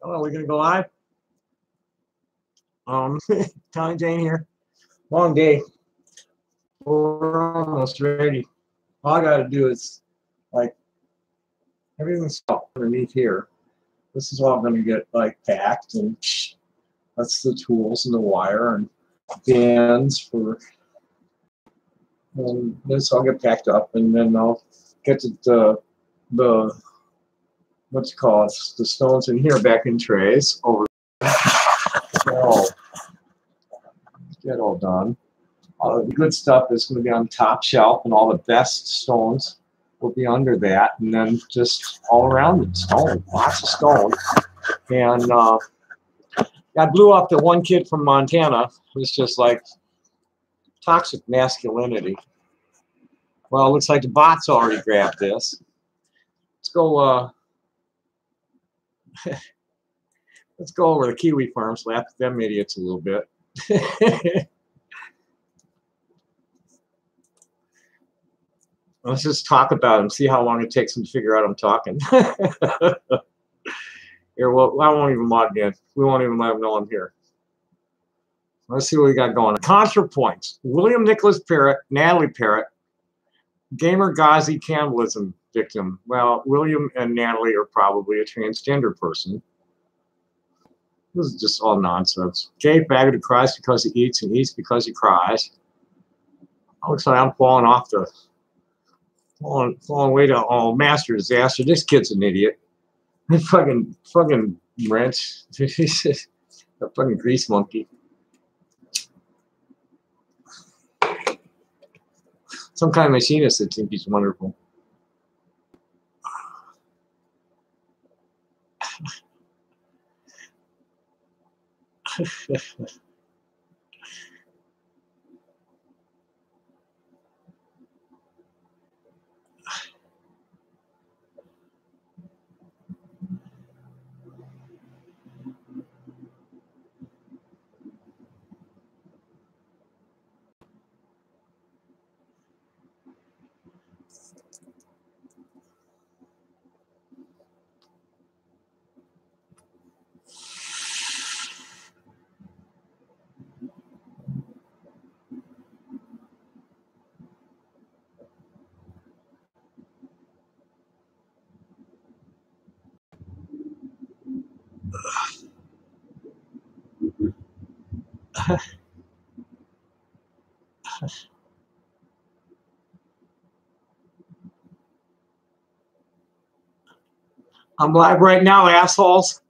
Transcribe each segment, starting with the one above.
Oh, are we gonna go live? Tony Jane here. Long day. We're almost ready. All I gotta do is like everything's underneath here. This is all gonna get like packed, and that's the tools and the wire and bins for. And this all get packed up, and then I'll get to the what's it called, the stones in here back in trays over. Get all done. All the good stuff is going to be on the top shelf, and all the best stones will be under that, and then just all around the stone, lots of stone. And I blew up the one kid from Montana. It's just like toxic masculinity. Well, it looks like the bot's already grabbed this. Let's go. Let's go over to Kiwi Farms, laugh at them idiots a little bit. Let's just talk about them, see how long it takes them to figure out I'm talking. Here, well, I won't even log in. We won't even let them know I'm here. Let's see what we got going. Concert points. William Nicholas Parrott, Natalie Parrott, Gamer Ghazi cannibalism victim. Well, William and Natalie are probably a transgender person. This is just all nonsense. Gay faggot who cries because he eats and eats because he cries. Looks like I'm falling off the falling way to master disaster. This kid's an idiot. fucking wrench. He's a fucking grease monkey. Some kind of machinist that thinks he's wonderful. I'm live right now, assholes.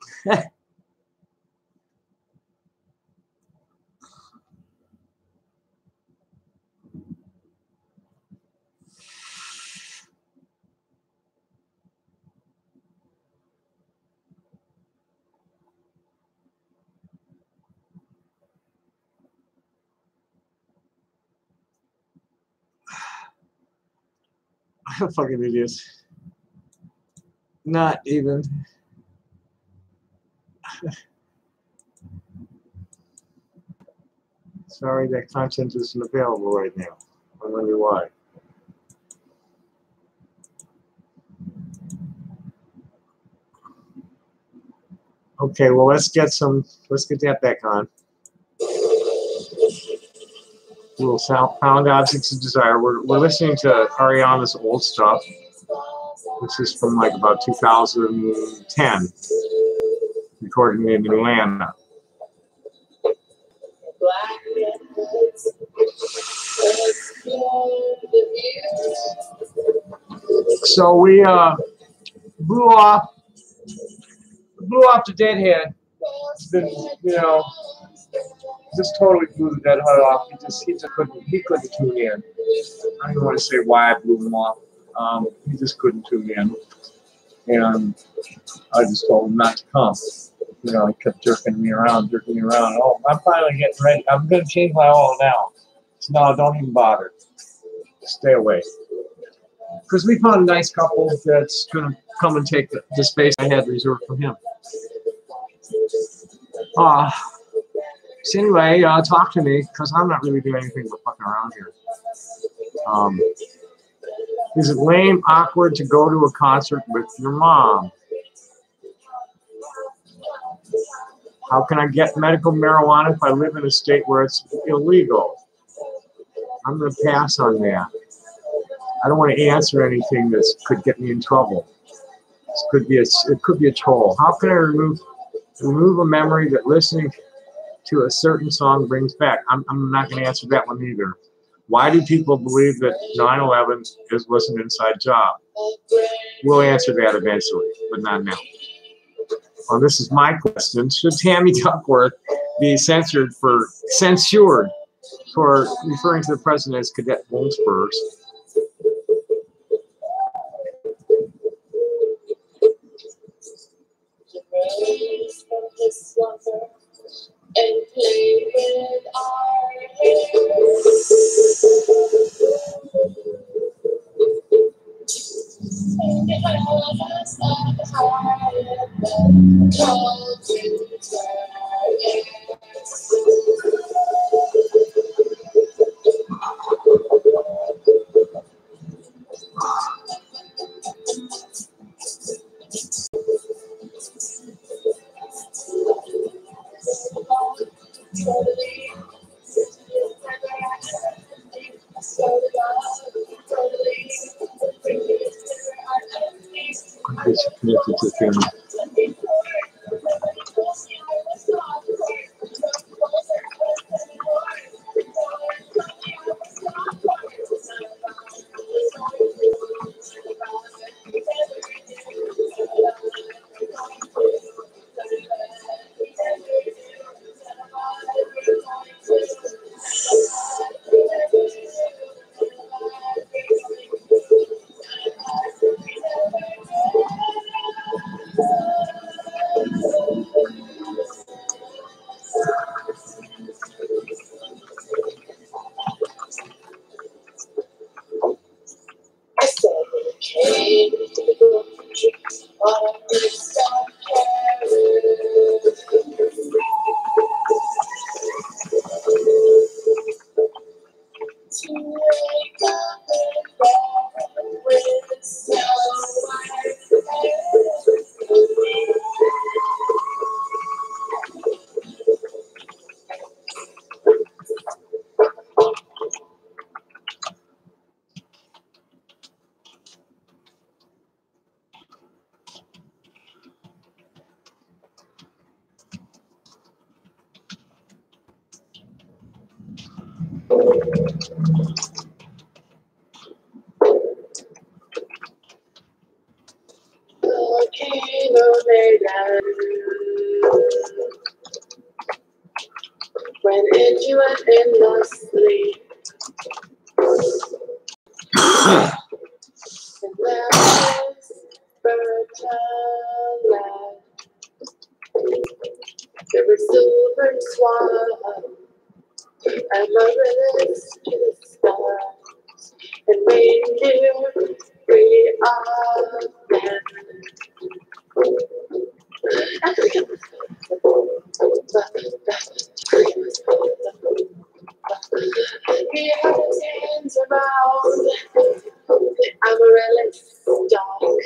Fucking idiots. Not even. Sorry, that content isn't available right now. I wonder why. Okay, well, let's get that back on. Little Found Objects of Desire. We're listening to Ariana's old stuff, which is from like about 2010, recorded in Atlanta. So we blew off the Deadhead. It's been, just totally blew the Deadhead off. He couldn't tune in. I don't even want to say why I blew him off. He just couldn't tune in, and I just told him not to come. He kept jerking me around. Oh, I'm finally getting ready. I'm going to change my oil now. So no, don't even bother. Stay away. Because we found a nice couple that's going to come and take the space I had reserved for him. So anyway, talk to me, because I'm not really doing anything but fucking around here. Is it lame, awkward to go to a concert with your mom? How can I get medical marijuana if I live in a state where it's illegal? I'm going to pass on that. I don't want to answer anything that could get me in trouble. It could be a troll. How can I remove a memory that listening to a certain song brings back? I'm not going to answer that one either. Why do people believe that 9/11 was an inside job? We'll answer that eventually, but not now. Well, this is my question. Should Tammy Duckworth be censured for referring to the president as Cadet Wolfsburg? And play with our hair. And it was us that had the call to turn. It's connected to family. When you went in the sleep, and there was fertile land, there was silver swan, and marvelous to the stars, and reindeer free of men. He had his hands around the amaryllis dog.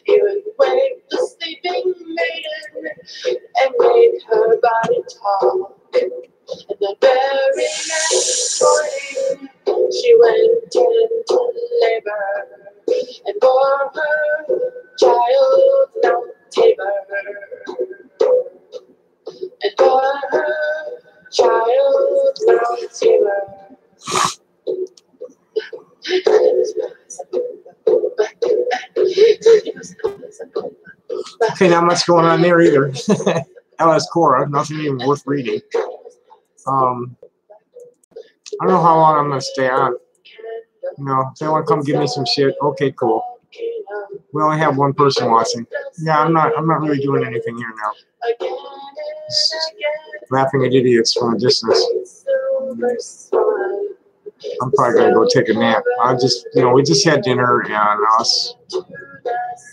He would wake the sleeping maiden and make her body talk. And the very next morning she went into labor and bore her child now Tabor. And bore her child now Tabor. Okay, not much going on there either. LS Cora, nothing even worth reading. I don't know how long I'm going to stay on. You know, if they want to come give me some shit, okay, cool. We only have one person watching. Yeah, I'm not really doing anything here now. Just laughing at idiots from a distance. I'm probably gonna go take a nap. We just had dinner and I was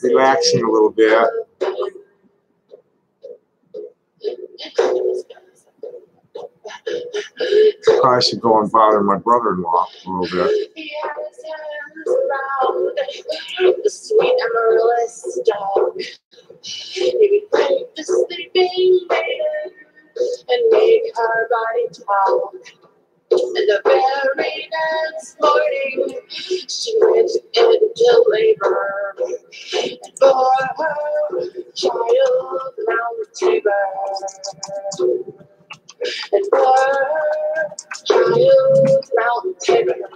relaxing a little bit. Probably should go and bother my brother-in-law a little bit. He had his hands around the sweet amaryllis dog. He would wake the sleeping maiden towel. And the very next morning, she went into labor. And for her child found Tabor. And for her child found Tabor.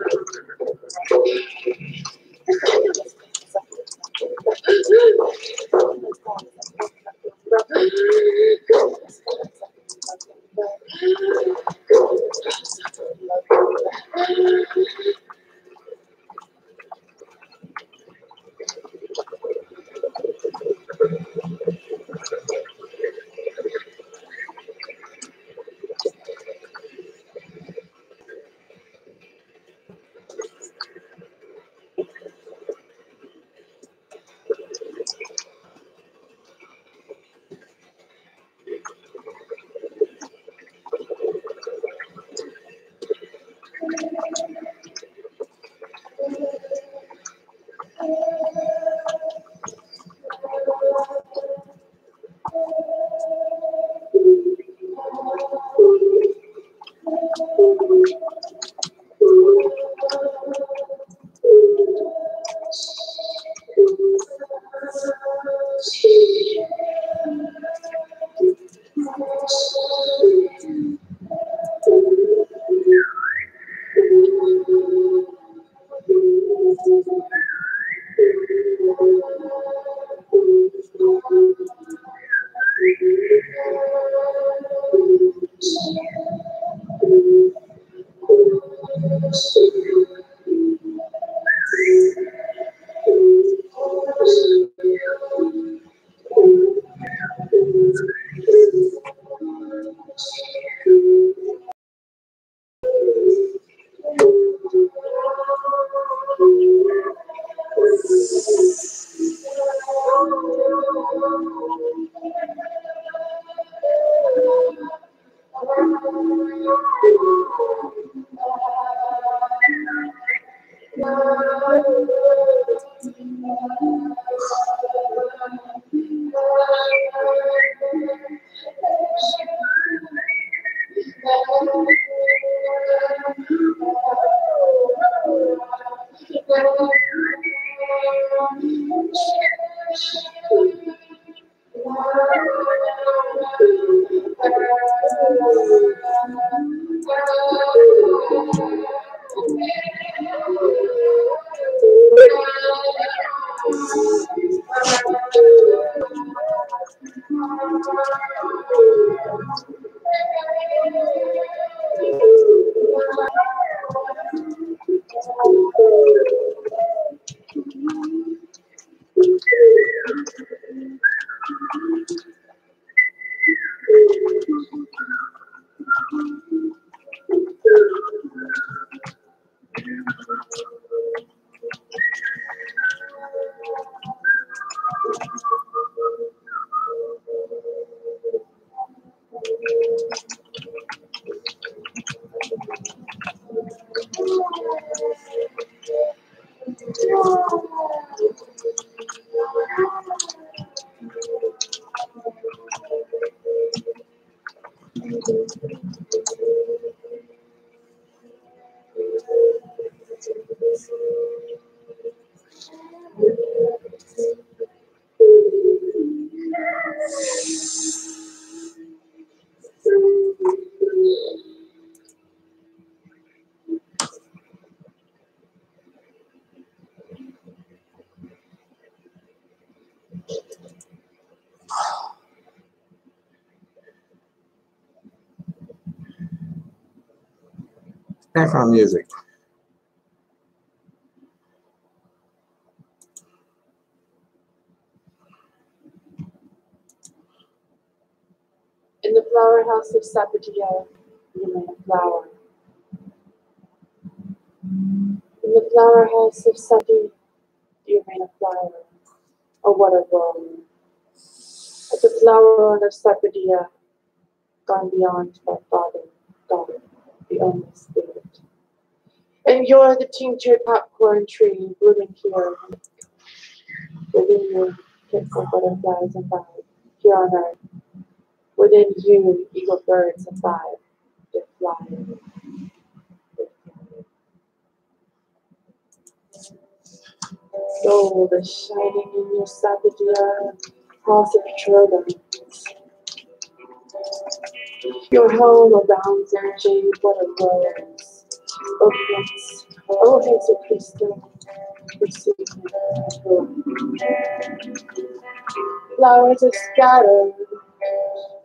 Background music. In the flower house of Sapatia, you made a flower. In the flower house of Sati, you made a flower. Oh, what a woe. At the flower of Sapatia, gone beyond by Father, daughter, the only spirit. And you're the tinctured popcorn tree blooming here. Within you, tinsel butterflies abide, here on earth. Within you, eagle birds abide, their flyer. Gold is shining in your Sapphire house of turbans. Your home abounds in jade water rose. Oh, Prince, oh, Hazel Crystal, receive me. Flowers are scattered,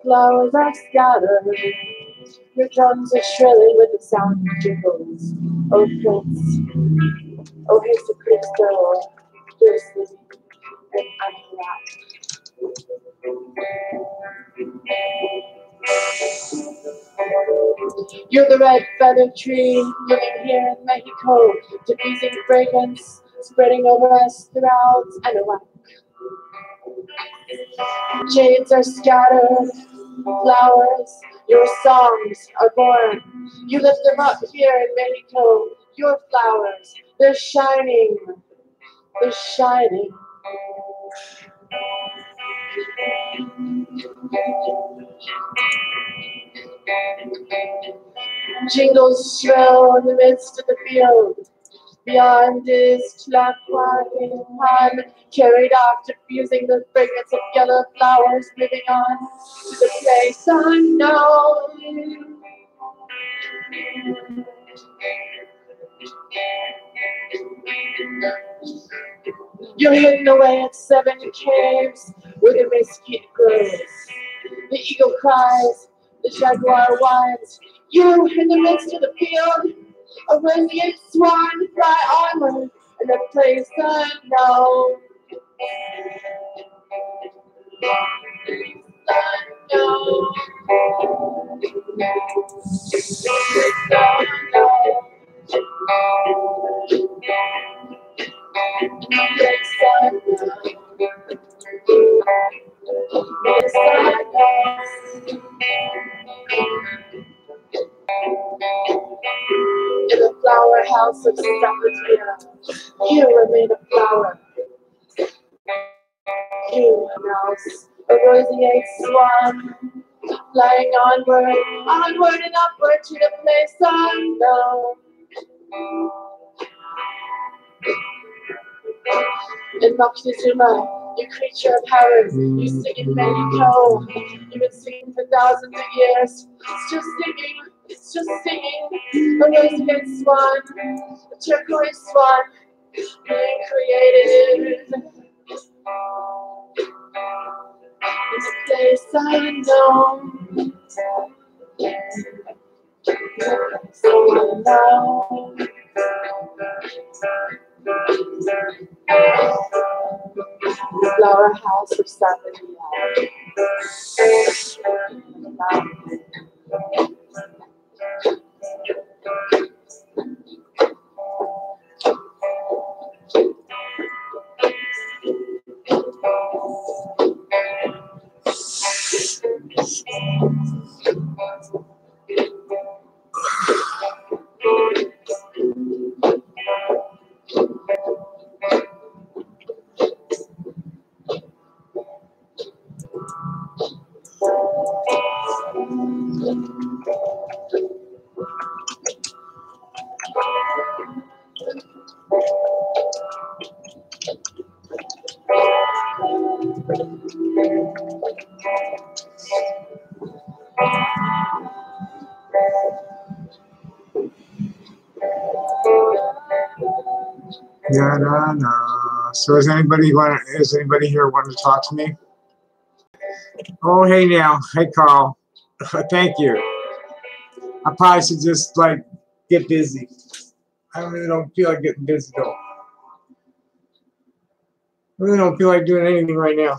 flowers are scattered. Your drums are shrilling with the sound of jingles. Oh, Prince, oh, Hazel Crystal, you're sleeping, and I'm wrapped. You're the red feather tree living here in Mexico, diffusing fragrance, spreading over us throughout Anahuac. Jades are scattered, flowers, your songs are born. You lift them up here in Mexico, your flowers, they're shining, they're shining. Jingles shrill in the midst of the field. Beyond is Tlaquaquepan, carried off, diffusing the fragrance of yellow flowers, moving on to the place unknown. You're hidden away at 7 caves where the mesquite grows. The eagle cries, the jaguar whines. You in the midst of the field, a roseate swan fly onward in a place unknown. In the flower house of Sapphire, you are made of flower. You, mouse, a roseate swan, flying onward, onward and upward to the place unknown. In Moctezuma, you creature of heaven, you sing in Mexico. You've been singing for thousands of years. It's just singing, it's just singing. A roseate swan, a turquoise swan, being created. It's a place unknown. So unknown. The flower house of Sapphire. Yeah, no. So is anybody here wanting to talk to me? Oh, hey now. Hey, Carl. Thank you. I probably should just get busy. I really don't feel like getting busy though. I really don't feel like doing anything right now.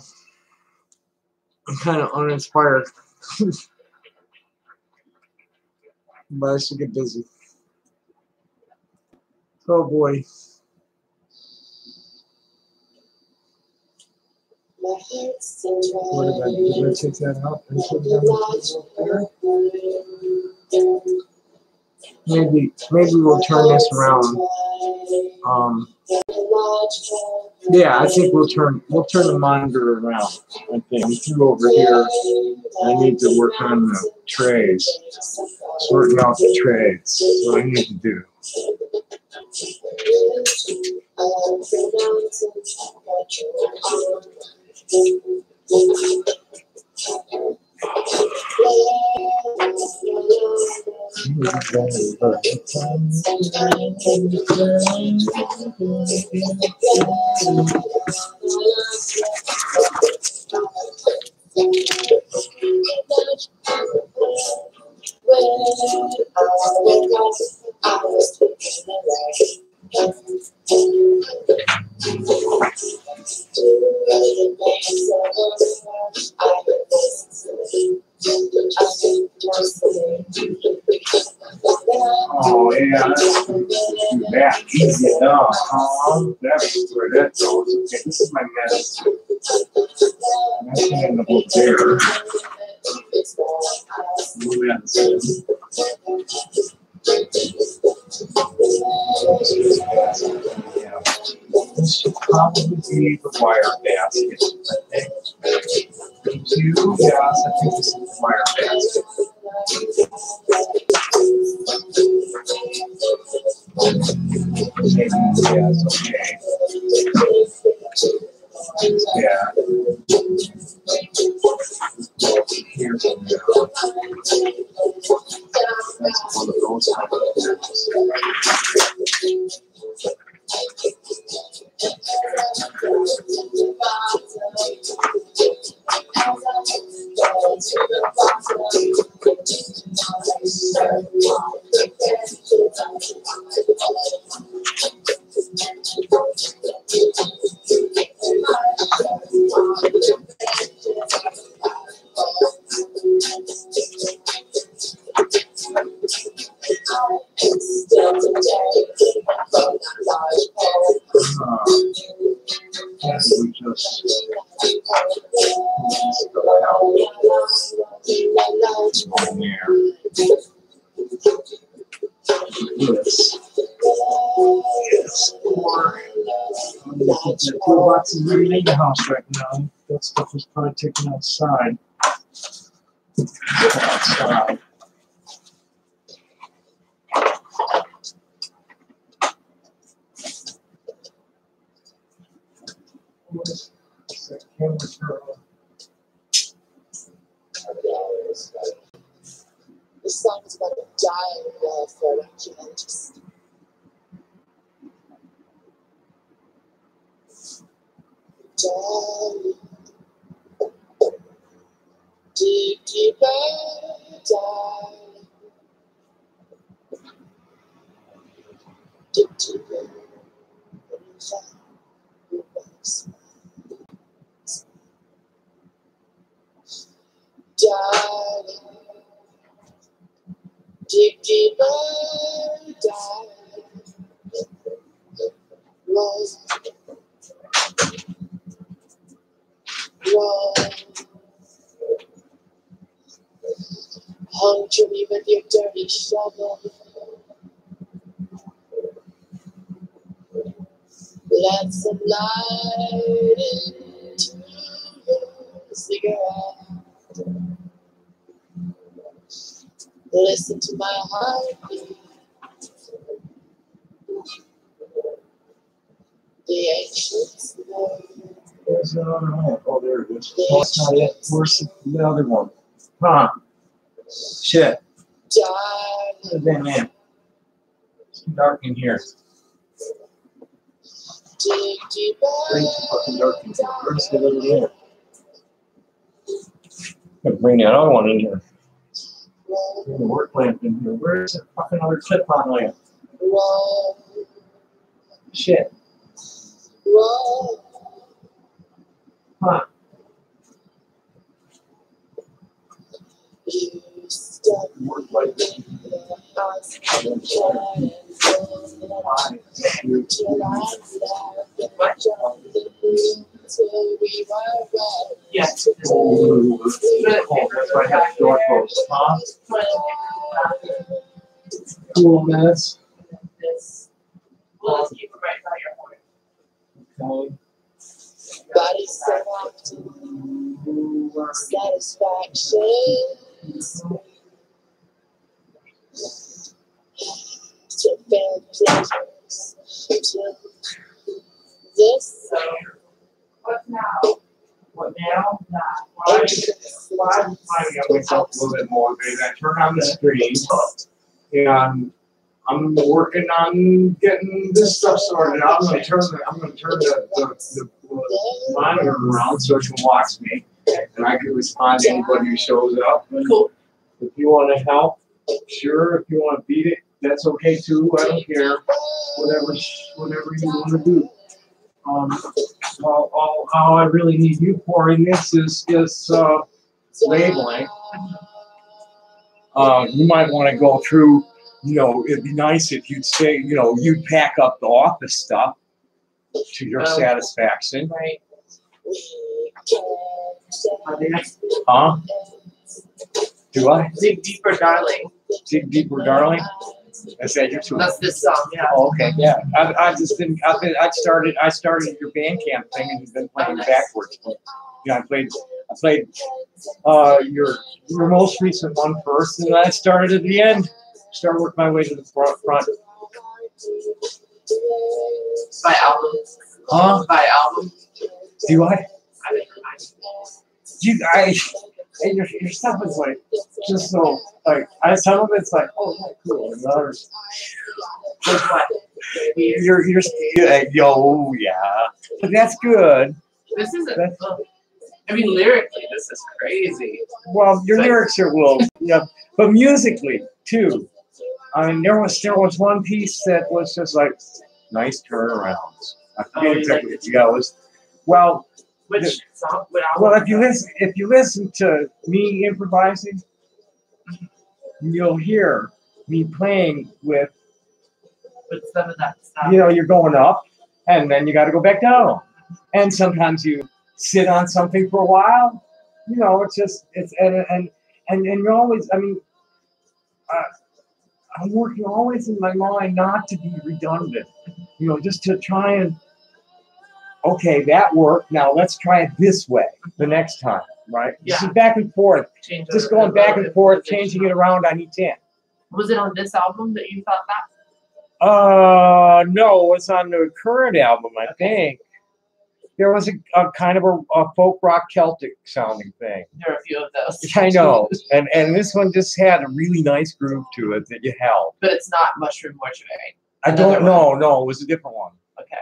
I'm kind of uninspired. But I should get busy. Oh boy. What did I take that out and put it there? Maybe we'll turn this around. Yeah, I think we'll turn the monitor around. I think through over here. I need to work on the trays, sorting out the trays. That's what I need to do. Oh yeah, that's too bad. Easy enough. That's where that goes. Okay, this is my mess. That's gonna end up over there. Move that soon. This should probably be the wire basket. I think. Yes, I think this is the wire basket. Yes, okay. Yeah. Here's a that's one of those kind of we just on there. This. Yes. Or the toolbox is really in the house right now. That stuff is probably taken outside. Outside. This song is about a dying welfare archaeologist. Dying, deep, deep, dying, deep, deep, dying, deep, deep, dying, roll, roll, puncture me with your dirty shovel. Let some light into your cigarette. Listen to my heartbeat. The ancients know. There's another one. Oh, there it is. Oh, it's not it. Where's the other one? Huh. Shit. Darling. Where's that man? It's too dark in here. Dig deeper. It's too fucking dark in here. Where's the little man? Gotta bring that other one in here. Bring the work lamp in here. Where's the fucking other clip-on lamp? Roll. Shit. Roll. Huh. You stuck Work light. the house and tried and till I left on the room till we were ready. Yes. Oh, that's why I have the door closed. Huh? Cool mess. This will keep it right by your horn. Okay. body so often, satisfaction. To fail pleasures, to this. What now? What now? Why I'm finding out myself a little bit more, baby. I turn on the screen, and I'm working on getting this stuff sorted out. I'm gonna turn the monitor around so it can watch me, and I can respond to anybody who shows up. Cool. If you want to help, sure. If you want to beat it, that's okay too. I don't care. Whatever you want to do. All I really need you for in this is labeling. You might want to go through. You know, it'd be nice if you'd say, you know, you'd pack up the office stuff to your satisfaction. Right. Huh? Do I? Dig deeper, darling. Dig deeper, darling. Is that your tune? That's this song, yeah. Oh, okay, yeah. I started your Bandcamp thing and you've been playing backwards. Yeah, I played your most recent one first, and then I started at the end. Started working my way to the front. By album. Huh? By album. Do I? Your stuff is like just so like some of it's like, oh, that's cool, and others Like what? yo, yeah, but that's good. This isn't. I mean, lyrically, this is crazy. Well, your lyrics are yeah, but musically too. I mean, there was one piece that was just like nice turnarounds. I forget exactly what it was. Well. Which song? What album? Well, if you listen to me improvising, you'll hear me playing with some of that stuff. You know, you're going up, and then you got to go back down, and sometimes you sit on something for a while. You know, and you're always. I mean, I'm working always in my mind not to be redundant. You know, just to try and. Okay, that worked. Now let's try it this way the next time, right? Yeah. Just back and forth. Just going back and forth, changing it around on each end. Was it on this album that you thought that? No, it's on the current album, I think. There was a kind of a folk rock Celtic sounding thing. There are a few of those. I know. And this one just had a really nice groove to it that you held. But it's not Mushroom Mortuary. I don't know. No, it was a different one. Okay.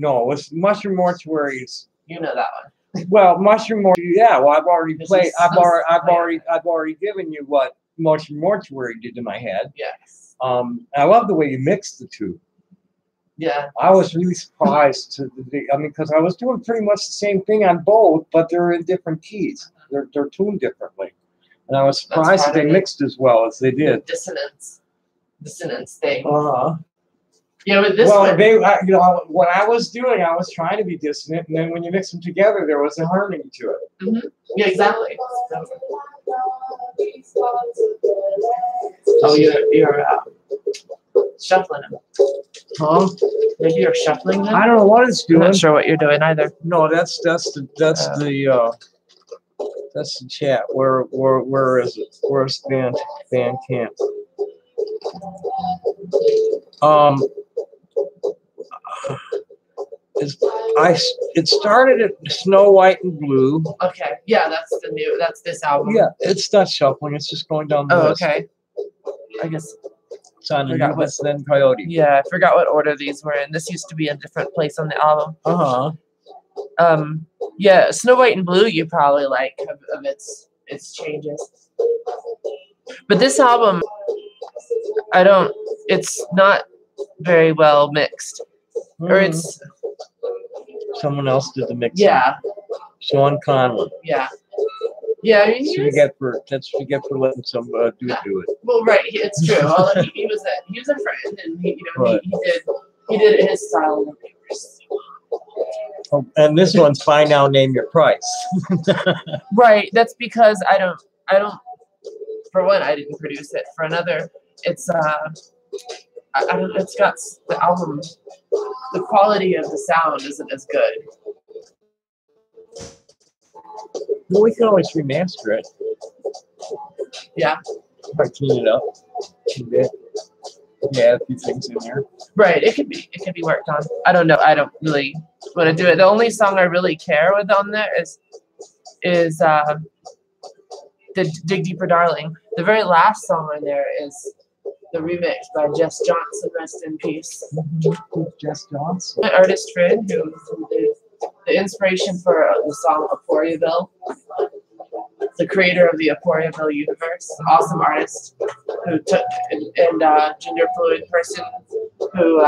No, it was Mushroom Mortuaries. You know that one. Well, Mushroom Mortuary. Yeah. Well, I've already played. I've already given you what Mushroom Mortuary did to my head. Yes. I love the way you mixed the two. Yeah. I was really surprised because I was doing pretty much the same thing on both, but they're in different keys. They're tuned differently, and I was surprised that they mixed as well as they did. Dissonance thing. Yeah, with this one. Well, what I was doing, I was trying to be dissonant, and then when you mix them together, there was a harmony to it. Mm-hmm. Yeah, exactly. Oh, you're shuffling them. Huh? Maybe you're shuffling them. I don't know what it's doing. I'm not sure what you're doing either. No, that's the chat. Where is it? Where's Bandcamp? It started at Snow White and Blue. Okay, yeah, that's this album. Yeah, it's not shuffling. It's just going down the list. Okay. I guess it's on the new list, then Coyote. Yeah, I forgot what order these were in. This used to be a different place on the album. Yeah, Snow White and Blue you probably like of its changes. But this album, it's not very well mixed. Or it's someone else did the mixing. Yeah. Sean Conlon. Yeah. Yeah, I mean, that's what you get for letting some dude do it. Well, right, it's true. Well, he was a friend, and he did it his style. Oh, and this one's Buy Now, Name Your Price. Right. That's because I don't. For one, I didn't produce it. For another, it's it's got the album. The quality of the sound isn't as good. Well, we can always remaster it. Yeah. Like clean it up a bit. Yeah, a few things in there. Right. It could be worked on. I don't know. I don't really want to do it. The only song I really care with on there is the Dig Deeper Darling. The very last song on there is the remix by Jess Johnson, rest in peace. Jess Johnson. My artist friend who is the inspiration for the song Aporiaville, the creator of the Aporiaville universe, awesome artist who took and gender fluid person who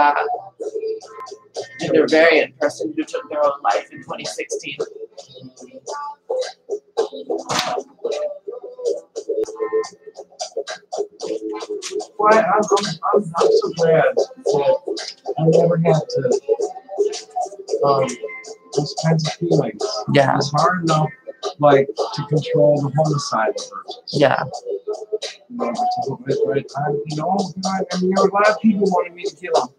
gender variant person who took their own life in 2016. Well, I'm so glad that I never had to those kinds of feelings. Yeah. It's hard enough, like, to control the homicidal urges. Yeah. You know, there were a lot of people wanted me to kill him.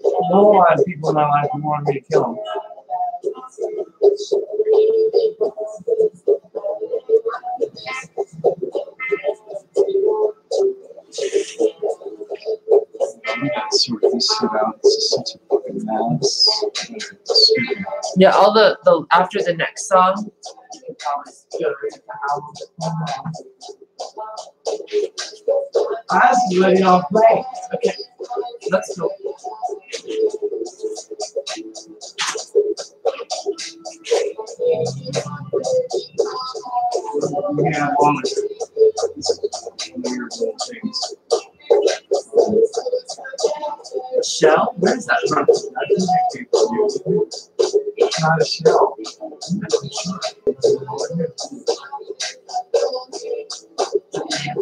A lot of people in my life who wanted me to kill him. We gotta sort this shit out. This is such a fucking mess. Yeah, all the after the next song, you can probably go to the album. I was letting off play. Okay, let's go. Yeah, all of weird little things. Shell? Where is that from? It's not a shell.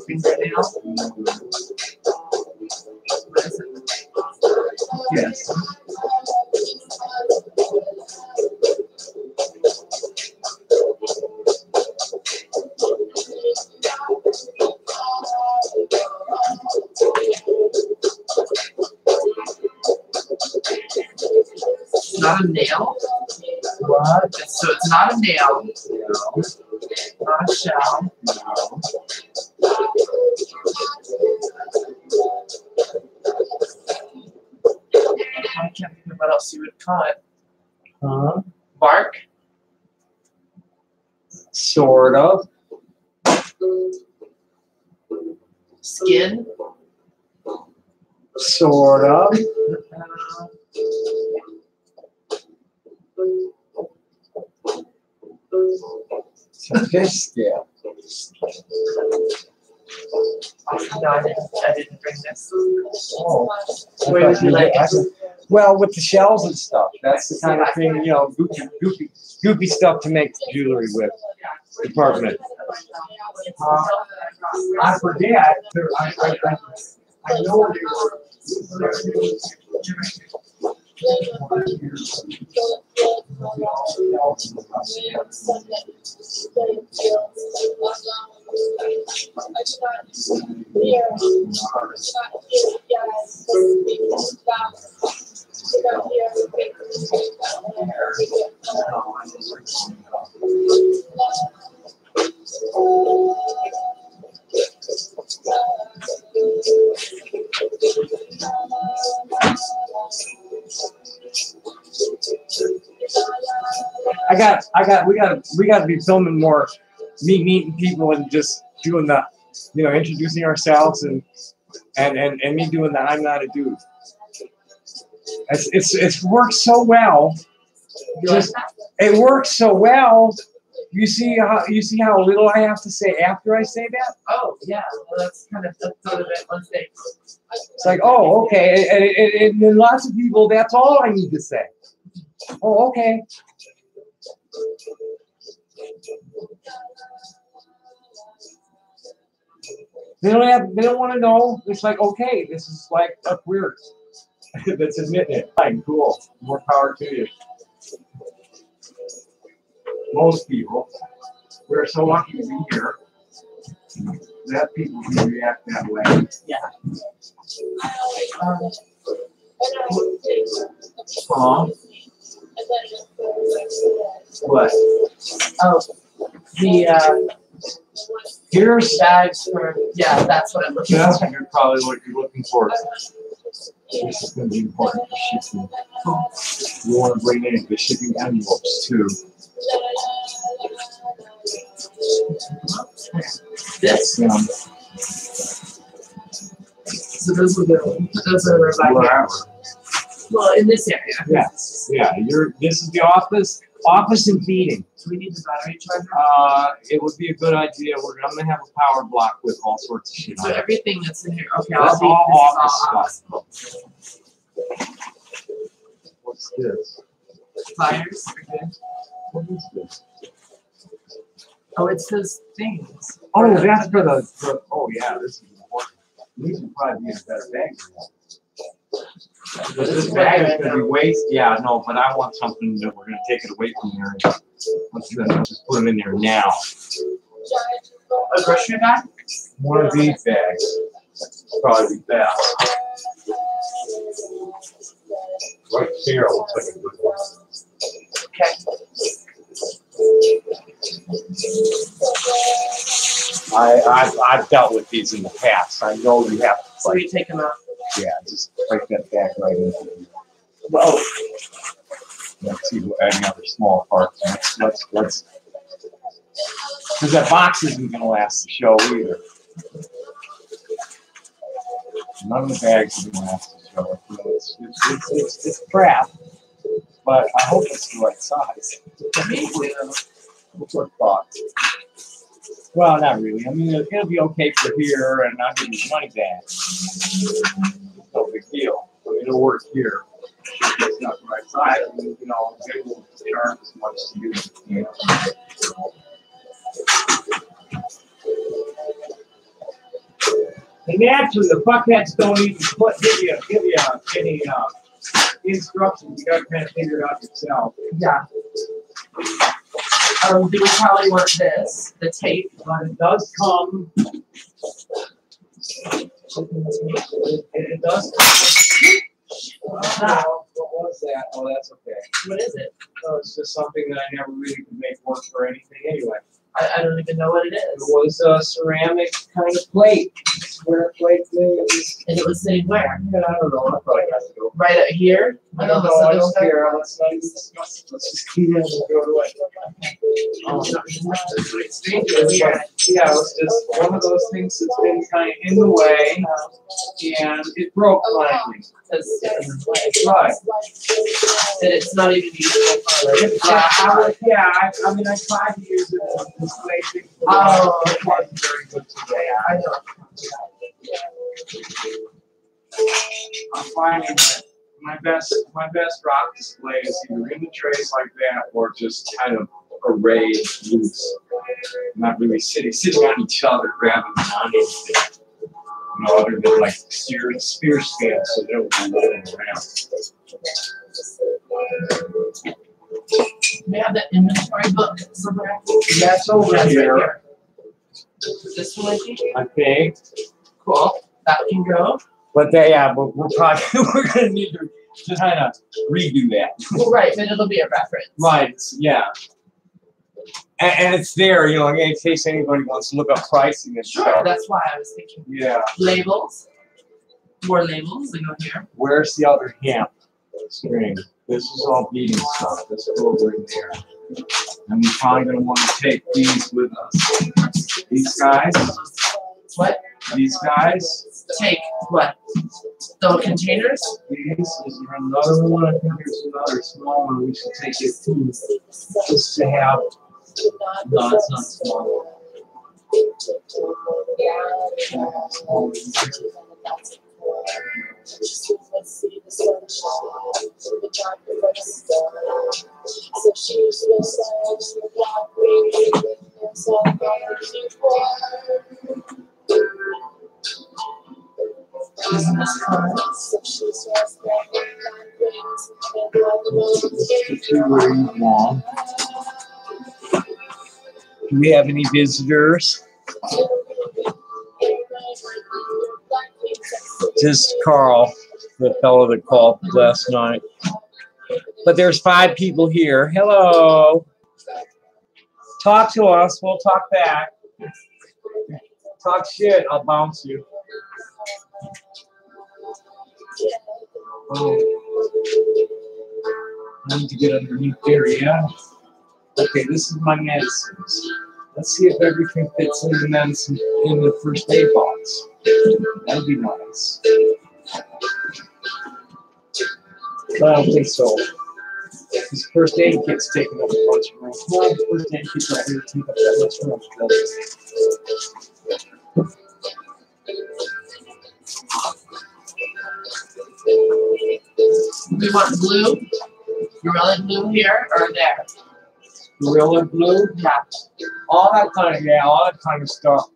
Fingernail? What is it? Yes. It's not a nail? What? So it's not a nail. No. Not a shell. No. I can't think of what else you would call it. Huh? Bark? Sort of. Skin? Sort of. Fish scale. No, I didn't bring this. Oh. Where would you like it? Well, with the shells and stuff. That's the kind of thing, you know, goofy stuff to make jewelry with. Department. I forget. I know they were. We got to be filming more, meeting people and just doing the, you know, introducing ourselves and me doing the I'm not a dude. It's worked so well. Just, it works so well. You see how little I have to say after I say that? Oh, yeah. Well, that's sort of it. Let's say. It's like, oh, okay. And then lots of people, that's all I need to say. Oh, okay. They don't want to know. It's like, okay, this is like a queer that's admitting it. Fine, cool. More power to you. Most people, we're so lucky to be here that people can react that way. Yeah. What? Oh, The Here's bags for, yeah, that's what I'm looking that's for. what you're probably what you're looking for. This is going to be important for shipping. You want to bring in the shipping envelopes too. This. Yeah. So those are Wherever. well, in this area. Yes. Yeah. This is the office. Office and meeting. Do we need the battery charger? It would be a good idea. I'm gonna have a power block with all sorts of shit So on it. everything that's in here. Okay, That's I'll all office office What's this? Flyers. Okay. What is this? Oh, it's those things. Oh, that's for the oh yeah, this is important. These would probably be in a better bag than that. This bag is gonna be waste. Yeah, no, but I want something that we're gonna take it away from here. Let's just put them in there now. A grocery bag? One of these bags would probably be best. Right here looks like a good one. Okay. I've dealt with these in the past. I know you have to So you take them out. yeah, just break that back right into it. Whoa. Let's see any other small parts. Let's because that box isn't gonna last the show either. None of the bags are gonna last the show. It's crap, but I hope it's the right size. What's our thoughts? Well, not really. I mean, it'll be okay for here, and I'll give you money back. No big deal. I mean, it'll work here. It's not the right size. I mean, you know, they will charge as much to you as you can. And actually, the fuckheads don't even give you any instructions. You gotta kind of figure it out yourself. Yeah. Do we probably want this? The tape? But it does come. It does come. Oh, what was that? Oh, that's okay. What is it? No, it's just something that I never really could make work for anything anyway. I don't even know what it It is. was a ceramic kind of plate. Square plate thing. And it was sitting where? Yeah, I don't know. I probably have to go. Right out here? I With all don't this know. I other don't stuff? care. Let's not even discuss it. Let's just keep it and go away. Yeah, it was just one of those things that's been kind of in the way, and it broke finally. Right. That it's not even useful for I mean, I tried to use it to display things. Oh, It wasn't very good today. I know. I'm finding that my best rock display is either in the trays like that or just kind of arrayed loose. Not really sitting on each other, grabbing them on anything. You know, other than like spear stands, so they don't be rolling around. We have that inventory book somewhere. That's over That's here, right here. This one, I think. I think. Cool. That can go. But we're probably we're gonna need to kind of redo that. Well, right, but it'll be a reference. Right. Yeah. And it's there, you know, in case anybody wants to look up pricing and Sure. stuff. That's why I was thinking. Yeah. Labels. More labels. They go here. Where's the other hemp string? This is all beading stuff. This is over in there. And we're probably going to want to take these with us. These guys. What? These guys. Take what? The containers? These. Is there another one? I think there's another small one. We should take it too. Just to have. No, it's not small. Isn't this fun? Where you want. Do we have any visitors? Just Carl, the fellow that called last night. But there's 5 people here. Hello. Talk to us. We'll talk back. Talk shit. I'll bounce you. Oh. I need to get underneath there, yeah? Okay, this is my medicines. Let's see if everything fits in the medicine in the first aid box. That'd be nice. But I don't think so. This first aid kit's taking up a bunch of room. Well, the first aid kit's not going to take up that much room. We want blue, gorilla glue here or there. Gorilla glue? Yeah. All that kind of stuff.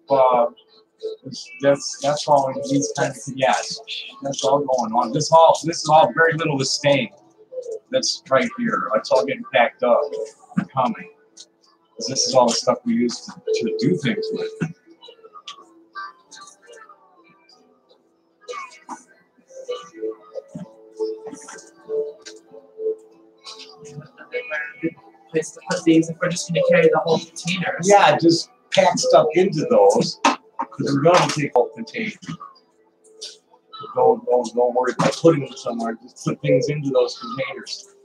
That's all these kinds of, yes. That's all going on. This is all very little is staying. That's right here. It's all getting packed up and coming. Because this is all the stuff we use to do things with. Place to put these if we're just going to carry the whole containers. Yeah, just pack stuff into those. Because we're going to take whole containers. Don't worry about putting them somewhere. Just put things into those containers.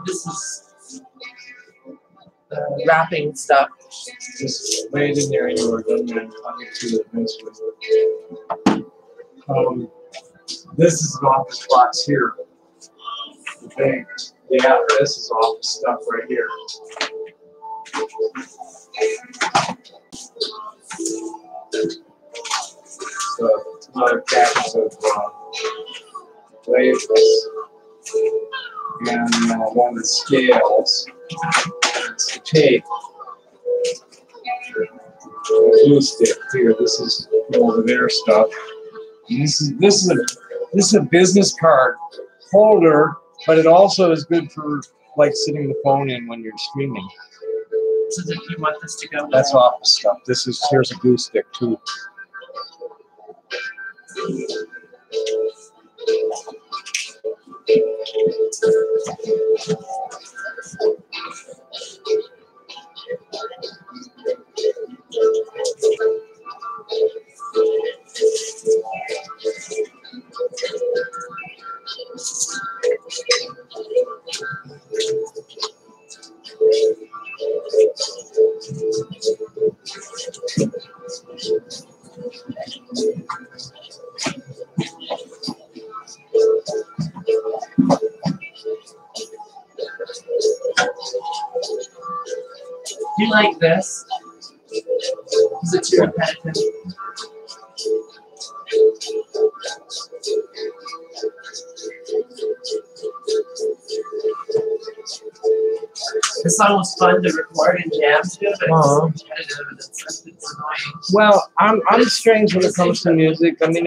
This is the wrapping stuff. Just lay it in there anywhere. Doesn't matter. I'll get to it eventually. This is an office box here. Okay. Yeah, this is office stuff right here. So, another package of labels and one of the scales. It's the tape. Glue stick here. This is over there stuff. And this is a business card holder, but it also is good for like sitting the phone in when you're streaming. So if you want this to go. That's office stuff. Here's a glue stick too. Do you like this? Is it too repetitive? This song was fun to record and jam to, but it's repetitive and it's annoying. Well, I'm strange when it comes to music. I mean,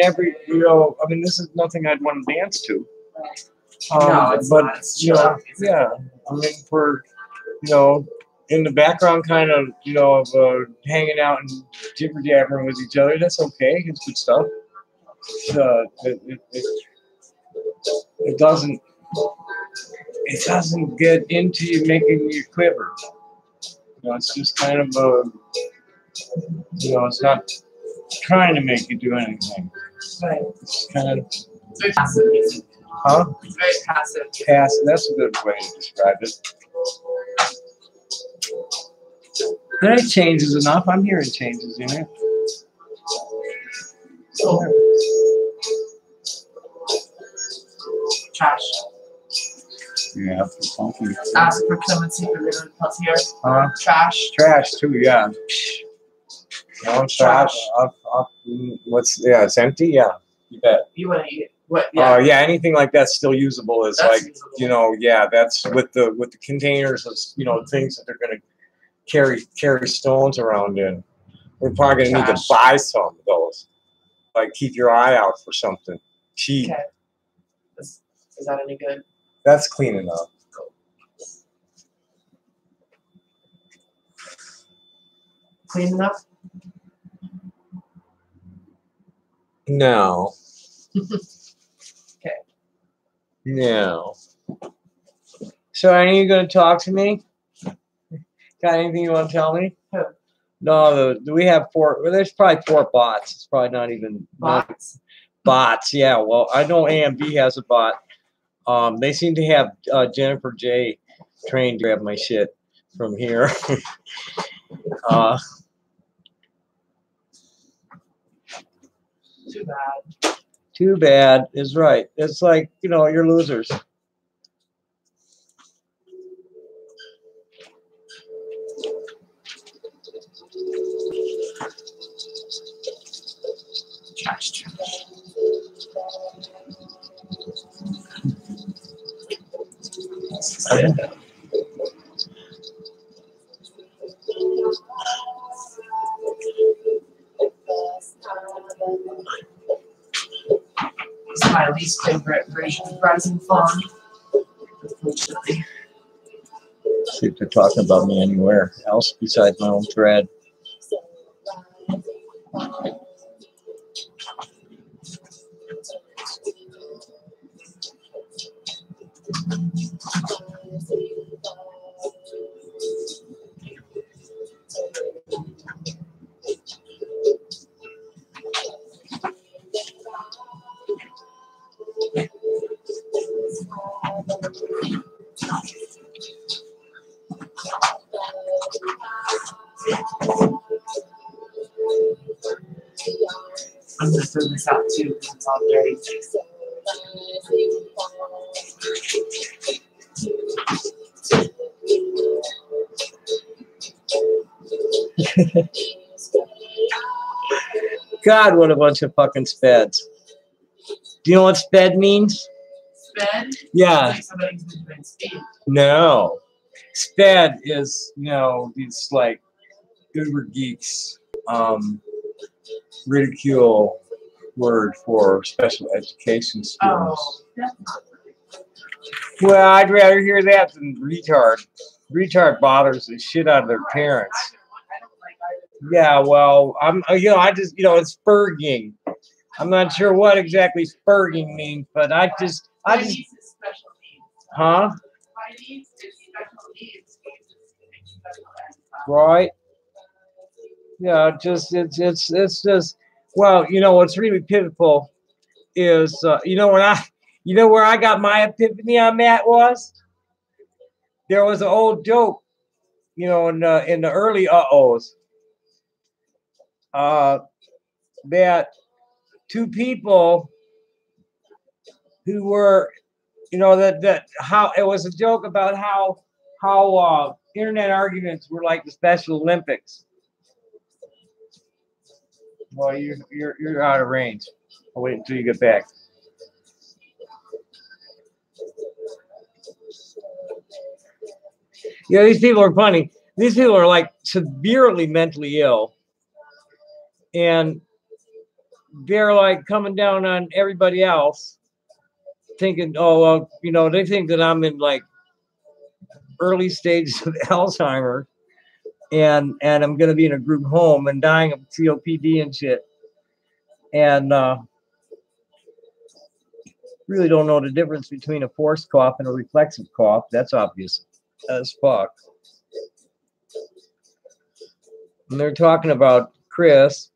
this is nothing I'd want to dance to. No, it's but not. It's yeah. I mean, for in the background, kind of hanging out and jibber jabbering with each other. That's okay. It's good stuff. It doesn't get into you making you quiver. It's just kind of it's not trying to make you do anything. Right. It's kind of. It's very passive music. Huh? It's very passive. Passive. That's a good way to describe it. There ain't changes enough. I'm hearing changes in it. Trash. Yeah, funky. Ask for clemency for living plus here. Trash. Trash too, yeah. No, trash. It's empty, yeah. You bet. You want to eat it? What? Yeah. Yeah, anything like that's still usable is That's like usable. that's with the containers of things that they're gonna carry stones around in. We're probably gonna need to buy some of those. Like keep your eye out for something cheap. Okay. Is that any good? That's clean enough. Clean enough? No. Okay. No. So are you going to talk to me? Got anything you want to tell me? No, we have 4. Well, there's probably 4 bots. It's probably not even Bots. bots. Yeah, well, I know AMD has a bot. They seem to have Jennifer J trained to grab my shit from here. Too bad. Too bad is right. It's like, you know, you're losers. Trash. It's my least favorite version of Rising Fawn. Unfortunately. See if they're talking about me anywhere else besides my own thread. I'm gonna throw this out too because it's all dirty. God, what a bunch of fucking speds. Do you know what sped means? Sped? Yeah. Like somebody's been doing speed. No. Sped is, you know, these like uber geeks ridicule word for special education students. Oh, that's not right. Well, I'd rather hear that than retard. Retard bothers the shit out of their parents. I don't like either. Yeah, well, I just, it's spurging. I'm not sure what exactly spurging means, but I just, My niece is special needs. huh? My niece is special needs. Special ed. Right? Yeah, it's just, well, what's really pitiful is, where I got my epiphany on that was? There was an old joke, in the early uh-ohs, that 2 people who were, that how it was a joke about how internet arguments were like the Special Olympics. Well, you're out of range. I'll wait until you get back. Yeah, these people are funny. These people are like severely mentally ill, and they're like coming down on everybody else, thinking, oh, well, they think that I'm in like early stages of Alzheimer's, and I'm gonna be in a group home and dying of COPD and shit, and really don't know the difference between a forced cough and a reflexive cough. That's obvious as fuck. And they're talking about Christine.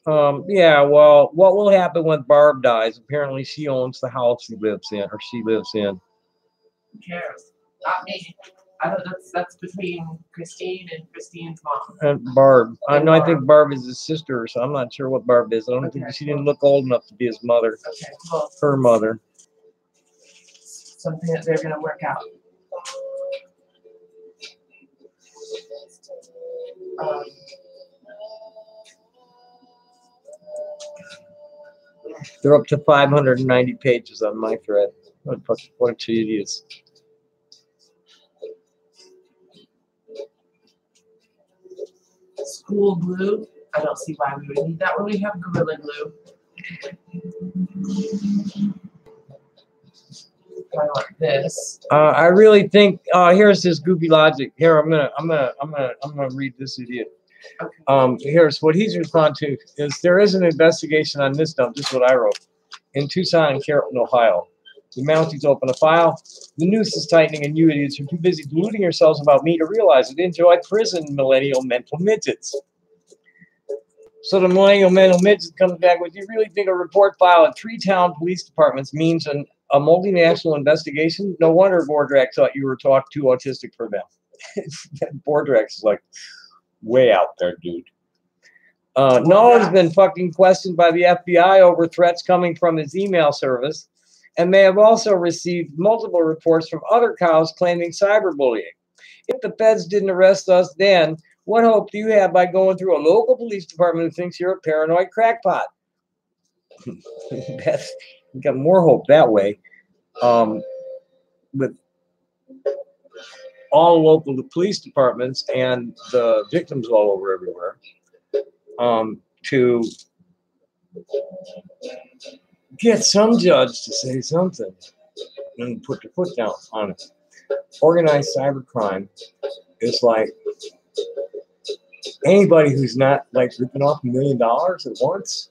Yeah, well, what will happen when Barb dies? Apparently she owns the house she lives in. Who cares? Not me. I don't. That's between Christine and Christine's mom. And Barb. I know. I think Barb is his sister, so I'm not sure what Barb is. I don't think she didn't look old enough to be his mother. Okay, well, her mother. Something that they're gonna work out. They're up to 590 pages on my thread. What a bunch of idiots. School glue. I don't see why we would need that when we have Gorilla Glue. I want this. I really think here's this goofy logic. Here, I'm gonna read this idiot. Here's what he's responded to is there is an investigation on this dump. This is what I wrote. In Tucson and Carrollton, Ohio. The Mounties open a file. The noose is tightening and you idiots are too busy deluding yourselves about me to realize it. Enjoy prison, millennial mental midgets. So the millennial mental midget comes back with, you really think a report file at 3 town police departments means a multinational investigation? No wonder Bordrax thought you were too autistic for them. Bordrax is like way out there, dude. Nolan's been fucking questioned by the FBI over threats coming from his email service, and they have also received multiple reports from other cows claiming cyberbullying. If the feds didn't arrest us then, what hope do you have by going through a local police department who thinks you're a paranoid crackpot? You got more hope that way. With all local police departments and the victims all over everywhere, to get some judge to say something and put their foot down on it. Organized cybercrime is like anybody who's not like ripping off $1 million at once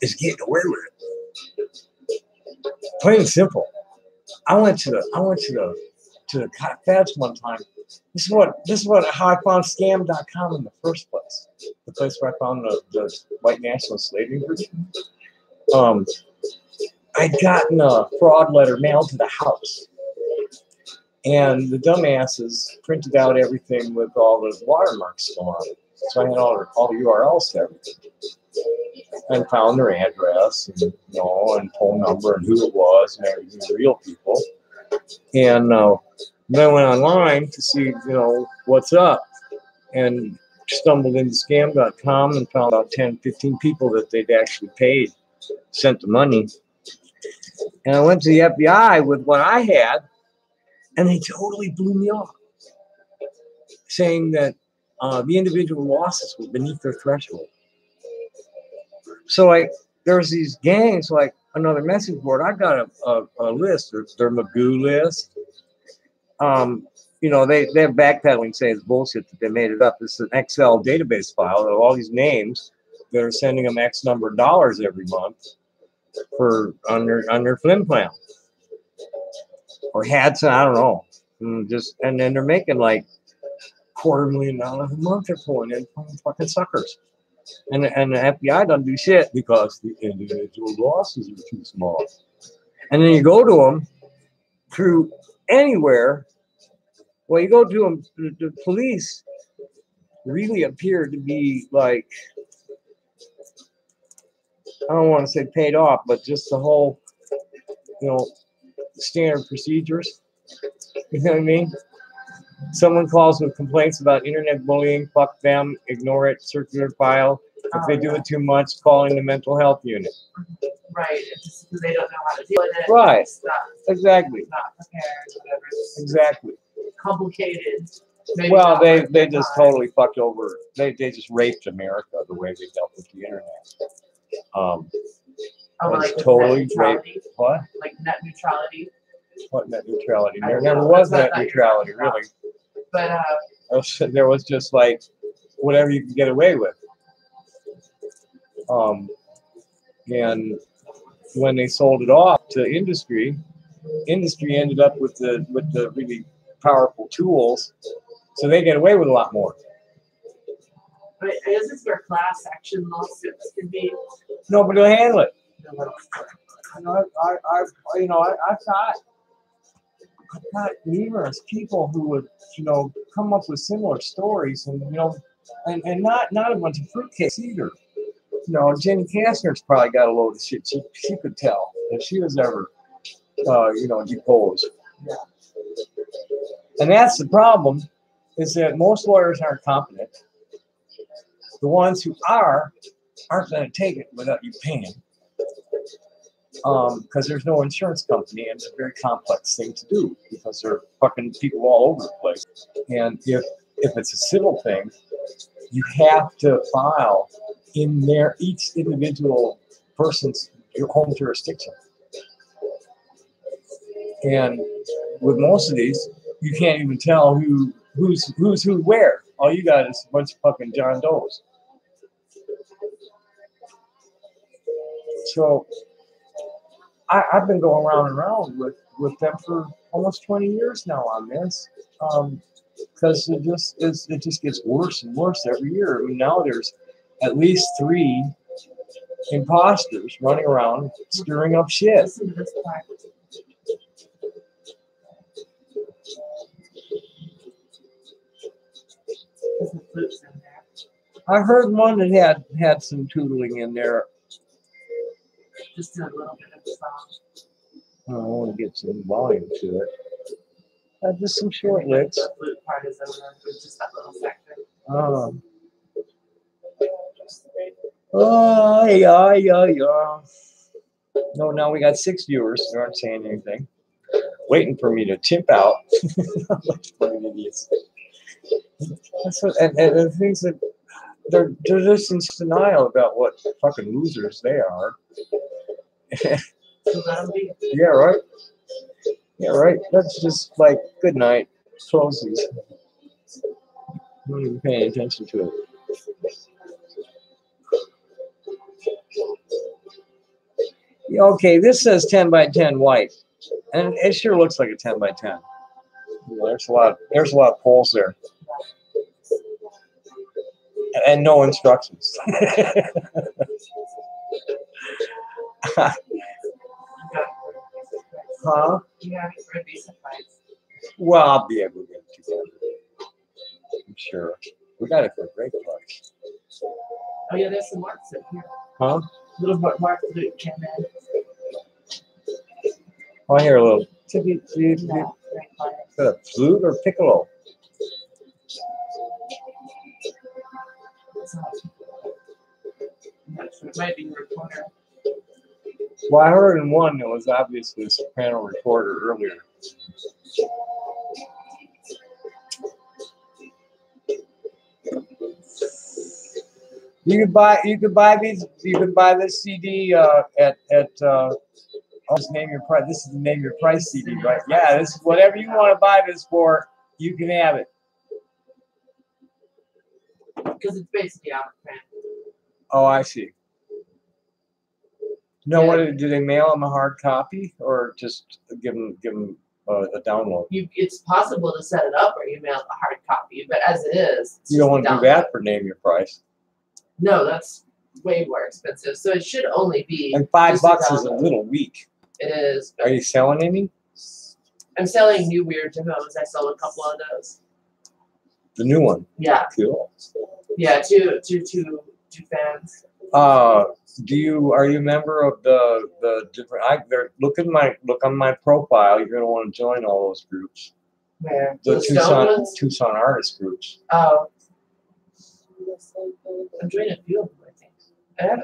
is getting away with it. Plain and simple. I went to the feds one time. This is how I found scam.com in the first place. The place where I found the white nationalist slavery group. I'd gotten a fraud letter mailed to the house. And the dumbasses printed out everything with all the watermarks still on it. So I had all the URLs to everything. And found their address and and phone number and who it was and everything, the real people. And then I went online to see, what's up, and stumbled into scam.com and found about 10, 15 people that they'd actually paid, sent the money. And I went to the FBI with what I had, and they totally blew me off, saying that the individual losses were beneath their threshold. So there's these gangs, like another message board. I got a list, their Magoo list. They're backpedaling, saying it's bullshit that they made it up. It's an Excel database file of all these names that are sending them X number of dollars every month on their flim flam. Or had to, I don't know. And then they're making like $250,000 a month. They're pulling in from fucking suckers. And the FBI doesn't do shit because the individual losses are too small. And then you go to them through anywhere. Well, you go to them, the police really appear to be like, I don't want to say paid off, but just the whole, standard procedures. You know what I mean? Someone calls with complaints about internet bullying, fuck them, ignore it, circular file. If they do it too much, calling the mental health unit. Right, it's just because they don't know how to deal with it. Right, exactly. Not prepared, whatever. Exactly. Complicated. Well, they just totally fucked over. They just raped America the way they dealt with the internet. Like totally raped. What? Like net neutrality. What net neutrality? There never was net neutrality, really. But there was just like whatever you could get away with. And when they sold it off to industry ended up with the really powerful tools, so they get away with a lot more. But is this where class action lawsuits can be? Nobody will handle it. I've got numerous people who would, come up with similar stories, and and not a bunch of fruitcakes either. Jenny Kastner's probably got a load of shit she could tell if she was ever, deposed. Yeah. And that's the problem, is that most lawyers aren't competent. The ones who aren't going to take it without you paying. Because there's no insurance company, and it's a very complex thing to do because there are fucking people all over the place. And if it's a civil thing, you have to file in each individual person's home jurisdiction. And with most of these, you can't even tell who's who where. All you got is a bunch of fucking John Does. So I've been going round and round with them for almost 20 years now on this, because it just gets worse and worse every year. I mean, now there's at least 3 imposters running around stirring up shit. Listen to this part. There's some flutes in there. I heard one that had some tootling in there. Just do a little bit of the song. I want to get some volume to it. Just some short licks. The flute part is over with just that little section. Yeah. No, now we got 6 viewers who aren't saying anything. Waiting for me to tip out. Fucking idiots. That's what, and the things that they're just in denial about what fucking losers they are. So that'll be. Yeah, right. Yeah, right. That's just like good night. Close these. I'm not even paying attention to it. Yeah, okay, this says 10 by 10 white, and it sure looks like a 10 by 10. There's a lot of poles there, and no instructions. Huh? Yeah, I'd be surprised. Well, I'll be able to get it together. I'm sure. We got it for a great price. Oh yeah, there's some marks in here. Huh? Little mark flute came in. Oh, I hear a little. Yeah, very quiet. Is that a flute or piccolo? It's not. I'm not sure. It might be a recorder. Well, I heard in one that was obviously a soprano recorder earlier. You could buy this CD at I'll just name your price. This is the name your price CD, right? Yeah, this is whatever you want to buy this for, you can have it. Because it's basically out of print. Oh, I see. No, Yeah. what do they mail them a hard copy or just give them a download? It's possible to set it up or email a hard copy, but as it is, it's You don't want just to a do download. that for name your price. No, that's way more expensive. So it should only be. And $5 just a is a download. little weak. It is. Are you selling any? I'm selling new weird demos. I sold a couple of those. The new one. Yeah, Cool. yeah. Two fans. Are you a member of the different? Look on my profile. You're gonna want to join all those groups. Where The Stone ones? Tucson artist groups. Oh, I'm joining a few of them. I think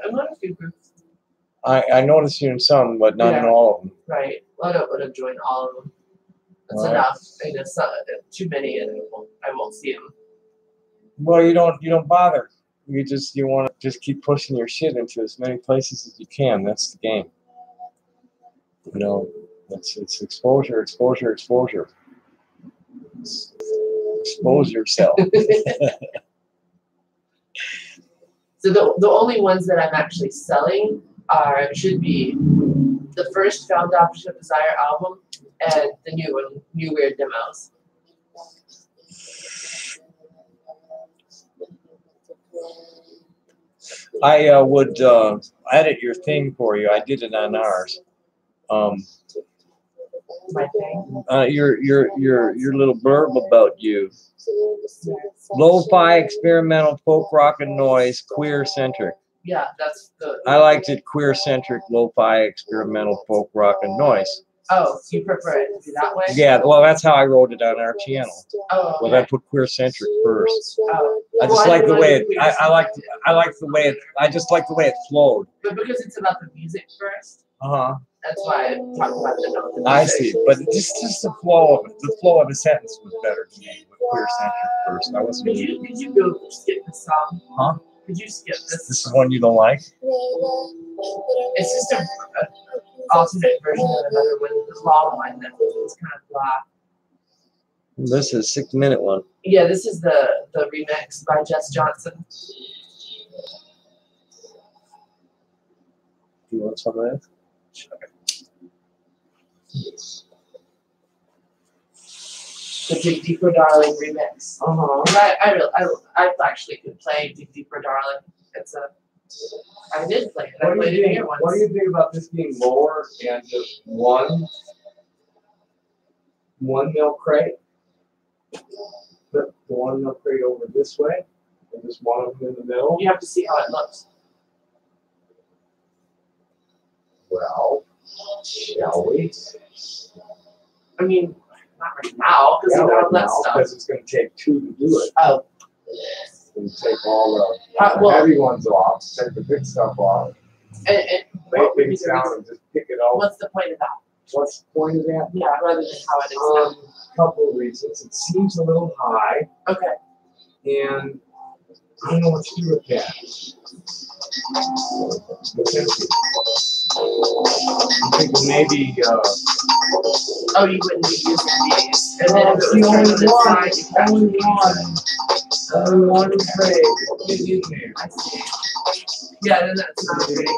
I'm on a few groups. I noticed you in some, but not in Yeah. all of them. Right. Well, I don't want to join all of them. That's Right. enough. I know too many, and I won't see them. Well, you don't bother. You want to just keep pushing your shit into as many places as you can. That's the game. You know, it's exposure. Expose yourself. So the only ones that I'm actually selling should be the first Found Object of Desire album and the new one, New Weird Demos. I would edit your thing for you. I did it on ours. My thing. Your little blurb about you. Lo-fi, experimental, folk rock and noise, queer-centric. Yeah, that's the. I liked it queer-centric, lo-fi, experimental, folk rock and noise. Oh, you prefer it to be that way? Yeah, well, that's how I wrote it on our channel. Oh, Well, I okay. put queer-centric first. Oh. I Well, just like the didn't way know it. you I like selected. I just like the way it flowed. But because it's about the music first, Uh-huh. that's why I talk about the I music. see, but just the flow of it. The flow of the sentence was better to me with queer-centric first. I wasn't. Could you go skip the song? Huh? Could you skip this? This is one you don't like? It's just a alternate version of another one, the long one that is kind of blah. This is 6-minute one. Yeah, this is the remix by Jess Johnson. Do you want some of that? Sure. The Dig Deeper Darling remix. I actually could play Dig Deeper Darling. I did play it. I played it here once. What do you think about this being lower and just one milk crate? The 1 milk crate over this way, and just one of them in the middle? You have to see how it looks. Well, shall we? I mean, not right now, because you got all that stuff. Because it's going to take 2 to do it. Oh. It's going to take all the heavy ones off, take the big stuff off, And make things down, and just pick it out. what's the point of that? What's the point of that? Yeah, rather than how it is now. Couple of reasons. It seems a little high, Okay. and I don't know what to do with that. It's empty. I'm thinking maybe. Oh, you wouldn't be using these. And then if it was turned to the side, you could only actually one. Only one tray in there. I see. Yeah, then that's not a pretty good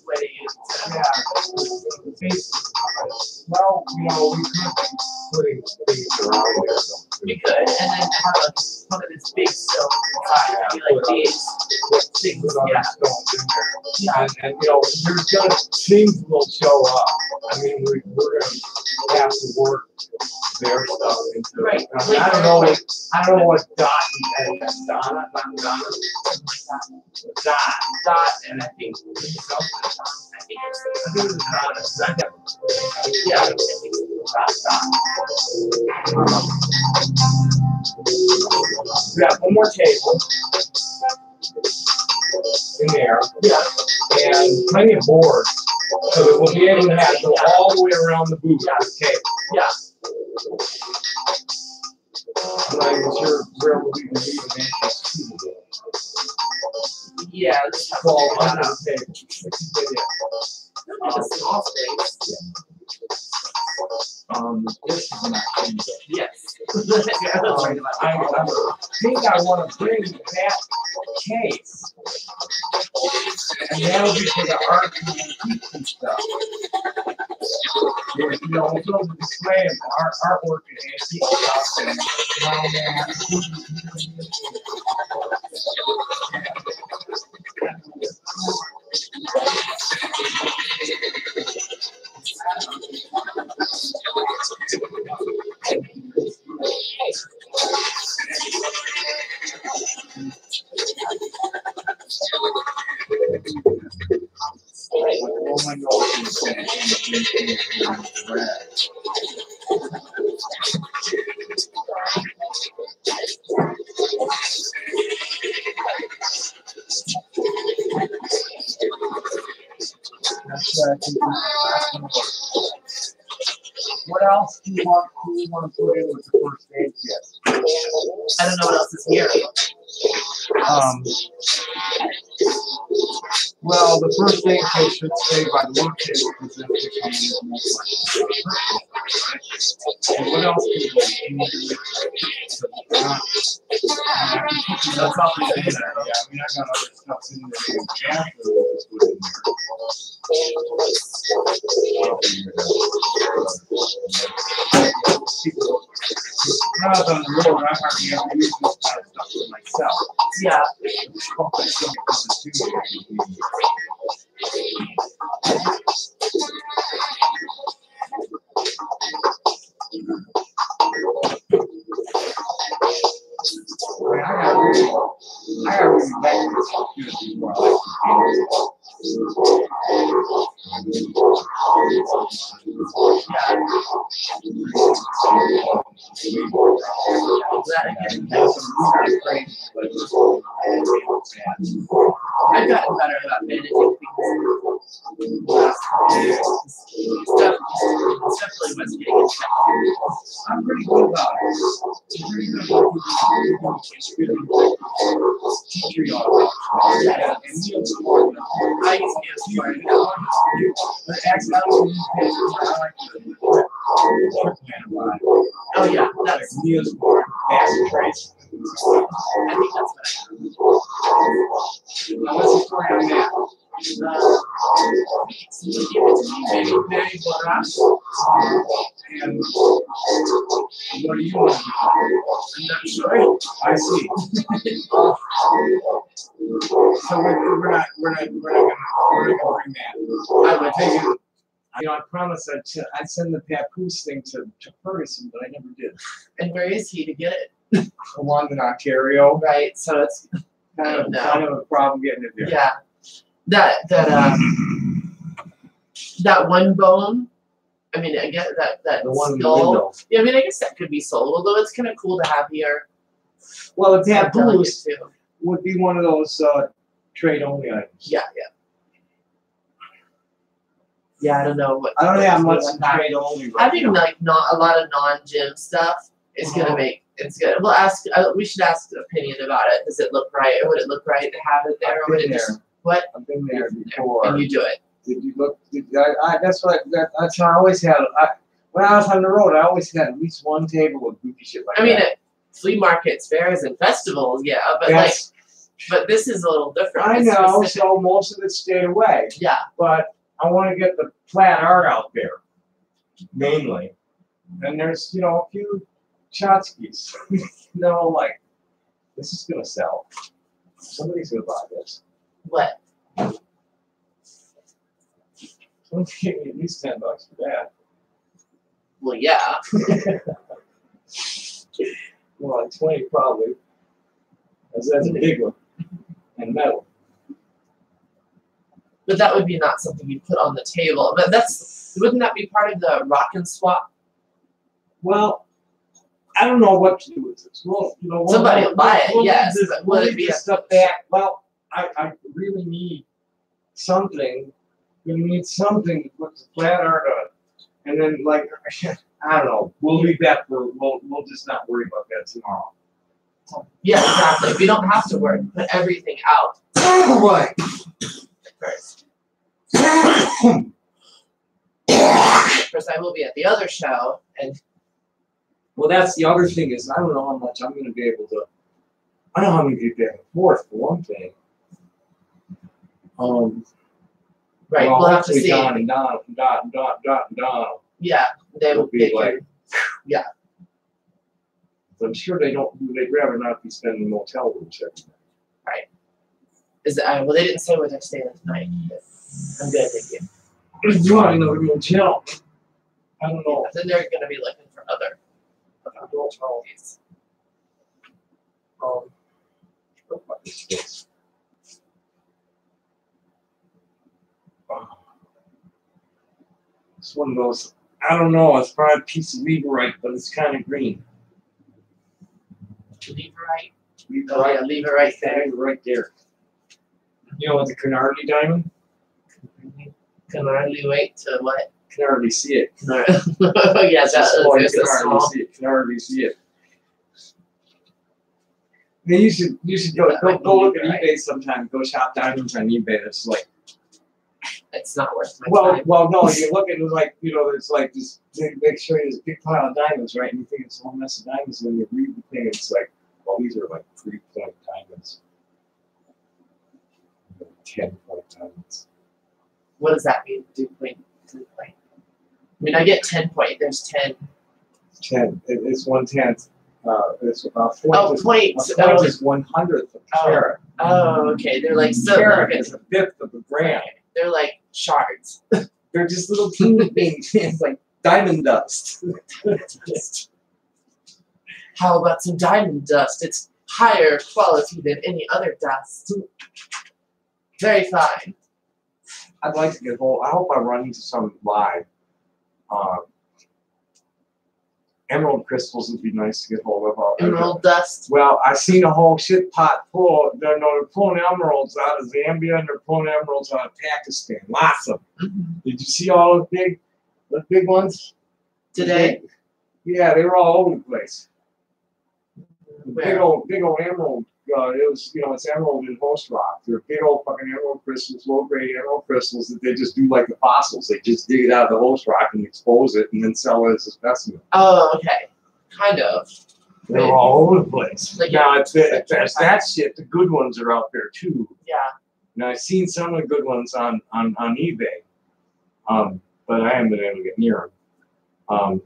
way to use it. Yeah. Well, we could be putting things around there. We could, and then have one of these big stones inside. Be like these things. Yeah. Yeah. And there's gonna things will show up. I mean, we're gonna have to work their stuff into it. Right. I mean, I don't know what Donna, not Donna, Dot, and I think something. I think it's Donna. Yeah, I think it's Dot. We got one more table in there. Yeah. And plenty of boards, so that we'll be able to have go all the way around the booth on the table. Yeah. I'm not even sure where we'll even need an entrance to. Yeah, let's have Fall all under that. the table. Let's get in. Like a small space. This is not easy. Yes. Yeah, I was worried about I that. think I want to bring that case. And that'll be for the art and antiques and stuff. We'll build a display of the artwork and antique stuff. And what else do you want to put in with the first aid kit? I don't know what else is here. Well, the first aid kit should stay by the work table because then and what else do you need? That's all Yeah, I mean, I got other stuff in there. After this put in When I was on the road, I hardly ever use this kind of stuff for myself. Yeah. I got really back to this opportunity before I like I've gotten better about managing things. Stuff It's definitely what's getting infected. I'm pretty good about it. I'm pretty good about tea tree oil. Yeah, and Neosporin. I use Neosporin. But actually, I don't use Neosporin. I like the antibiotic. Oh yeah, Like that's. Neosporin, acid trace. I think that's what I have. Now, what's the story on that? Maybe Mary Boras. And what do you want to do? I'm not sure. I see. So we're not gonna bring that. I would take it. I promised I'd send the Papoose thing to Ferguson, but I never did. And where is he to get it? London, Ontario. Right, so it's Kind of a problem getting it there. yeah. That one bone. I mean, I get that The one in the skull. window. Yeah, I mean, I guess that could be sold, although it's kind of cool to have here. Well, the I'm telling you Papoose too. would be one of those trade only items. Yeah, yeah. Yeah, I don't know what. I don't have much what in that- trade only. Right Having now. like not a lot of non-gym stuff is gonna make it's good. We'll ask. We should ask an opinion about it. Does it look right, or would it look right to have it there, or I've would been it just there. what? I've been there before. And you do it. Did you look? That's how I always had. When I was on the road, I always had at least one table with goofy shit like I mean, that. at flea markets, fairs, and festivals, yeah, but That's- but this is a little different. I It's know, specific. so most of it stayed away. Yeah, But I want to get the flat art out there, mainly. And there's, a few tchotchkes. Like, this is going to sell. Somebody's going to buy this. what? Somebody's giving me at least $10 for that. Well, yeah. Well, like 20 probably. That's a big one. And metal. But that would be not something you put on the table. But wouldn't that be part of the rock and swap? Well, I don't know what to do with this. Well, Somebody will buy it, yes, This, but we'll would it leave be this stuff back. Well, I really need something. We need something to put the flat art on. And then, like, I don't know. We'll leave that for, we'll just not worry about that tomorrow. Yeah, exactly. We don't have to work. Put everything out Right. first. Of course, I will be at the other show, and Well, that's the other thing is I don't know how much I'm going to be able to. I don't know how many get back and forth for one thing. right, well, we'll have to hopefully see. Don and Don. Yeah, they will It'll be pick like- your- I'm sure they'd rather not be spending motel rooms every night. well, they didn't say where they're staying tonight. But I'm good, thank you. You want another motel? I don't know. Then they're going to be looking for other opportunities. What about this place? It's one of those. I don't know. It's probably a piece of Leverite, but it's kind of green. Leave it right. Leverite, Oh, yeah, leave it right there. right there. You know what the Canardi diamond? Can I hardly wait to what? Can hardly see it. Yeah, that Just is can hardly small. see it. Can hardly see it. I mean, you should go look at Right. eBay sometime. Go shop diamonds on eBay. It's like It's not worth my time. well, no. You look at it like it's like this. They show you this big pile of diamonds, right? And you think it's a whole mess of diamonds. And when you read the thing, it's like, well, these are like 3-point diamonds, 10-point diamonds. What does that mean? 2.3 point. I mean, I get 10 point. There's 10. 10. It's 1/10. It's about 40. Oh, point. A point is 1/100th of a Oh. carat. Oh, okay. They're like A so. carat is a fifth of a gram. They're like shards. They're just little teeny things. It's like diamond dust. How about some diamond dust? It's higher quality than any other dust. Very fine. I'd like to get hold. I hope I run into some live. Emerald crystals would be nice to get hold of. Emerald dust. Well, I've seen a whole shit pot full. They're pulling emeralds out of Zambia and they're pulling emeralds out of Pakistan. Lots of them. Did you see all the big The big ones. Today? Yeah, they were all over the place. Where? Big old emerald. It was, it's emerald in host rock. They're big old fucking emerald crystals, low grade emerald crystals that they just do like the fossils. They just dig it out of the host rock and expose it and then sell it as a specimen. Oh, okay. Kind of. They're all over the place. Like, now, if there's that shit, the good ones are out there too. Yeah. Now, I've seen some of the good ones on eBay, but I haven't been able to get near them.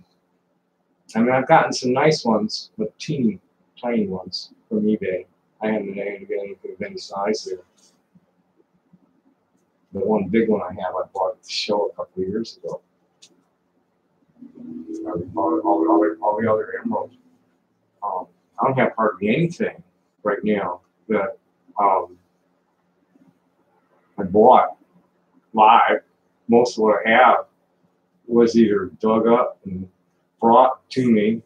I mean, I've gotten some nice ones, but teeny, tiny ones from eBay. I haven't been able to get anything of any size there. The one big one I have, I bought at the show a couple of years ago. All the other emeralds. I don't have hardly anything right now that I bought live. Most of what I have was either dug up and brought to me,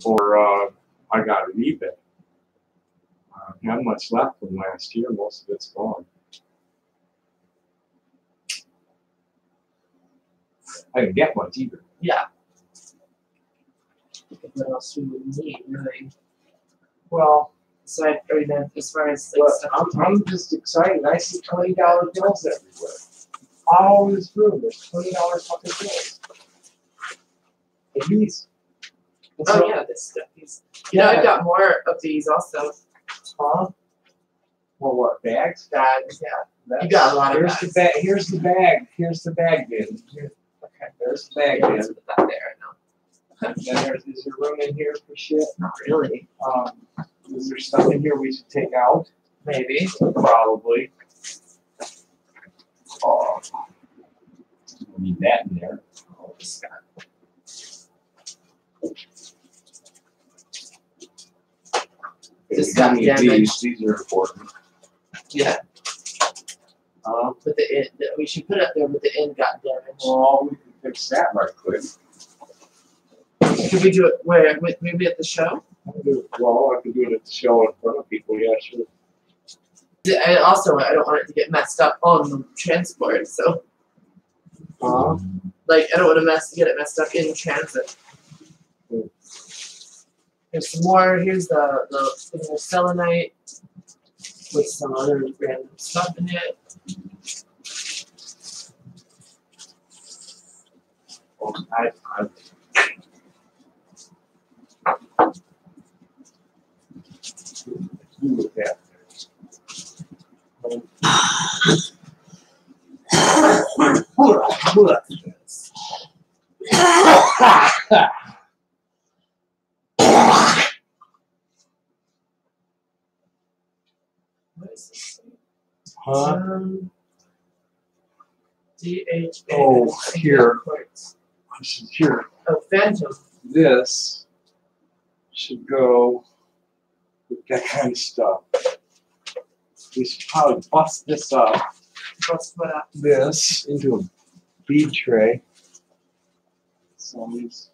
or I got it eBay. I don't have much left from last year. Most of it's gone. I didn't get much either. Yeah. What else do we need, really? Well, Aside, or then, as far as like stuff. I'm just excited. I see $20 bills everywhere. All over this room, there's $20 fucking bills. At least. Oh yeah, this stuff. I've got more of these also. Huh? Well, what, bags? Bags, yeah. You got a lot of bags. Here's the bag. Here's the bag bin. Okay, there's the bag bin. Put that there, no. Then is there room in here for shit? Not really. Is there stuff in here we should take out? Maybe. Probably. Oh, we need that in there. Oh, this guy. This got damaged. These are important. Yeah. But we should put it up there, but the end got damaged. Well, we can fix that right quick. Could we do it where? Maybe at the show? I could do it at the show in front of people. Yeah, sure. And also, I don't want it to get messed up on the transport. So, like, I don't want to get it messed up in transit. Here's some more. Here's the selenite with some other random stuff in it. Oh, look at What is this? Huh? DHA. Oh, here. Here. Oh, Phantom. This should go with that kind of stuff. We should probably bust this up. Bust what up? This into a bead tray. So these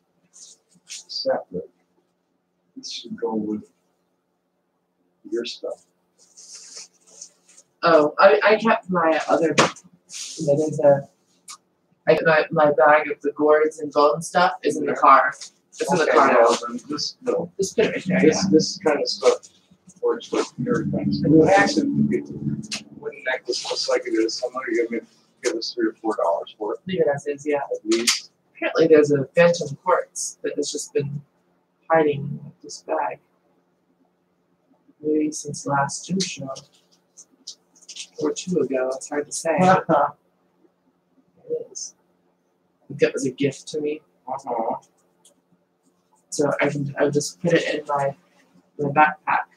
separate. This should go with your stuff. Oh, I kept my other. There's my bag of the gourds and bone stuff is in the car. It's in the car now. Just put it right there. this kind of stuff works with everything. I mean, actually, wooden necklace looks like it is. Somebody give us $3 or $4 for it. Leave it as is, yeah. At least. Apparently, there's a phantom quartz that has just been hiding in this bag. Maybe since last June show. Or 2 ago, it's hard to say. It is. I think that was a gift to me. So I'll just put it in my backpack.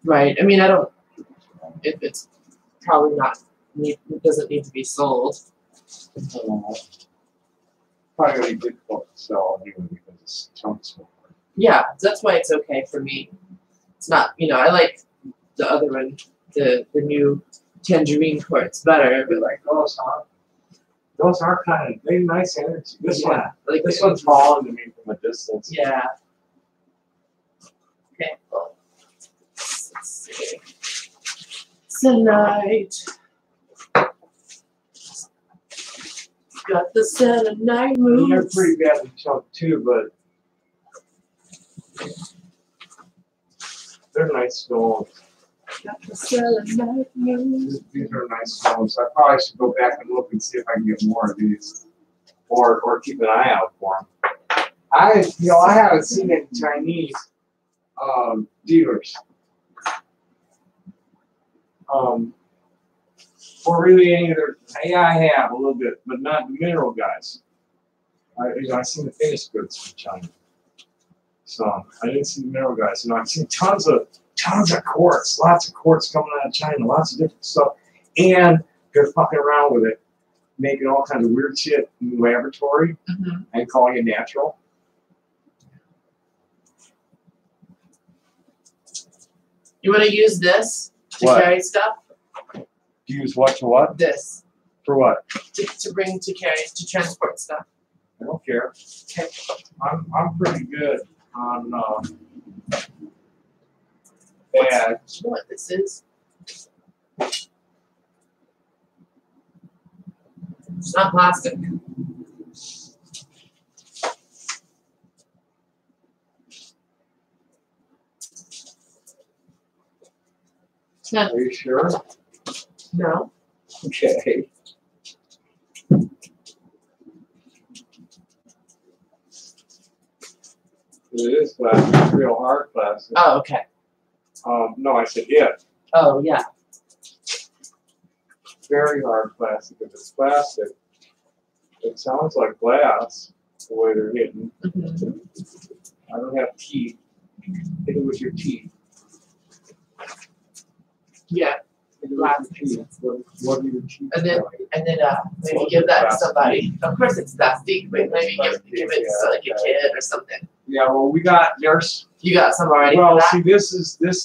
Right. I mean, I don't. It's probably not. It doesn't need to be sold. Probably gonna be difficult to sell anyway because it's chunks. Yeah, that's why it's okay for me. It's not. I like the other one, the new tangerine quartz better, but Like those, huh? Those are kind of nice energy. This one, like this one's falling to me from a distance. Yeah. Okay. Well, let's see. Tonight. Got the selenite I mean, they're moves. pretty badly chunked too, but they're nice stones. Got the selenite moves. These are nice stones. I probably should go back and look and see if I can get more of these, or keep an eye out for them. I haven't seen any Chinese dealers. Or really any of their. Yeah, I have a little bit, but not the mineral guys. I've seen the finished goods from China, so I didn't see the mineral guys. I've seen tons of quartz, lots of quartz coming out of China, lots of different stuff, and they're fucking around with it, making all kinds of weird shit in the laboratory and calling it natural. You want to use this to What? carry stuff? Use what to what? This For what? to bring to carry to transport stuff. I don't care. Okay. I'm pretty good on bags. You know what this is? It's not plastic. Are you sure? No. Okay. It is plastic. It's real hard plastic. Oh, okay. No, I said it. Oh, yeah. Very hard plastic. If it's plastic, it sounds like glass the way they're hitting. Mm-hmm. I don't have teeth. Hit it with your teeth. Yeah. Hit it with your teeth. What are your teeth? And then- tell you? And then maybe give that to somebody. Of course, it's plastic, but maybe give it to like a kid or something. Yeah, well, there's. You got some already. Well, for that? see,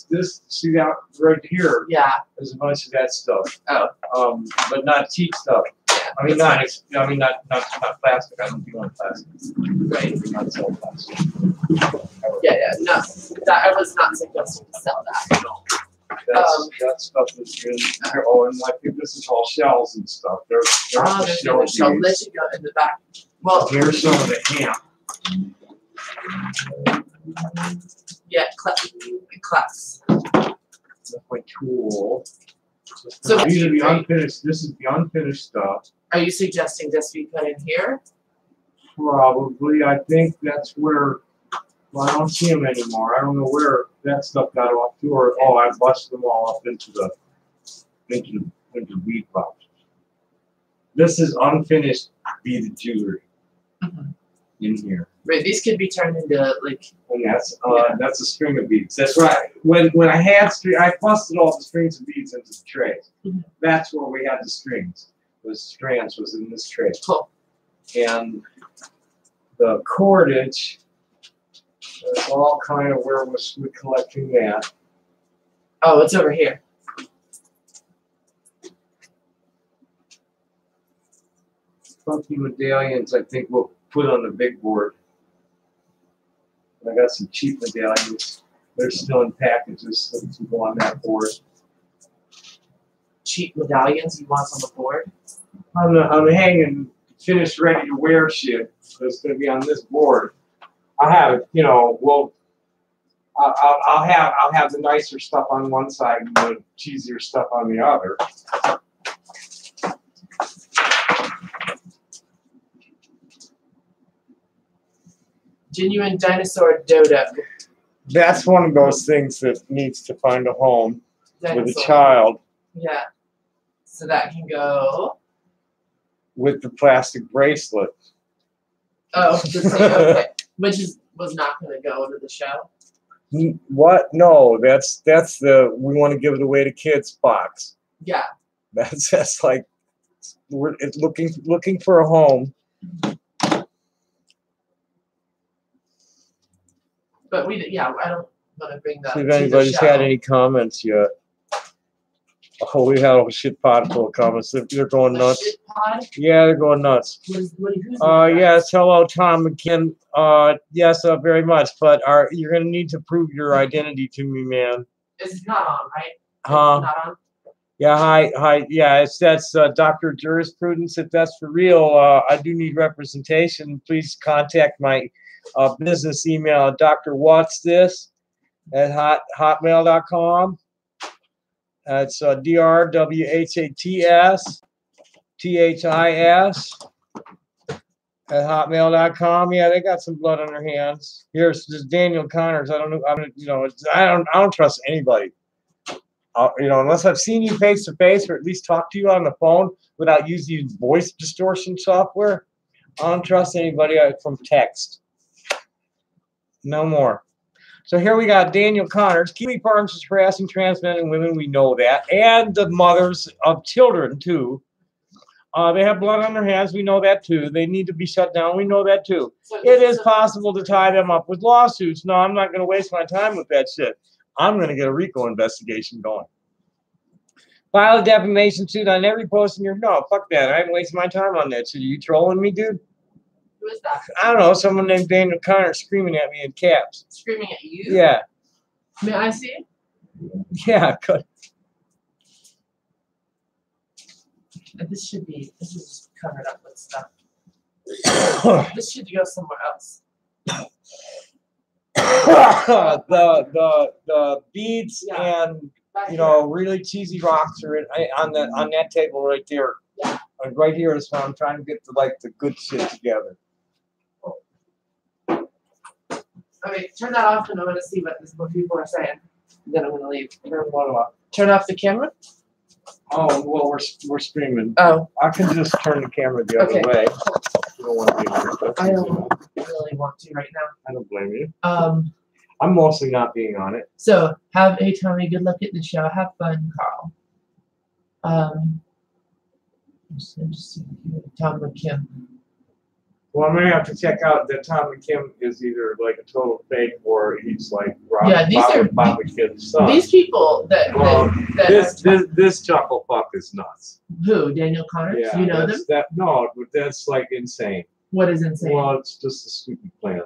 this. See that right here. Yeah. There's a bunch of that stuff. Oh. But not teak stuff. Yeah. I mean, not plastic. I don't do on plastic. Right. Not sell plastic. Yeah. No, that I was not suggesting to sell that. That stuff is in here. Oh, and I think this is all shells and stuff. They're There's shell no shell. beads. Let you go in the back. Well, Here's some of the hemp. yeah, claps. That's my tool. So These are the unfinished. This is the unfinished stuff. Are you suggesting this be put in here? Probably. I think that's where. Well, I don't see them anymore. I don't know where that stuff got off to, or I busted them all up into the weed pouches. This is unfinished beaded jewelry in here, Right. These could be turned into like. and that's a string of beads. That's right. When I had I busted all the strings of beads into the trays. Mhm. That's where we had the strings. The strands was in this tray, Cool. and the cordage. That's all kind of where we're collecting that. Oh, it's over here. Funky medallions, I think we'll put on the big board. I got some cheap medallions. They're still in packages, so to go on that board. Cheap medallions you want on the board? I'm hanging finished, ready to wear shit. So it's going to be on this board. I have, I'll have the nicer stuff on one side and the cheesier stuff on the other. Genuine dinosaur dodo. That's one of those things that needs to find a home with a Dinosaur. child Yeah. So that can go. with the plastic bracelet. Oh, the thing, okay. Which was not going to go to the show. What? No, that's the we want to give it away to kids box. Yeah. That's like we're looking for a home. But I don't want to bring that. See if to the anybody's show. had any comments yet. Oh, we had a shit pot full of comments. They're going A nuts. shit pod? Yeah, they're going nuts. Who's Yes, hello, Tom McKin. Yes, very much. But you're gonna need to prove your identity to me, man. It's not on, right? It's Huh? not on. Yeah, hi. Yeah, that's Dr. Jurisprudence. If that's for real, I do need representation. Please contact my business email, drwhatsthis@hotmail.com. That's drwhatsthis@hotmail.com. Yeah, they got some blood on their hands. Here's this Daniel Connors. I don't know. I don't trust anybody. Unless I've seen you face to face, or at least talk to you on the phone without using voice distortion software. I don't trust anybody from text. No more. So here we got Daniel Connors. Kiwi Farms is harassing trans men and women. We know that, and the mothers of children too. They have blood on their hands. We know that too. They need to be shut down. We know that too. It is possible to tie them up with lawsuits. No, I'm not going to waste my time with that shit. I'm going to get a RICO investigation going. File a defamation suit on every post in your... No, fuck that. I ain't wasting my time on that shit. Are you trolling me, dude? Who is that? I don't know. Someone named Daniel Connor screaming at me in caps. Screaming at you? Yeah. May I see it? Yeah, good. This is covered up with stuff. This should go somewhere else. the beads and really cheesy rocks are on that table right there. Yeah. Right here is where I'm trying to get the good shit together. Okay, turn that off and I'm gonna see what people are saying. Then I'm gonna leave. Turn off the camera? Oh well, we're streaming. Oh. I can just turn the camera the other way. You don't want to be here. I don't really want to right now. I don't blame you. I'm mostly not being on it. So have a Tommy, good luck at the show. Have fun, Carl. Just Tom McKim. Well, I'm gonna have to check out that Tom McKim is either like a total fake or he's like Bob McKim's son. These people this chuckle fuck is nuts. Who? Daniel Connors? Yeah, you know them? That's like insane. What is insane? Well, it's just a stupid plan.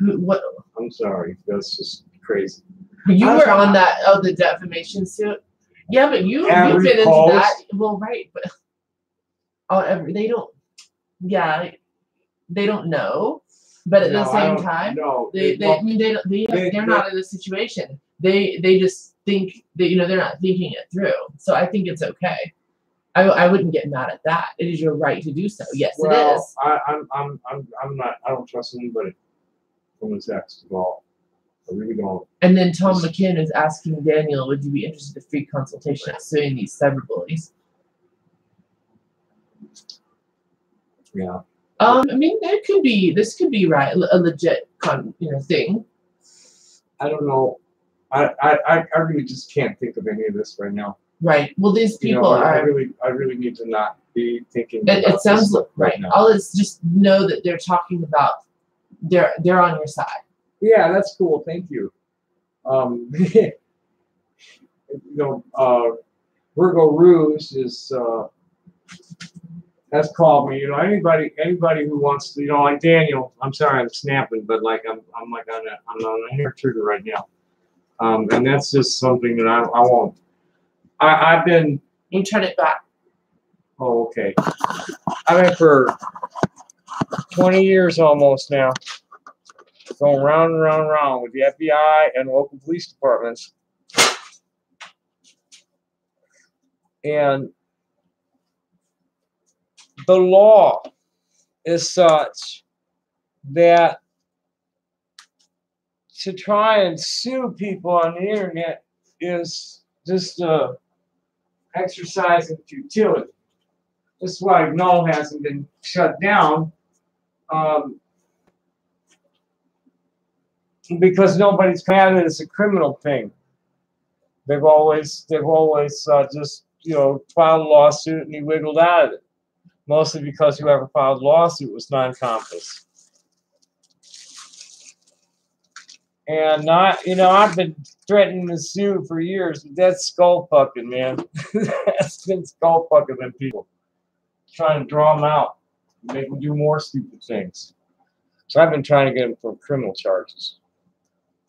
What? I'm sorry, that's just crazy. You were on that the defamation suit. Yeah, but you've been into that. Well, right, but they don't. Yeah. They don't know, but at the same time, they're not in this situation. They just think that they're not thinking it through. So I think it's okay. I wouldn't get mad at that. It is your right to do so. Yes, it is. I'm not. I don't trust anybody from the text at all. I really don't. And then Tom McKim is asking Daniel, would you be interested in free consultation at suing these cyberbullies? Yeah. I mean, this could be right, a legit thing. I don't know. I really just can't think of any of this right now. Right. Well, these people I really need to not be thinking. It sounds like right now. All is just know that they're talking about they're on your side. Yeah, that's cool. Thank you. Virgo Ruse is. Has called me, anybody who wants to, like Daniel. I'm sorry, I'm snapping, but like I'm on a hair trigger right now, and that's just something that I won't. I've been. You turn it back. Oh, okay. I've been for 20 years almost now, going round and round and round with the FBI and local police departments, and the law is such that to try and sue people on the internet is just exercising futility. This is why Null hasn't been shut down, because nobody's come at it as a criminal thing. They've always just filed a lawsuit and he wiggled out of it. Mostly because whoever filed the lawsuit was non-compos. And I've been threatening to sue for years, but that's skull fucking, man. That's been skull fucking them people. Trying to draw them out, make them do more stupid things. So I've been trying to get them for criminal charges.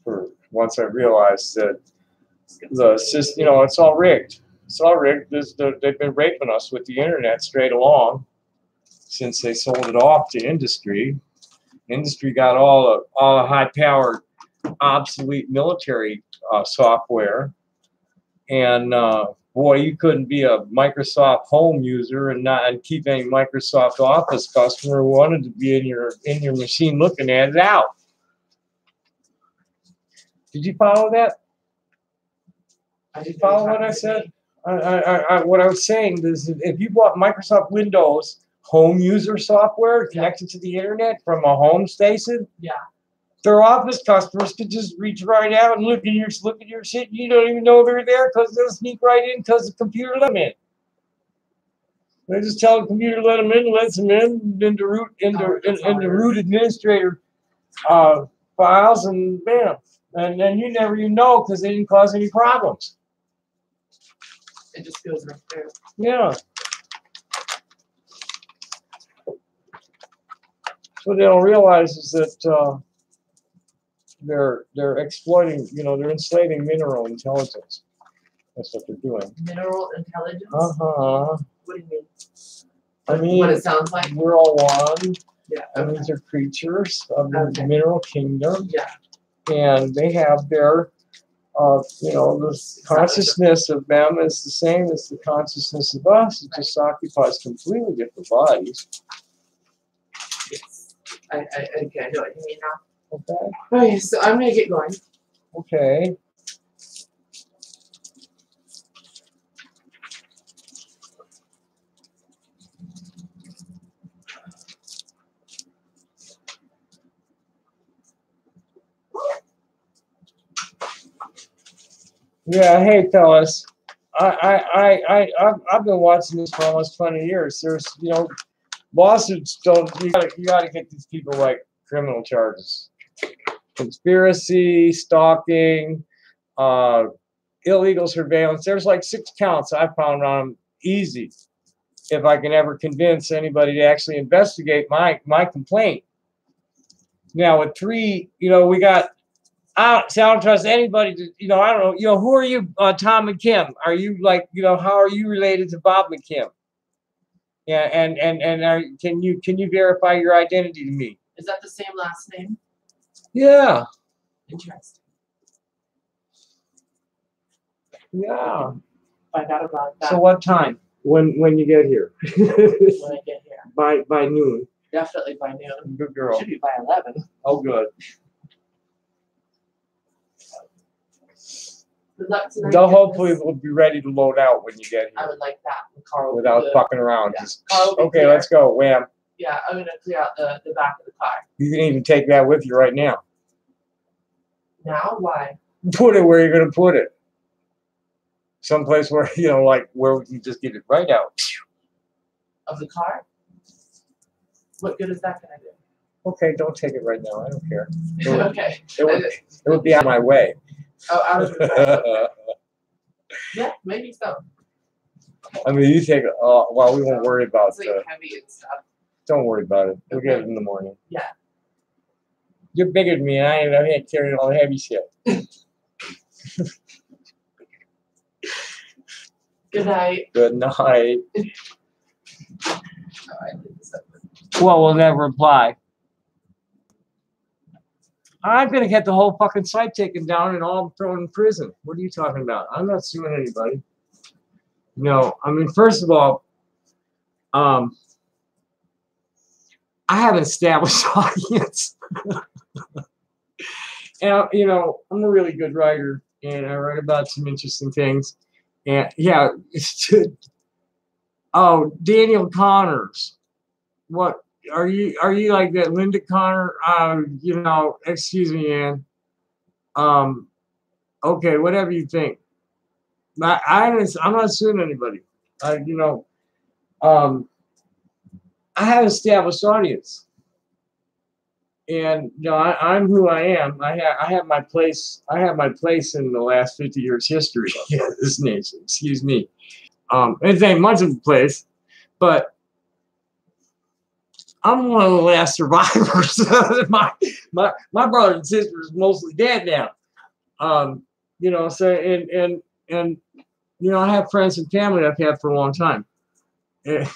For once I realized that the system, it's all rigged. saw Rick. They've been raping us with the internet straight along since they sold it off to industry. Industry got all the high-powered, obsolete military software, and boy, you couldn't be a Microsoft Home user and keep any Microsoft Office customer who wanted to be in your machine looking at it out. Did you follow that? Did you follow what I said? What I was saying is, if you bought Microsoft Windows home user software connected to the internet from a home station, their office customers could just reach right out and look at your shit. You don't even know they're there because they'll sneak right in because the computer let them in. They just tell the computer let them in, lets them in into root administrator files, and bam. And then you never even know because they didn't cause any problems. It just goes right there. Yeah. What they don't realize is that they're exploiting, they're enslaving mineral intelligence. That's what they're doing. Mineral intelligence? Uh-huh. What do you mean? I mean, what it sounds like? We're all one. Yeah. And these are creatures of the mineral kingdom. Yeah. And they have their, the consciousness of them is the same as the consciousness of us. It just occupies completely different bodies. Yes. I know what you mean now. Okay. Okay, so I'm going to get going. Okay. Yeah, hey fellas, I've been watching this for almost 20 years. There's, lawsuits don't. You gotta get these people like criminal charges, conspiracy, stalking, illegal surveillance. There's like 6 counts I found on them easy. If I can ever convince anybody to actually investigate my complaint. Now with 3, we got. I don't trust anybody to, I don't know, who are you, Tom McKim? Are you like, how are you related to Bob McKim? Yeah, and can you verify your identity to me? Is that the same last name? Yeah. Interesting. Yeah. Find out about that. So what time? When you get here? When I get here. By noon. Definitely by noon. Good girl. Should be by 11. Oh, good. They'll hopefully will be ready to load out when you get here. I would like that. Carl without fucking around. Yeah. Just, okay, clear. Let's go. Wham. Yeah, I'm going to clear out the back of the car. You can even take that with you right now. Now? Why? Put it where you're going to put it. Someplace where, like where we can just get it right out. Of the car? What good is that going to do? Okay, don't take it right now. I don't care. Okay. It would be out of my way. Oh, out of the way. Yeah, maybe so. I mean, you take it. Well, we won't worry about it's like heavy and stuff. Don't worry about it. We'll Okay. get it in the morning. Yeah. You're bigger than me. I ain't carrying all the heavy shit. Good night. Good night. Oh, I did this up. Well, we'll never reply. I'm going to get the whole fucking site taken down and all thrown in prison. What are you talking about? I'm not suing anybody. No, I mean, first of all, I have an established audience. And, I'm a really good writer, and I write about some interesting things. And, yeah, Daniel Connors. What? Are you like that Linda Connor? Excuse me, Ann. Okay, whatever you think. I'm not suing anybody. I have an established audience, and I'm who I am. I have my place. I have my place in the last 50 years history of this nation. Excuse me. It ain't much of a place, but I'm one of the last survivors. my brothers and sisters are mostly dead now. So You know, I have friends and family that I've had for a long time. And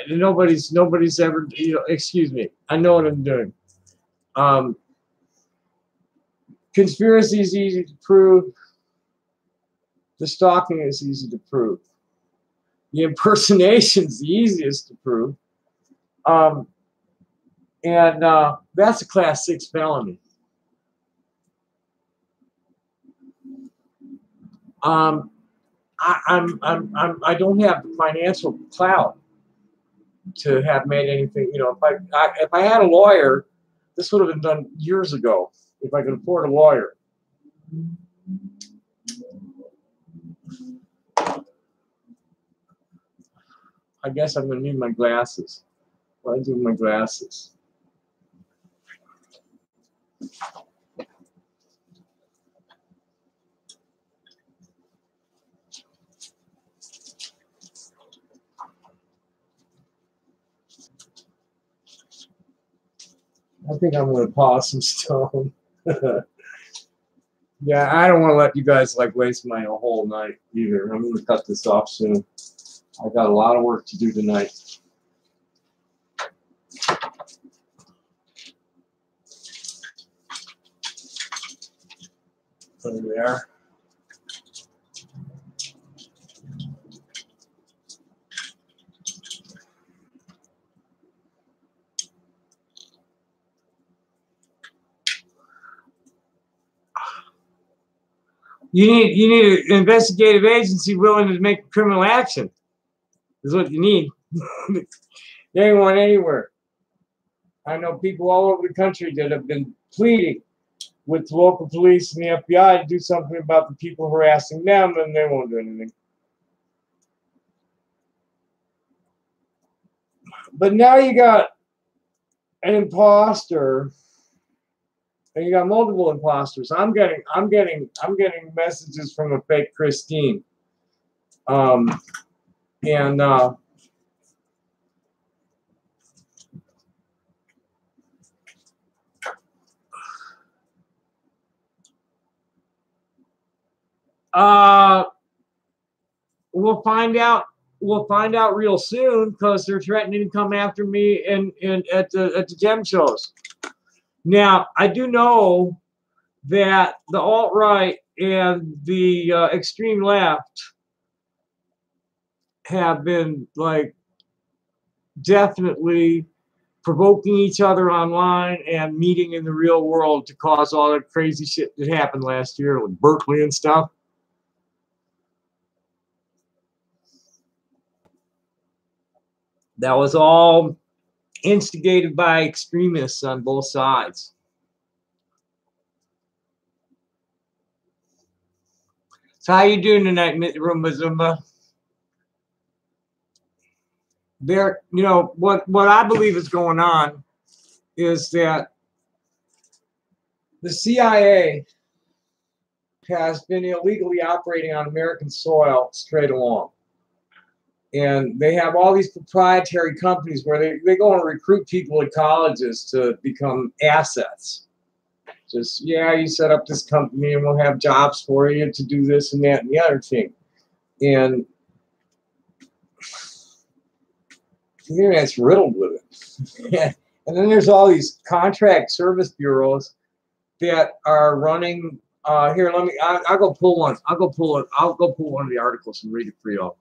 nobody's ever, you know, excuse me, I know what I'm doing. Conspiracy is easy to prove. The stalking is easy to prove. The impersonation is the easiest to prove. And that's a class 6 felony. I don't have the financial clout to have made anything. You know, if I had a lawyer, this would have been done years ago. If I could afford a lawyer. I guess I'm going to need my glasses. What do I do with my glasses? I think I'm going to pause some stone. Yeah, I don't want to let you guys like waste my whole night either. I'm going to cut this off soon. I've got a lot of work to do tonight. Put it there. You need an investigative agency willing to make criminal action. Is what you need. They ain't going anywhere. I know people all over the country that have been pleading with the local police and the FBI to do something about the people harassing them, and they won't do anything. But now you got an imposter, and you got multiple imposters. I'm getting messages from a fake Christine. We'll find out. We'll find out real soon because they're threatening to come after me at the gem shows. Now, I do know that the alt-right and the extreme left have been like definitely provoking each other online and meeting in the real world to cause all the crazy shit that happened last year with Berkeley and stuff. That was all instigated by extremists on both sides. So how you doing tonight, Roomba Zumba? There, you know, what I believe is going on is that the CIA has been illegally operating on American soil straight along. And they have all these proprietary companies where they go and recruit people at colleges to become assets. Just, yeah, you set up this company and we'll have jobs for you to do this and that and the other thing. And the internet's riddled with it. And then there's all these contract service bureaus that are running. Here, let me. I'll go pull one. I'll go pull one of the articles and read it for y'all.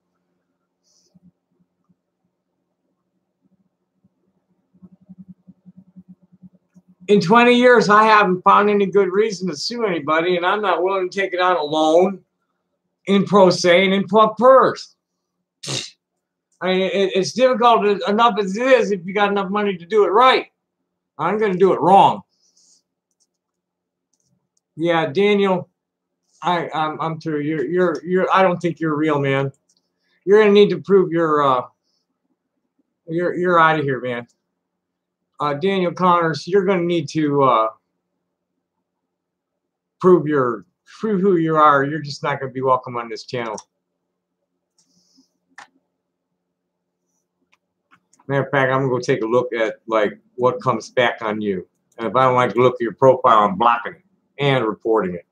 In 20 years, I haven't found any good reason to sue anybody, and I'm not willing to take it out alone, in pro se, and in purse. I mean, it's difficult enough as it is if you got enough money to do it right. I'm going to do it wrong. Yeah, Daniel, I'm through. You're. I don't think you're real, man. You're going to need to prove you're out of here, man. Daniel Connors, you're going to need to prove who you are. You're just not going to be welcome on this channel. Matter of fact, I'm going to go take a look at like what comes back on you. And if I don't like the look of your profile, I'm blocking it and reporting it.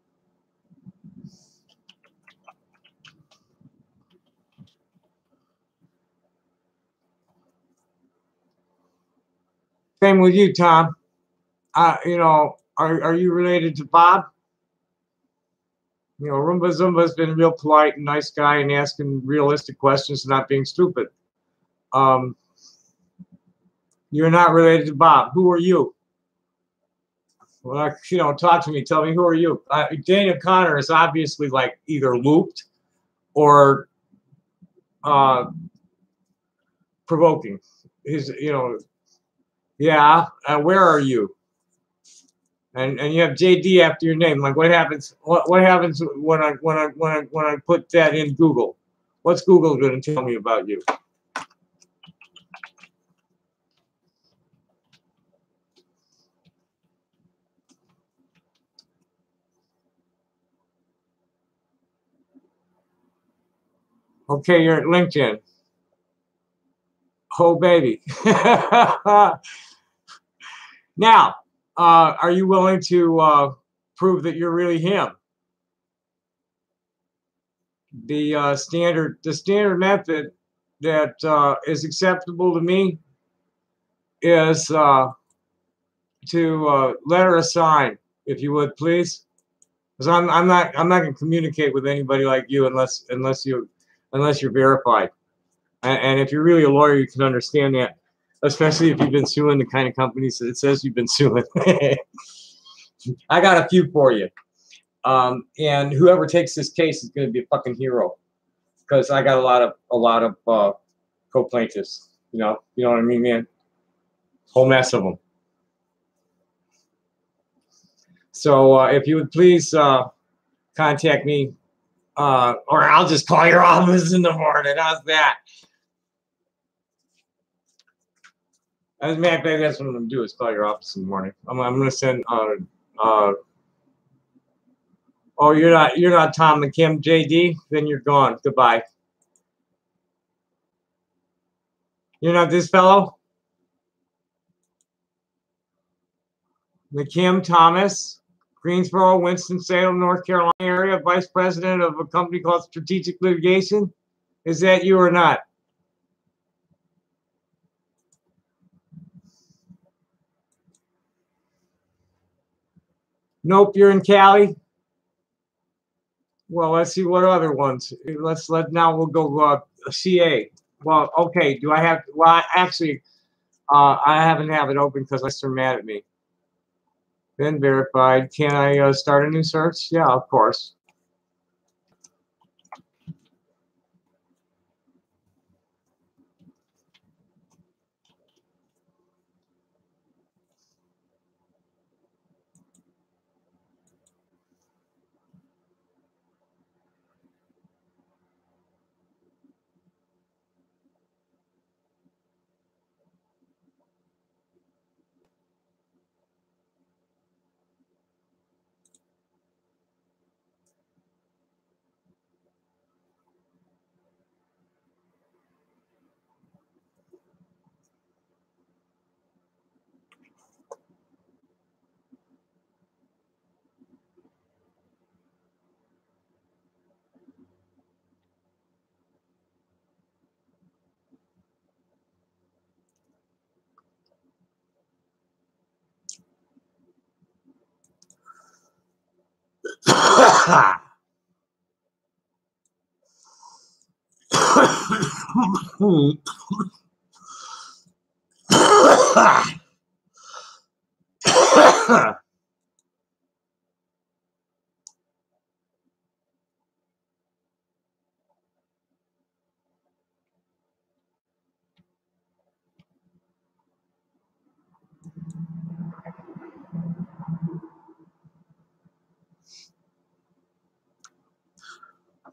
Same with you, Tom. You know, are you related to Bob? You know, Roomba Zumba's been real polite and nice guy and asking realistic questions and not being stupid. You're not related to Bob. Who are you? Well, you know, talk to me. Tell me, who are you? Daniel Connor is obviously like either looped or provoking. He's, you know, yeah. Where are you? And you have JD after your name. Like, what happens? What happens when I put that in Google? What's Google going to tell me about you? Okay, you're at LinkedIn. Oh, baby. Now, are you willing to prove that you're really him? The standard method that is acceptable to me is to letter a sign, if you would, please, because I'm not going to communicate with anybody like you unless you're verified. And if you're really a lawyer, you can understand that, especially if you've been suing the kind of companies that it says you've been suing. I got a few for you. And whoever takes this case is going to be a fucking hero, because I got a lot of co-plaintiffs. You know what I mean, man? Whole mess of them. So if you would please contact me, or I'll just call your office in the morning. How's that? As a matter of fact, that's what I'm going to do, is call your office in the morning. I'm going to send, oh, you're not Tom McKim, JD? Then you're gone. Goodbye. You're not this fellow? McKim Thomas, Greensboro, Winston-Salem, North Carolina area, vice president of a company called Strategic Litigation. Is that you or not? Nope, you're in Cali. Well, let's see what other ones. Now we'll go CA. Well, okay. Do I have? Well, actually, I haven't have it open because they're mad at me. Been verified. Can I start a new search? Yeah, of course.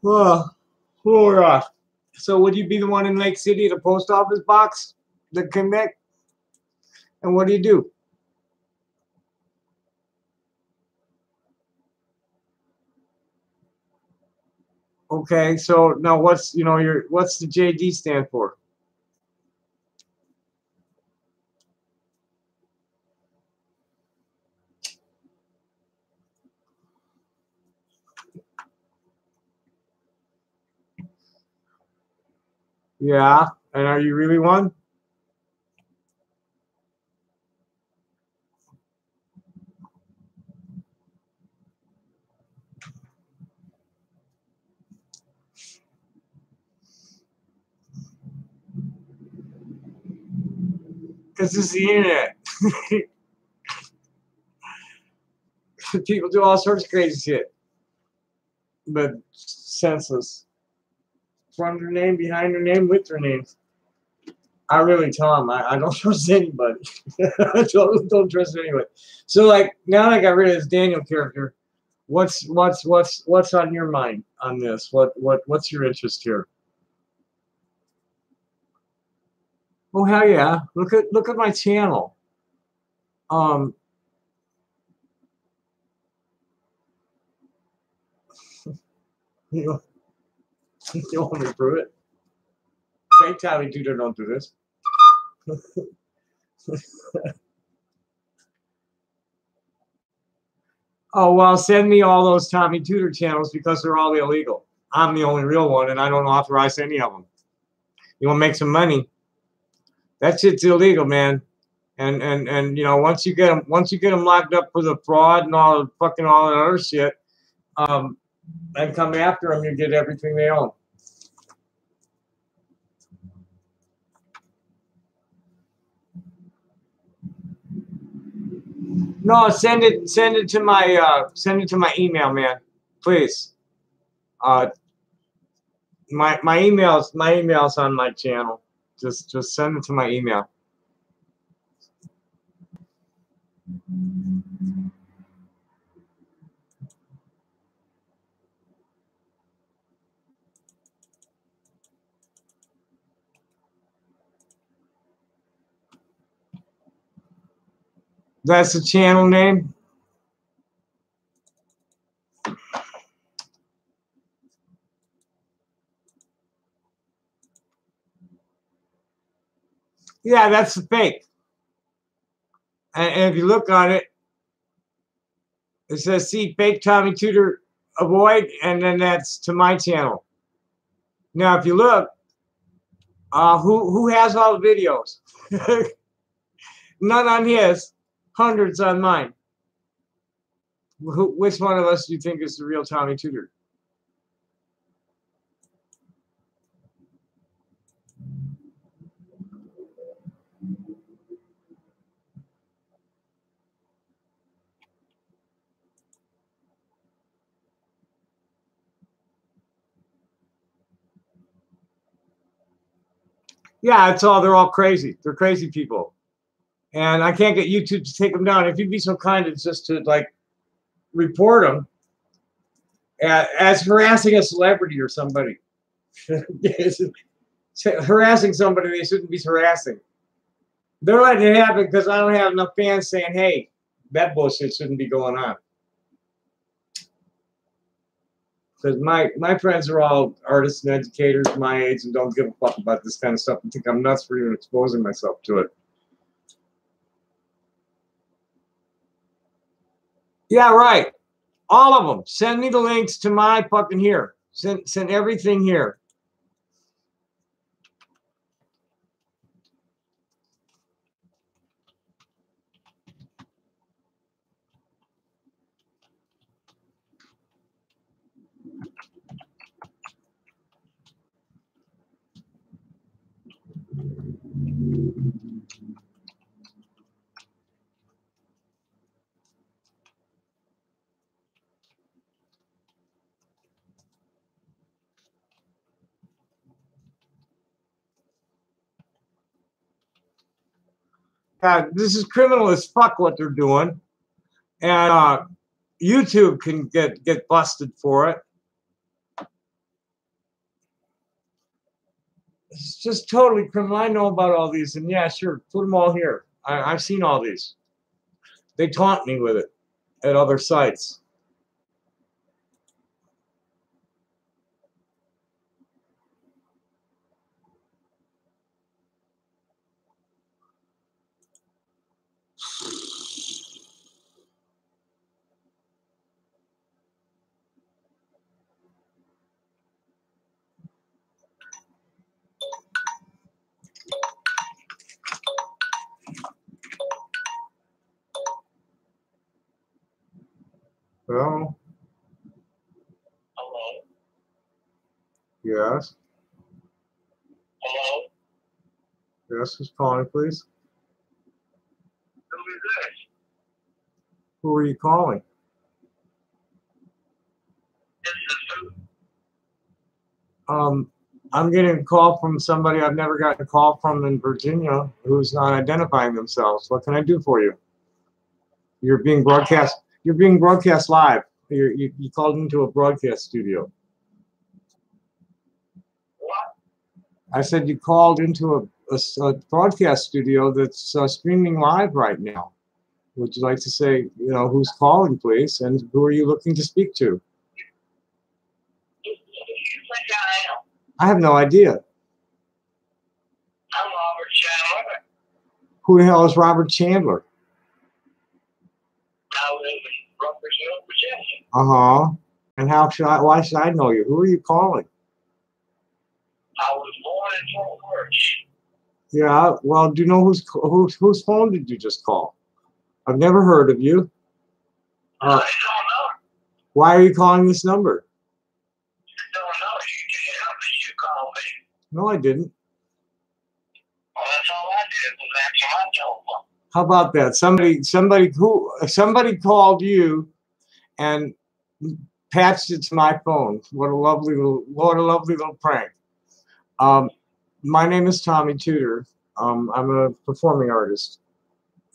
Oh, we're off. So would you be the one in Lake City, the post office box that connect? And what do you do? Okay, so now what's the JD stand for? Yeah, and are you really one? This is the internet. People do all sorts of crazy shit. But senseless. Front of their name, behind their name, with their names. I really tell them I don't trust anybody. I don't trust anyone. So like now that I got rid of this Daniel character, what's on your mind on this? What's your interest here? Oh hell yeah! Look at my channel. You know, you want me to prove it? Fake Tommy Tutor don't do this. Oh well, send me all those Tommy Tutor channels because they're all illegal. I'm the only real one, and I don't authorize any of them. You want to make some money? That shit's illegal, man. And you know, once you get them locked up for the fraud and all that other shit, and come after them, you get everything they own. No, send it to my email, man, please. My email's on my channel. Just send it to my email. That's the channel name. Yeah, that's the fake. And if you look on it, it says see fake Tommy Tutor avoid, and then that's to my channel. Now, if you look, who has all the videos? None on his, hundreds on mine. Which one of us do you think is the real Tommy Tutor? Yeah, they're all crazy. They're crazy people. And I can't get YouTube to take them down. If you'd be so kind as just to like report them as harassing a celebrity or somebody. Harassing somebody they shouldn't be harassing. They're letting it happen because I don't have enough fans saying, hey, that bullshit shouldn't be going on. Because my friends are all artists and educators my age and don't give a fuck about this kind of stuff and think I'm nuts for even exposing myself to it. Yeah, right. All of them. Send me the links to my fucking here. Send everything here. This is criminal as fuck what they're doing. And YouTube can get busted for it. It's just totally criminal. I know about all these, and yeah, sure, put them all here. I've seen all these. They taunt me with it at other sites. Well, Hello? yes. Hello? Yes, who's calling, please? Who are you calling? I'm getting a call from somebody I've never gotten a call from in Virginia who's not identifying themselves. What can I do for you? You're being broadcast. You're being broadcast live. You called into a broadcast studio. What? I said you called into a broadcast studio that's streaming live right now. Would you like to say, who's calling, please, and who are you looking to speak to? Who do you think I am? I have no idea. I'm Robert Chandler. Who the hell is Robert Chandler? I live in Ruckersville, Virginia. And why should I know you? Who are you calling? I was born in Fort Worth. Yeah, well, do you know whose phone did you just call? I've never heard of you. I don't know. Why are you calling this number? I don't know. You can't help me. You called me. No, I didn't. Well, that's all I did was answer my telephone. How about that? Somebody called you and patched it to my phone. What a lovely little prank. My name is Tommy Tudor. I'm a performing artist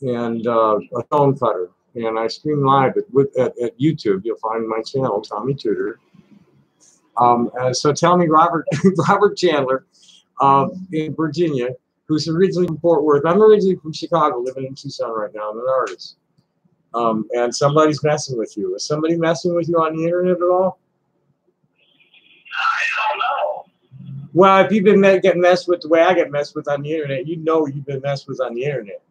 and a stone cutter, and I stream live at YouTube. You'll find my channel, Tommy Tudor. So tell me, Robert Chandler, in Virginia, who's originally from Fort Worth. I'm originally from Chicago, living in Tucson right now. I'm an artist. And somebody's messing with you. Is somebody messing with you on the internet at all? I don't know. Well, if you've been getting messed with the way I get messed with on the internet, you know you've been messed with on the internet.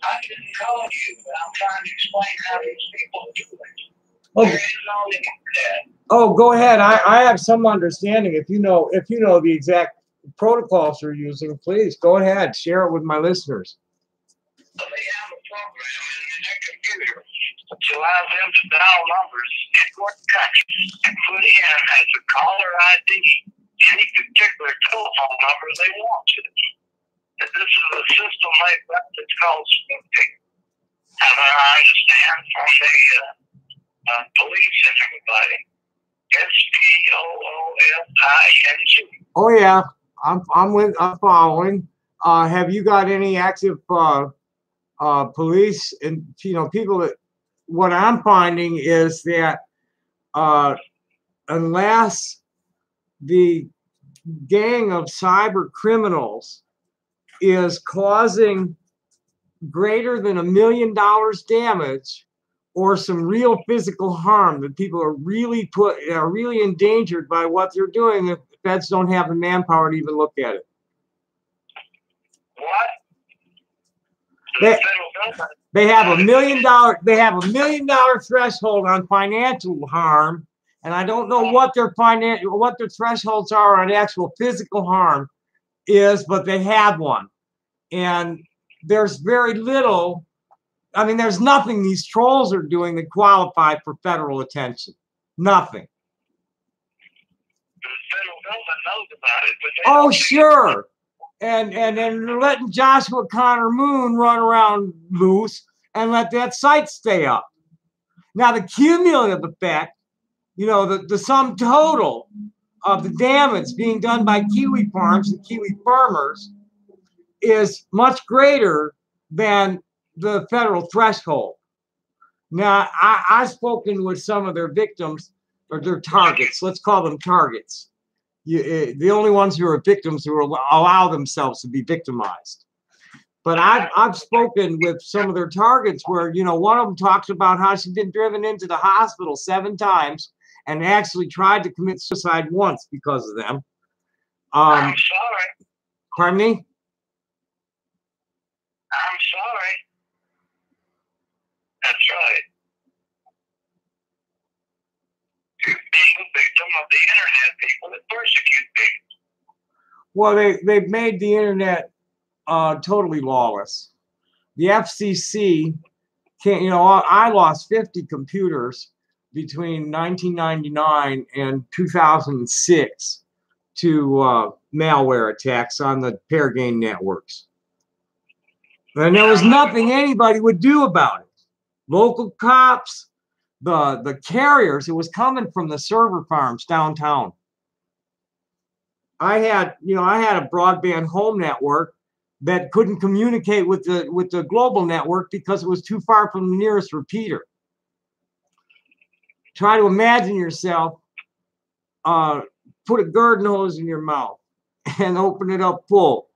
I didn't call you, but I'm trying to explain how these people do it. Oh. There is on the internet. Oh, go ahead. I have some understanding. If you know the exact protocols you're using, please go ahead. Share it with my listeners. So they have a program in their computer which allows them to dial numbers in what country and put in as a caller ID any particular telephone number they want to. And this is a system like that that's called spoofing. As I understand from the police and everybody. SPOOFING. Oh yeah, I'm following. Have you got any active police and people that? What I'm finding is that unless the gang of cyber criminals is causing greater than $1 million damage or some real physical harm, that people are really endangered by what they're doing, the feds don't have the manpower to even look at it. What? They have $1 million. They have $1 million threshold on financial harm, and I don't know what their thresholds are on actual physical harm is, but they have one. And there's very little. I mean, there's nothing these trolls are doing that qualify for federal attention. Nothing. The federal government knows about it, but they Oh, sure. And they're letting Joshua Connor Moon run around loose and let that site stay up. Now, the cumulative effect, the sum total of the damage being done by kiwi farms and kiwi farmers is much greater than the federal threshold. Now, I've spoken with some of their victims, or their targets. Let's call them targets. The only ones who are victims who allow themselves to be victimized. But I've spoken with some of their targets where, one of them talks about how she's been driven into the hospital 7 times and actually tried to commit suicide once because of them. I'm sorry. Pardon me? I'm sorry. That's right. You're being a victim of the internet people that persecute people. Well, they've made the internet totally lawless. The FCC can't, I lost 50 computers between 1999 and 2006 to malware attacks on the pair gain networks. And there was nothing anybody would do about it. local cops, the carriers. It was coming from the server farms downtown. I had a broadband home network that couldn't communicate with the global network because it was too far from the nearest repeater. Try to imagine yourself, put a garden hose in your mouth and open it up full.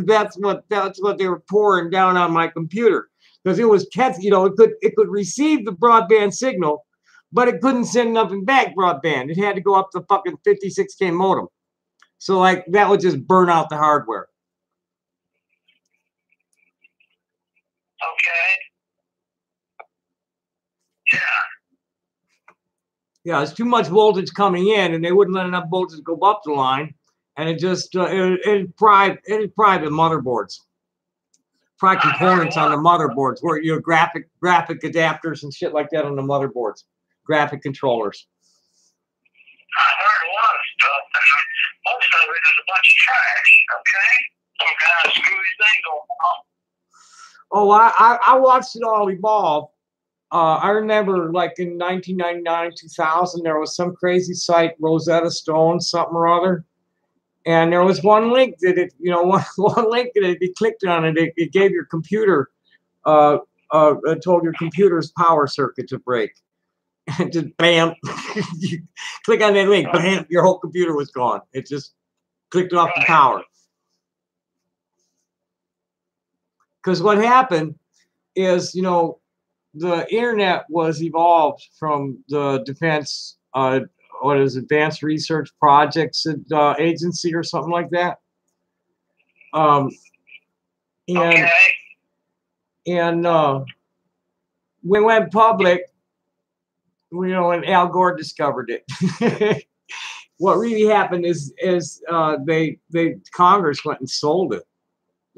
that's what they were pouring down on my computer, because it was it could receive the broadband signal, but it couldn't send nothing back broadband. It had to go up the fucking 56K modem. So like that would just burn out the hardware. Okay. Yeah. Yeah, there's too much voltage coming in, and they wouldn't let enough voltage go up the line, and it just it fried the motherboards, fried components on the motherboards, where graphic adapters and shit like that on the motherboards, graphic controllers. I heard a lot of stuff. Most of it is a bunch of trash. Okay, some kind of screwy thing going on. Oh, I watched it all evolve. I remember, like in 1999, 2000, there was some crazy site, Rosetta Stone, something or other, and there was one link that one link that if you clicked on it, it gave your computer, it told your computer's power circuit to break. And just bam, you click on that link, bam, your whole computer was gone. It just clicked off the power. Because what happened is, the internet was evolved from the Defense, Advanced Research Projects Agency or something like that. And we went public, when Al Gore discovered it. What really happened is Congress went and sold it.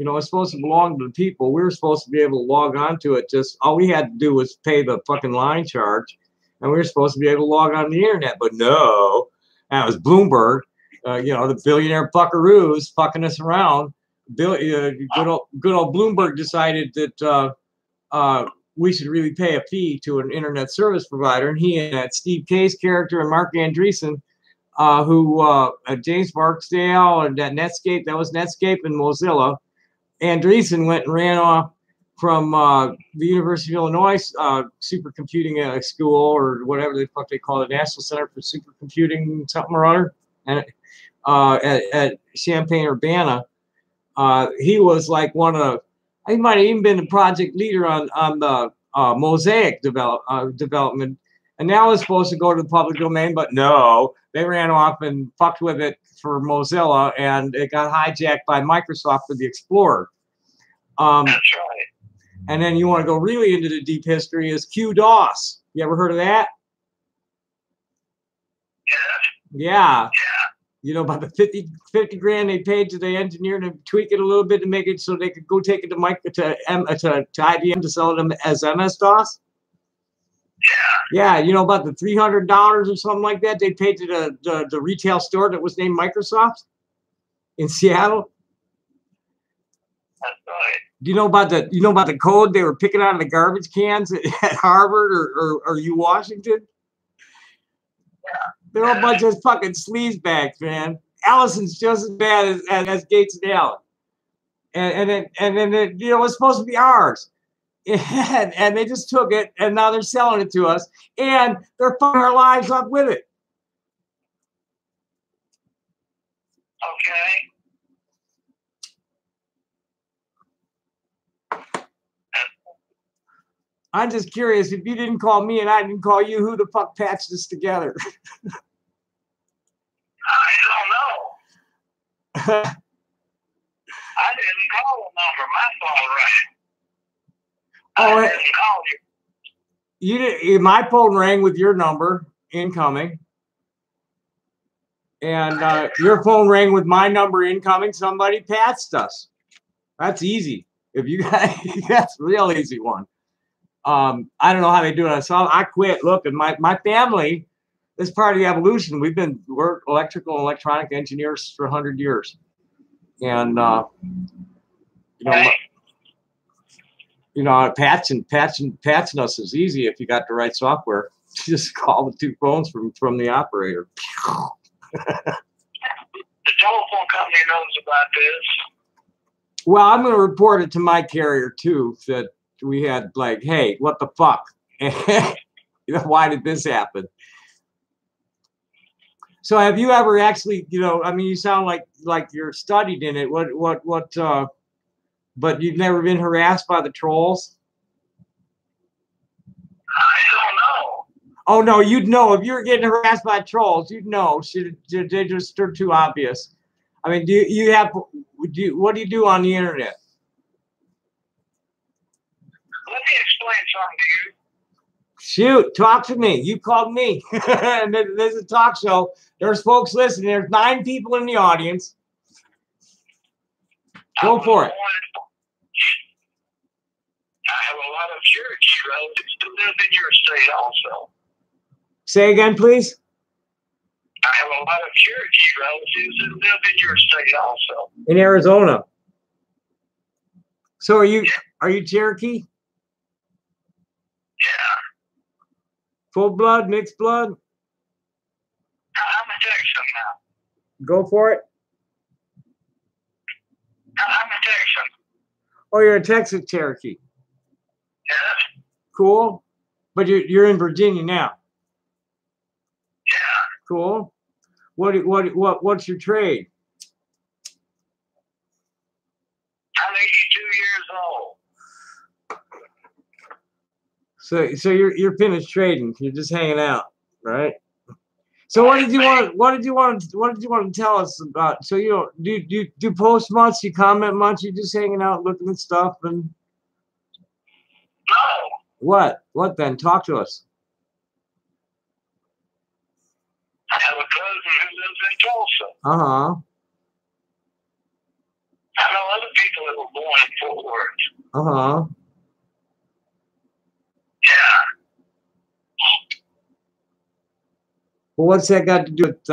It's supposed to belong to the people. We were supposed to be able to log on to it. Just all we had to do was pay the fucking line charge, and we were supposed to be able to log on the internet. But no, that was Bloomberg. The billionaire buckaroos fucking us around. Good old Bloomberg decided that we should really pay a fee to an internet service provider, and he and that Steve Case character and Mark Andreessen, James Barksdale and that Netscape, that was Netscape and Mozilla. Andreessen went and ran off from the University of Illinois supercomputing school, or whatever the fuck they call it, National Center for Supercomputing something or other, and at Champaign-Urbana. He was like he might have even been the project leader on the Mosaic development, and now it's supposed to go to the public domain, but no, they ran off and fucked with it for Mozilla, and it got hijacked by Microsoft for the Explorer. That's right. And then you want to go really into the deep history is QDOS. You ever heard of that? Yeah. About the 50 grand they paid to the engineer to tweak it a little bit to make it so they could go take it to IBM to sell it as MS-DOS. Yeah, about the $300 or something like that they paid to the retail store that was named Microsoft in Seattle. That's right. Do you know about the code they were picking out of the garbage cans at Harvard or Washington? They're a bunch of fucking sleazebags, man. Allison's just as bad as Gates and Allen. And then it's supposed to be ours. And they just took it, and now they're selling it to us, and they're fucking our lives up with it. Okay. I'm just curious, if you didn't call me and I didn't call you, who the fuck patched this together? I don't know. I didn't call the number. My phone rang. I didn't call you. You didn't. My phone rang with your number incoming, and your phone rang with my number incoming. Somebody patched us. That's easy. If you guys, that's a real easy one. I don't know how they do it. So I quit. Look, and my family is part of the evolution. We're electrical and electronic engineers for 100 years, and You know, patching us is easy if you got the right software. Just call the two phones from the operator. The telephone company knows about this. Well, I'm going to report it to my carrier too. That we had like, hey, what the fuck? Why did this happen? So, have you ever actually, you know? I mean, you sound like you're studied in it. What? But you've never been harassed by the trolls? I don't know. Oh no, you'd know if you were getting harassed by trolls. You'd know. They just are too obvious. I mean, what do you do on the internet? Let me explain something to you. Shoot, talk to me. You called me. And there's a talk show. There's folks listening. There's 9 people in the audience. Go for it. I have a lot of Cherokee relatives who live in your state also. Say again, please. I have a lot of Cherokee relatives who live in your state also. In Arizona. So are you Cherokee? Yeah. Full blood, mixed blood? I'm a Texan now. Go for it. I'm a Texan. Oh, you're a Texas Cherokee. Yes. Cool. But you're in Virginia now. Yeah. Cool. What's your trade? I'm 82 years old. So you're finished trading. You're just hanging out, right? So what did you want to tell us about? So you do post much? You comment much? You just hanging out, looking at stuff, and No. what then? Talk to us. I have a cousin who lives in Tulsa. Uh-huh. I know other people that were born in Fort Worth. Uh-huh. Yeah. Well, what's that got to do with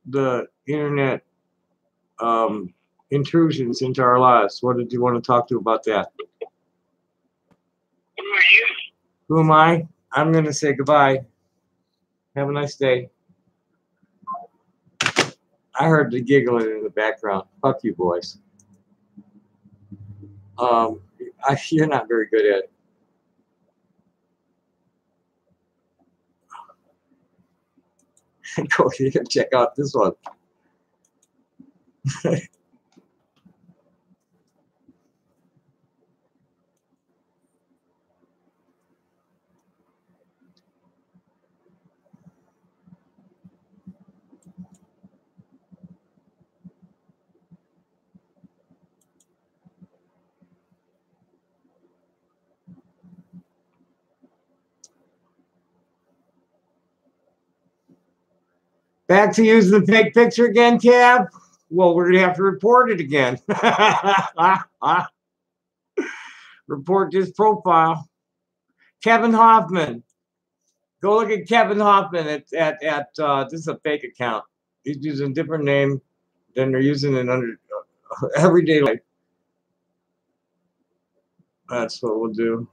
the internet intrusions into our lives? What did you want to talk to about that? Who are you? Who am I? I'm going to say goodbye. Have a nice day. I heard the giggling in the background. Fuck you, boys. You're not very good at it. Go here and check out this one. Back to using the fake picture again, Cab? Well, we're going to have to report it again. Report this profile. Kevin Hoffman. Go look at Kevin Hoffman at this is a fake account. He's using a different name than they're using in under everyday life. That's what we'll do.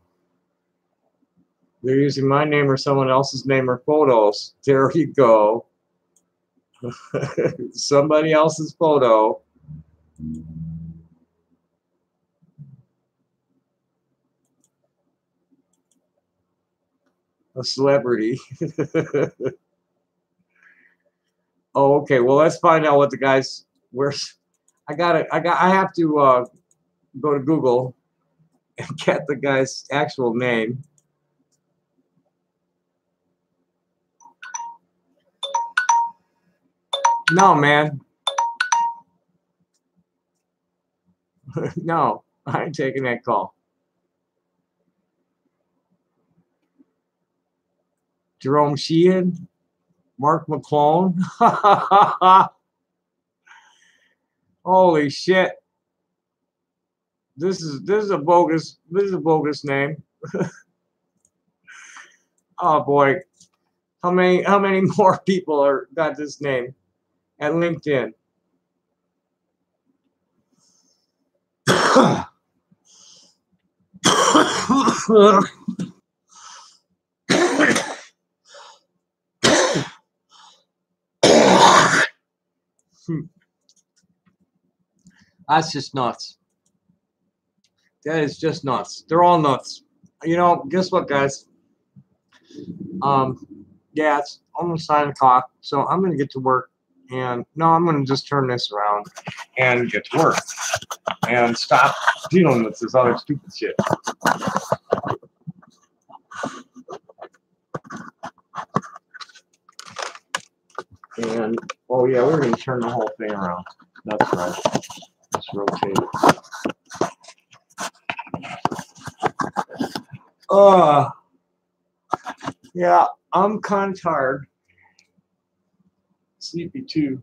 They're using my name or someone else's name or photos. There you go. Somebody else's photo. A celebrity. Oh, okay. Well, let's find out what the guy's. Where's? I have to go to Google and get the guy's actual name. No, man. No, I ain't taking that call. Jerome Sheehan, Mark McClone. Holy shit! This is a bogus name. Oh boy, how many more people got this name at LinkedIn? That's just nuts. That is just nuts. They're all nuts. You know, guess what, guys? Yeah, it's almost 9 o'clock, so I'm gonna get to work. And no, I'm gonna just turn this around and get to work and stop dealing with this other stupid shit. And oh yeah, we're gonna turn the whole thing around. That's right. Let's rotate it. Yeah, I'm kind of tired. Sleepy too.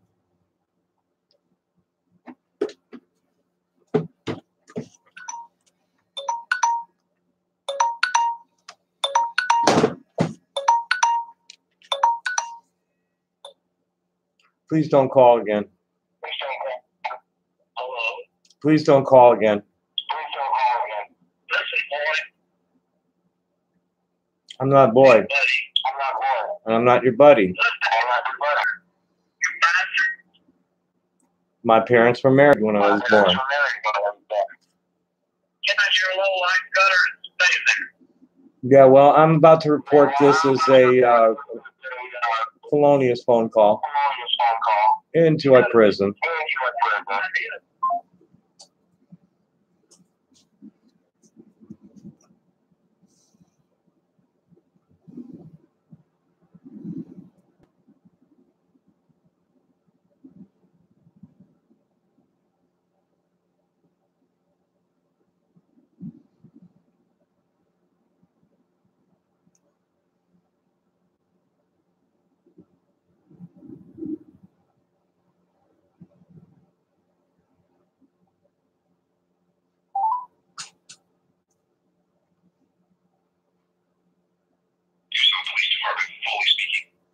Please don't call again. Hello? Please don't call again. Listen, boy. I'm not boy. Buddy. I'm not boy. And I'm not your buddy. Listen, I'm not your brother. You bastard. My parents were married when I was born. Get out your little white gutter and stay there. Yeah, well, I'm about to report this as a felonious phone call into a prison.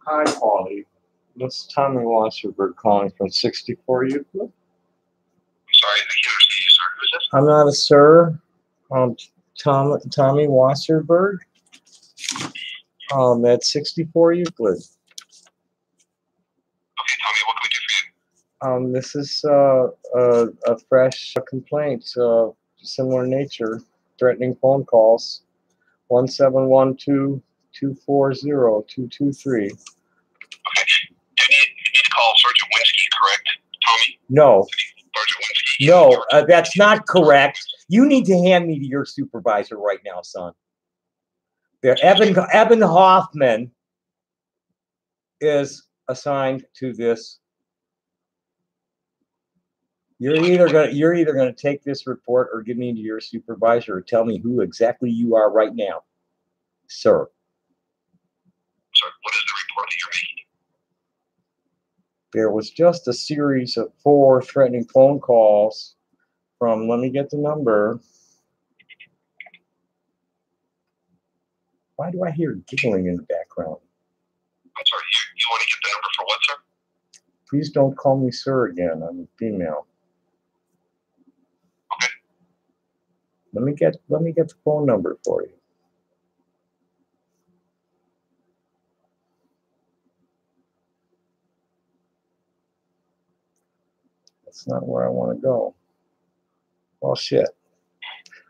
Hi, Paulie. This is Tommy Wasserberg calling from 64 Euclid. I'm sorry, I can't understand you, sir. Who's this? I'm not a sir. Tommy Wasserberg. At 64 Euclid. Okay, Tommy, what can we do for you? This is a fresh complaint, similar nature, threatening phone calls. 17122402223. Okay. You need to call Sergeant Winsky, correct, Tommy? No. Sergeant Winsky? No, that's not correct. You need to hand me to your supervisor right now, son. There, Evan Hoffman is assigned to this. You're either gonna take this report or give me to your supervisor or tell me who exactly you are right now, sir. Sir, what is the report that you're making? There was just a series of 4 threatening phone calls from, let me get the number. Why do I hear giggling in the background? I'm sorry, you want to get the number for what, sir? Please don't call me sir again. I'm a female. Okay. Let me get the phone number for you. That's not where I want to go. Well, shit.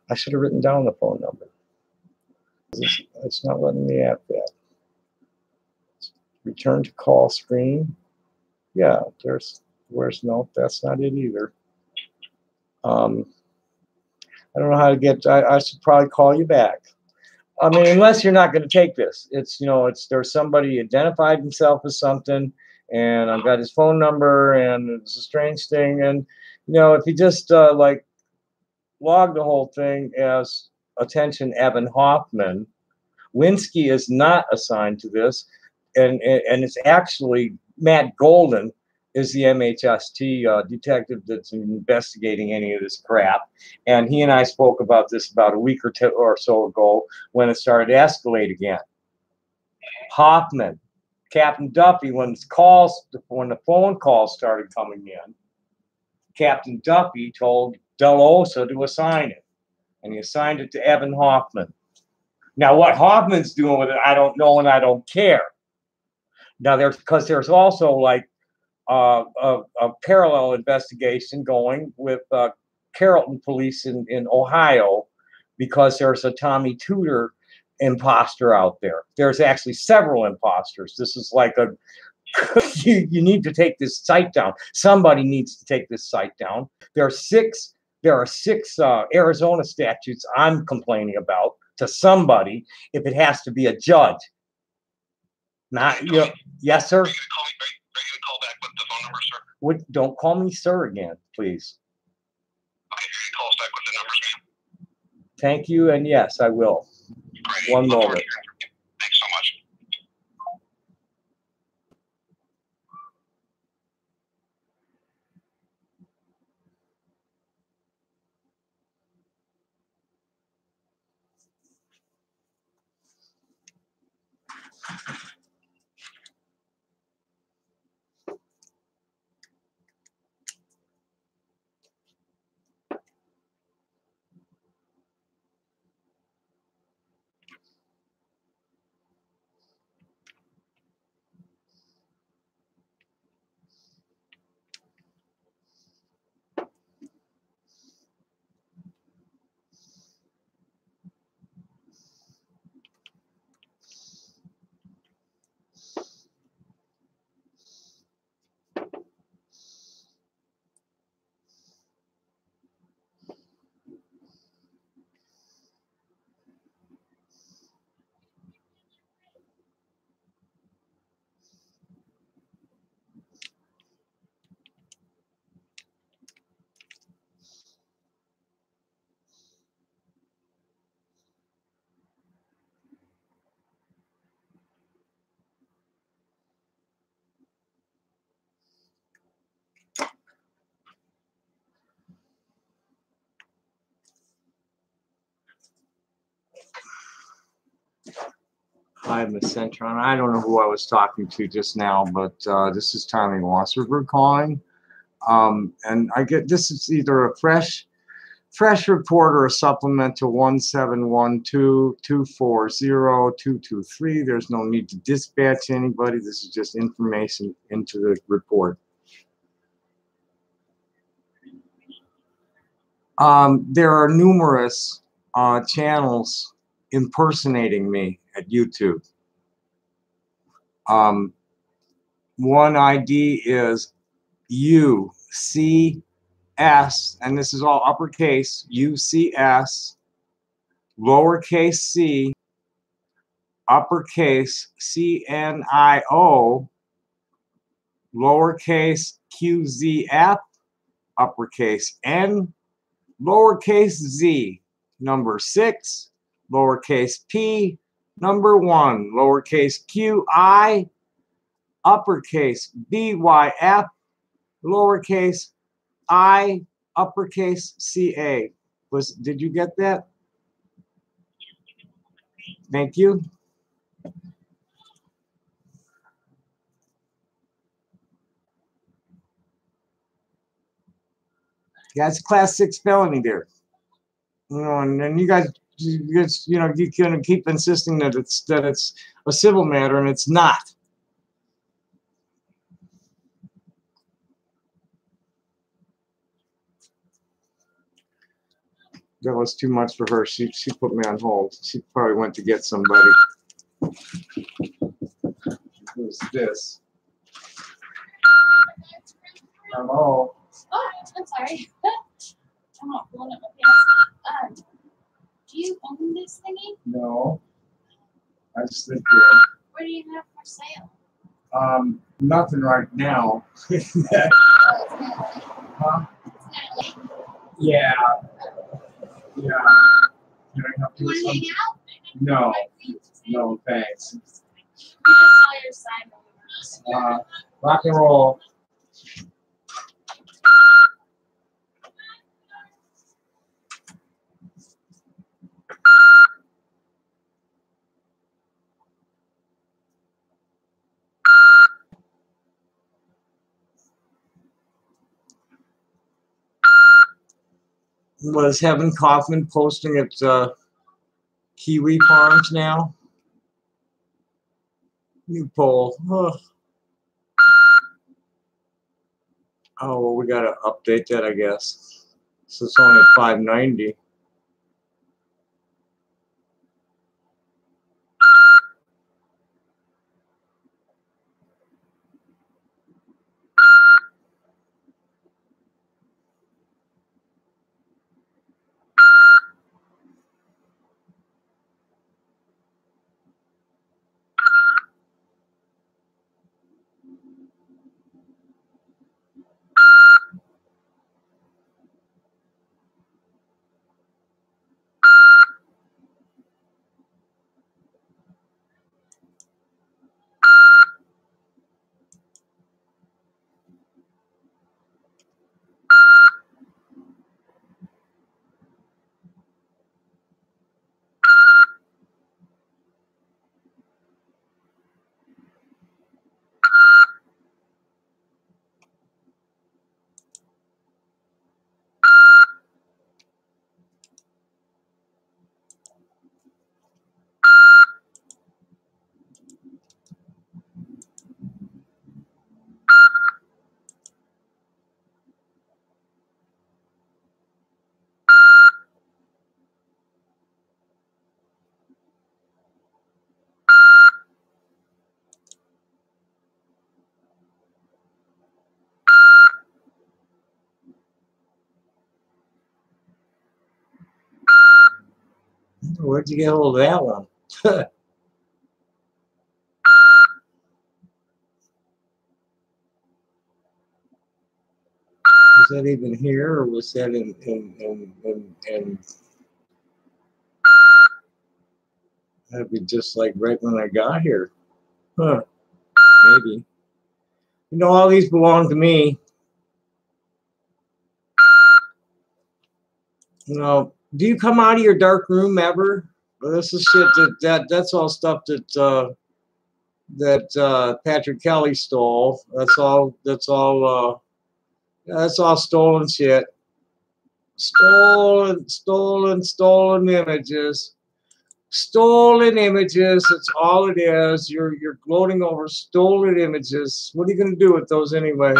I should have written down the phone number. It's not letting me at that. Return to call screen. Yeah, where's no, that's not it either. I don't know how to get, I should probably call you back. I mean, unless you're not going to take this. It's, there's somebody identified himself as something, and I've got his phone number, and it's a strange thing. And, if you just, log the whole thing as attention Evan Hoffman, Winsky is not assigned to this, and it's actually Matt Golden is the MHST detective that's investigating any of this crap. And he and I spoke about this about a week or so ago when it started to escalate again. Hoffman, Captain Duffy, when the phone calls started coming in, Captain Duffy told Delosa to assign it. and he assigned it to Evan Hoffman. Now, what Hoffman's doing with it, I don't know, and I don't care. Now, there's also like a parallel investigation going with Carrollton police in Ohio, because there's a Tommy Tudor imposter out there. There's actually several imposters. This is like you need to take this site down. Somebody needs to take this site down. There are six Arizona statutes I'm complaining about to somebody if it has to be a judge. Not you. Yes, sir. Are you gonna call back with the phone number, sir? Don't call me sir again, please. Okay, you're gonna call us back with the numbers, ma'am. Thank you, and yes, I will. Great. One Look forward moment. to hearing from you. Thanks so much. Hi, Miss Centron. I don't know who I was talking to just now, but this is Tommy Wasserberg calling. And I get this is either a fresh report or a supplement to 1712-240-223. There's no need to dispatch anybody. This is just information into the report. There are numerous channels impersonating me at YouTube. One ID is UCS, and this is all uppercase, UCS, lowercase c, uppercase CNIO, lowercase QZF, uppercase N, lowercase z, number 6, lowercase p, number 1, lowercase qi, uppercase BYF, lowercase I, uppercase CA. Did you get that? Thank you. Yeah, it's class 6 felony there. You know, and then you guys, you're gonna keep insisting that it's a civil matter, and it's not. That was too much for her. She put me on hold. She probably went to get somebody. Who's this? Hello. Oh, I'm sorry. I'm not pulling up my pants. Do you own this thingy? No. I just live here. What do you have for sale? Nothing right now. Oh, it's not late. Huh? It's not late. Yeah. Yeah. Can I help You you with want to hang something? out? No. No, thanks. We just saw your sign. Rock and roll. Was Heaven Kaufman posting at Kiwi Farms now? New poll. Oh, well, we got to update that, I guess. So it's only at 590. Where'd you get hold of that one? Was that even here, or was that in that'd be just like right when I got here? Huh, maybe. You know, all these belong to me. You know, do you come out of your dark room ever? Well, this is shit that's all stuff that Patrick Kelly stole. That's all stolen shit. Stolen images. Stolen images. That's all it is. You're gloating over stolen images. What are you gonna do with those anyway?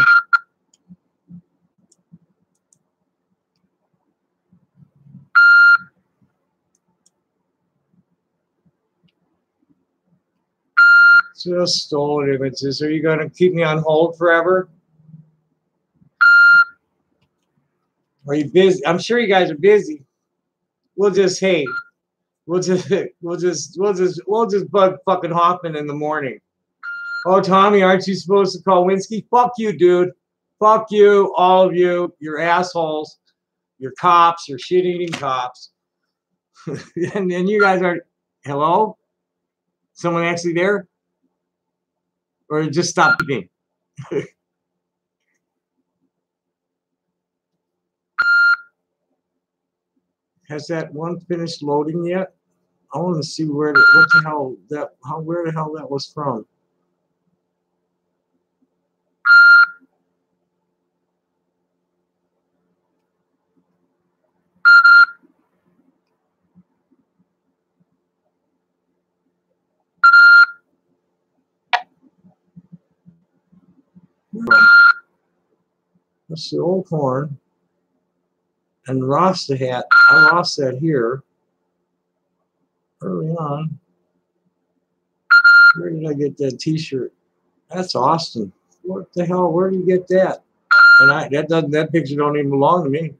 Just stolen images. Are you gonna keep me on hold forever? Are you busy? I'm sure you guys are busy. We'll just we'll just bug fucking Hoffman in the morning. Oh, Tommy, aren't you supposed to call Winsky? Fuck you, dude. Fuck you, all of you. You're assholes. You're cops. You're shit-eating cops. And then you guys are, hello? Someone actually there? Or just stop beeping? Has that one finished loading yet? I want to see where the hell that was from. That's the old horn. And Rasta hat. I lost that here early on. Where did I get that T-shirt? That's Austin. What the hell? Where did you get that? And that picture don't even belong to me.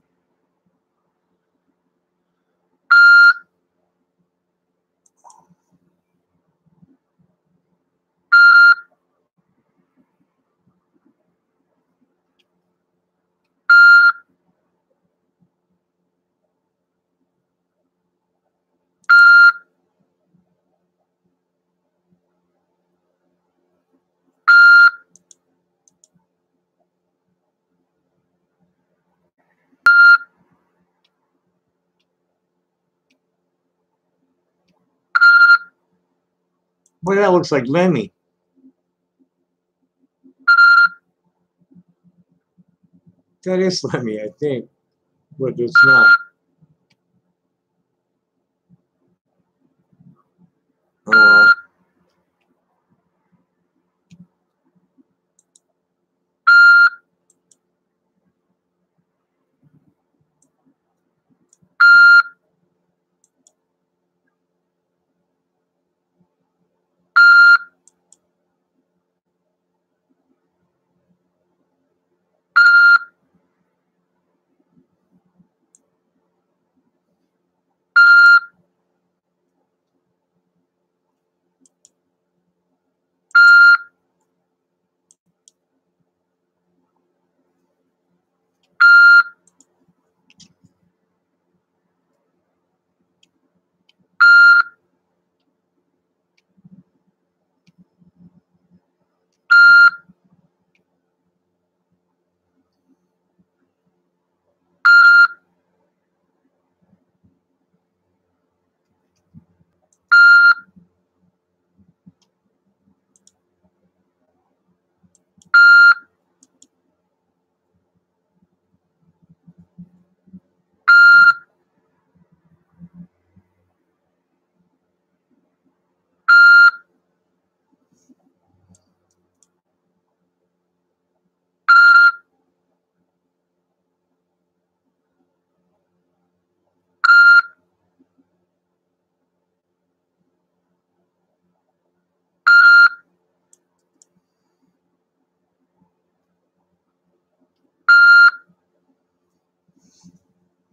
Boy, that looks like Lemmy. That is Lemmy, I think, but it's not. well.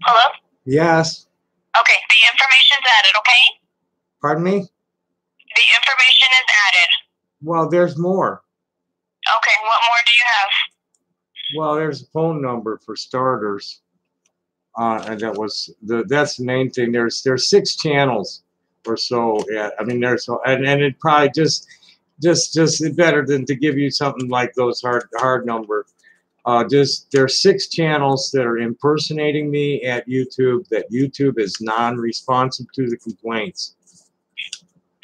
Hello? Yes. Okay, the information's added, okay? Pardon me? The information is added. Well, there's more. Okay, what more do you have? Well, there's a phone number for starters. And that's the main thing. There's 6 channels or so. Yeah, I mean there's and it probably just better than to give you something like those hard number. There's 6 channels that are impersonating me at YouTube. That YouTube is non-responsive to the complaints.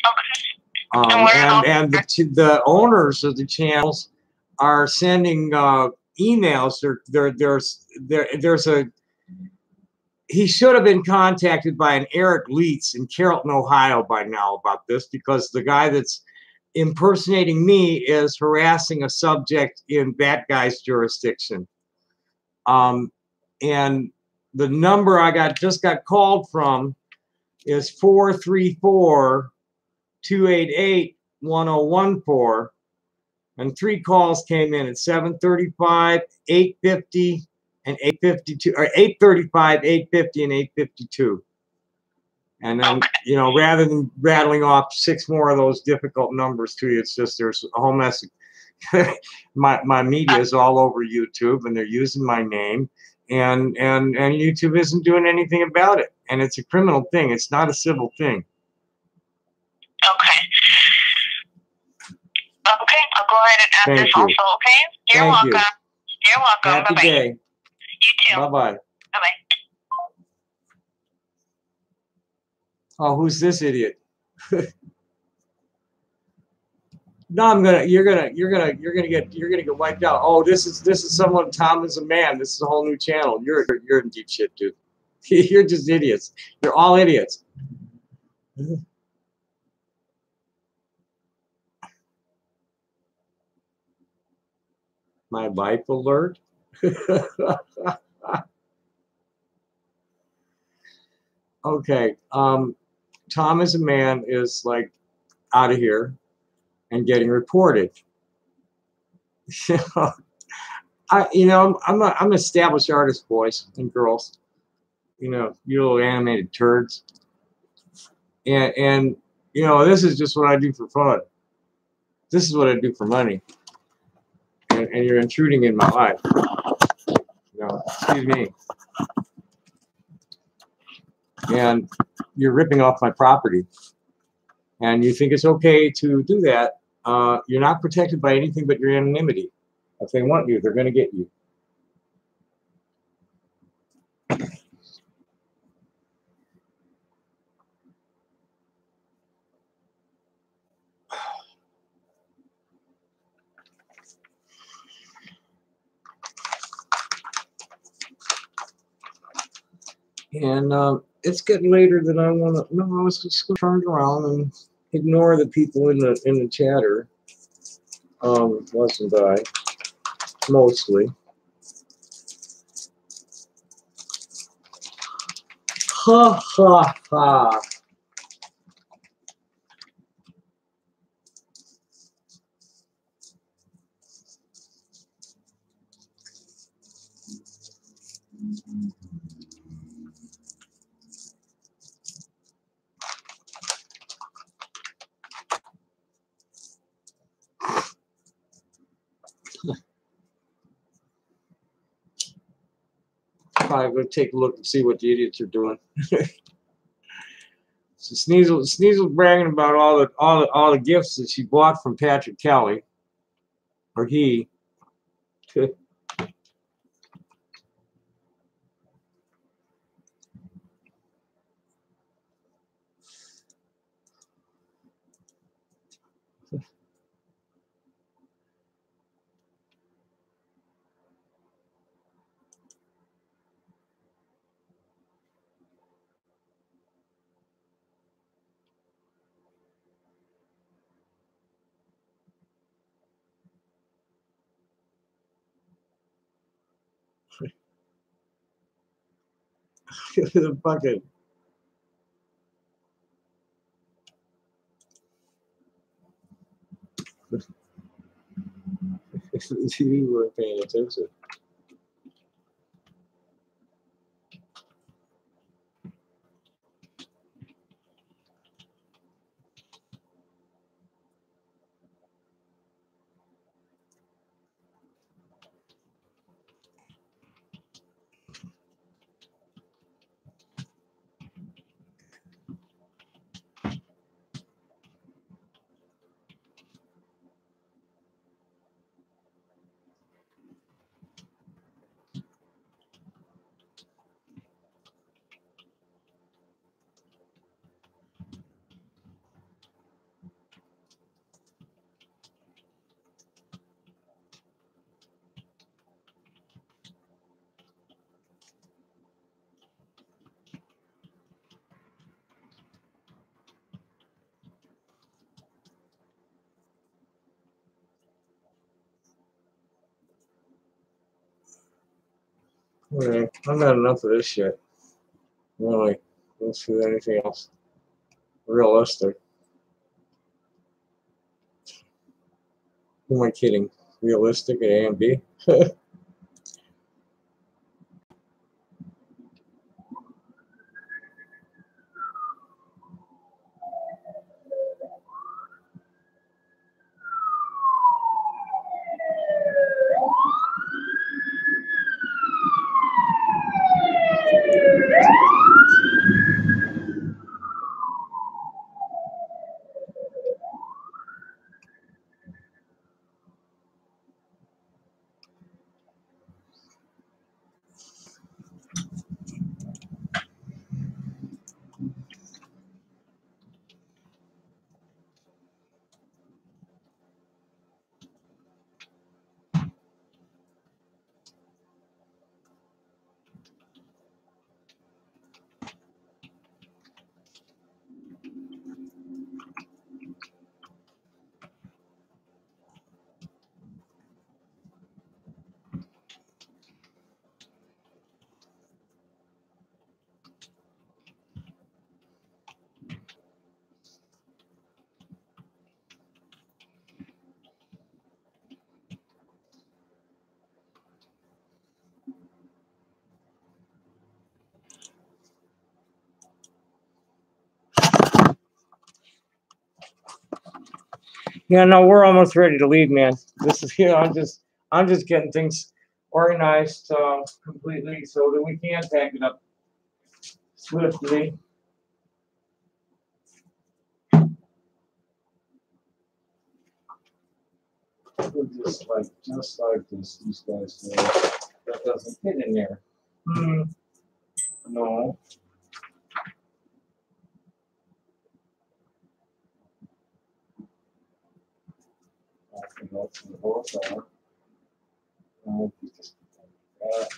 Okay. And the owners of the channels are sending emails. He should have been contacted by an Eric Leitz in Carrollton, Ohio by now about this, because the guy that's impersonating me is harassing a subject in that guy's jurisdiction. And the number I just got called from is 434-288-1014. And 3 calls came in at 7:35, 8:50, and 8:52, or 8:35, 8:50, and 8:52. And then, you know, rather than rattling off 6 more of those difficult numbers to you, it's just there's a whole mess. My media is all over YouTube, and they're using my name, and YouTube isn't doing anything about it. And it's a criminal thing. It's not a civil thing. Okay. Okay, I'll go ahead and add Thank this you. also, okay? You're Thank welcome. you. You're welcome. Happy Bye-bye. day. You too. Bye-bye. Bye-bye. Oh, who's this idiot? No, you're gonna get wiped out. Oh, this is someone. Tom is a man. This is a whole new channel. You're in deep shit, dude. You're just idiots. You're all idiots. My wife alert. Okay. Tom is a man is like out of here and getting reported. I'm an established artist, boys and girls. You know, you little animated turds. And you know, this is just what I do for fun. This is what I do for money. And you're intruding in my life. You know, excuse me. And you're ripping off my property. And you think it's okay to do that. You're not protected by anything but your anonymity. If they want you, they're going to get you. And it's getting later than I want to. No, I was just turned around and ignore the people in the chatter. Wasn't I? Mostly. Ha ha ha. Probably go take a look and see what the idiots are doing. So Sneasel's bragging about all the gifts that she bought from Patrick Kelly, or he. The fucking you weren't paying attention. Okay, I've got enough of this shit. Really, let's do anything else realistic. Who am I kidding? Realistic at A and B? Yeah, no, we're almost ready to leave, man. This is I'm just getting things organized completely so that we can pack it up swiftly. Just like this, these guys say that doesn't fit in there. No. I can go to the wholesale. I'll keep this like that.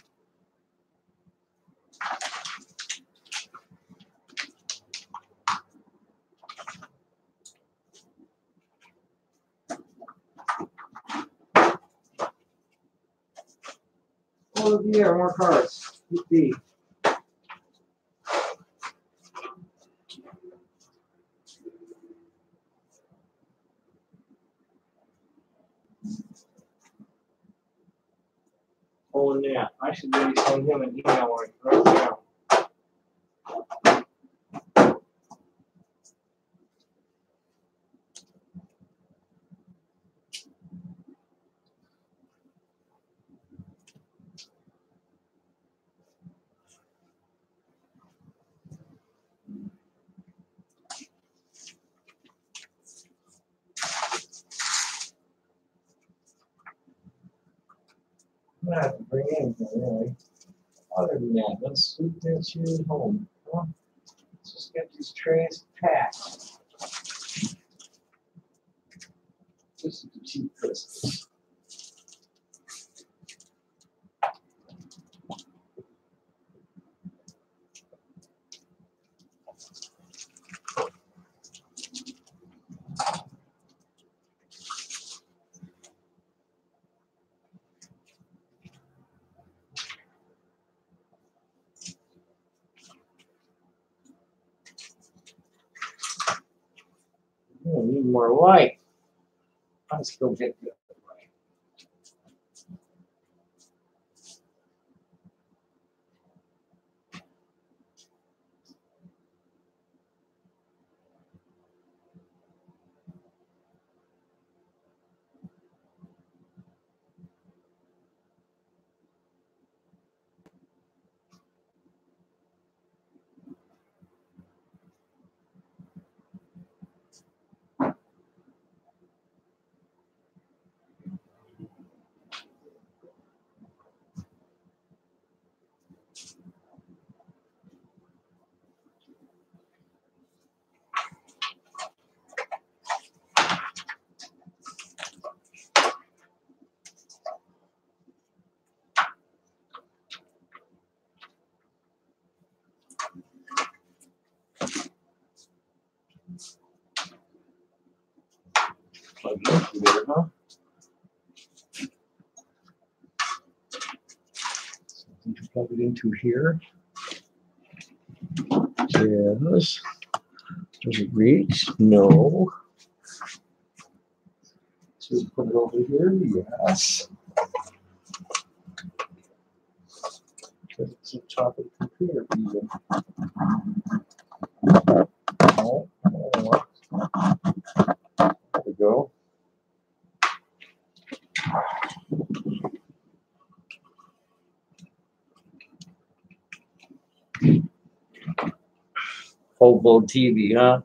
Oh, yeah, more cards. Yippee. Oh, yeah. I should maybe send him an email right now. I'm gonna have to bring anything really. Other than that, let's scoot that shit home. Come on. Let's just get these trays packed. This is the cheap Christmas. I need more light. Let's go get the other light. Plug it into there, huh? Something to plug it into here. Yes. Does it reach? No. So we put it over here? Yes. Because it's on top of the computer even. Oh, there we go. Hobo TV, huh?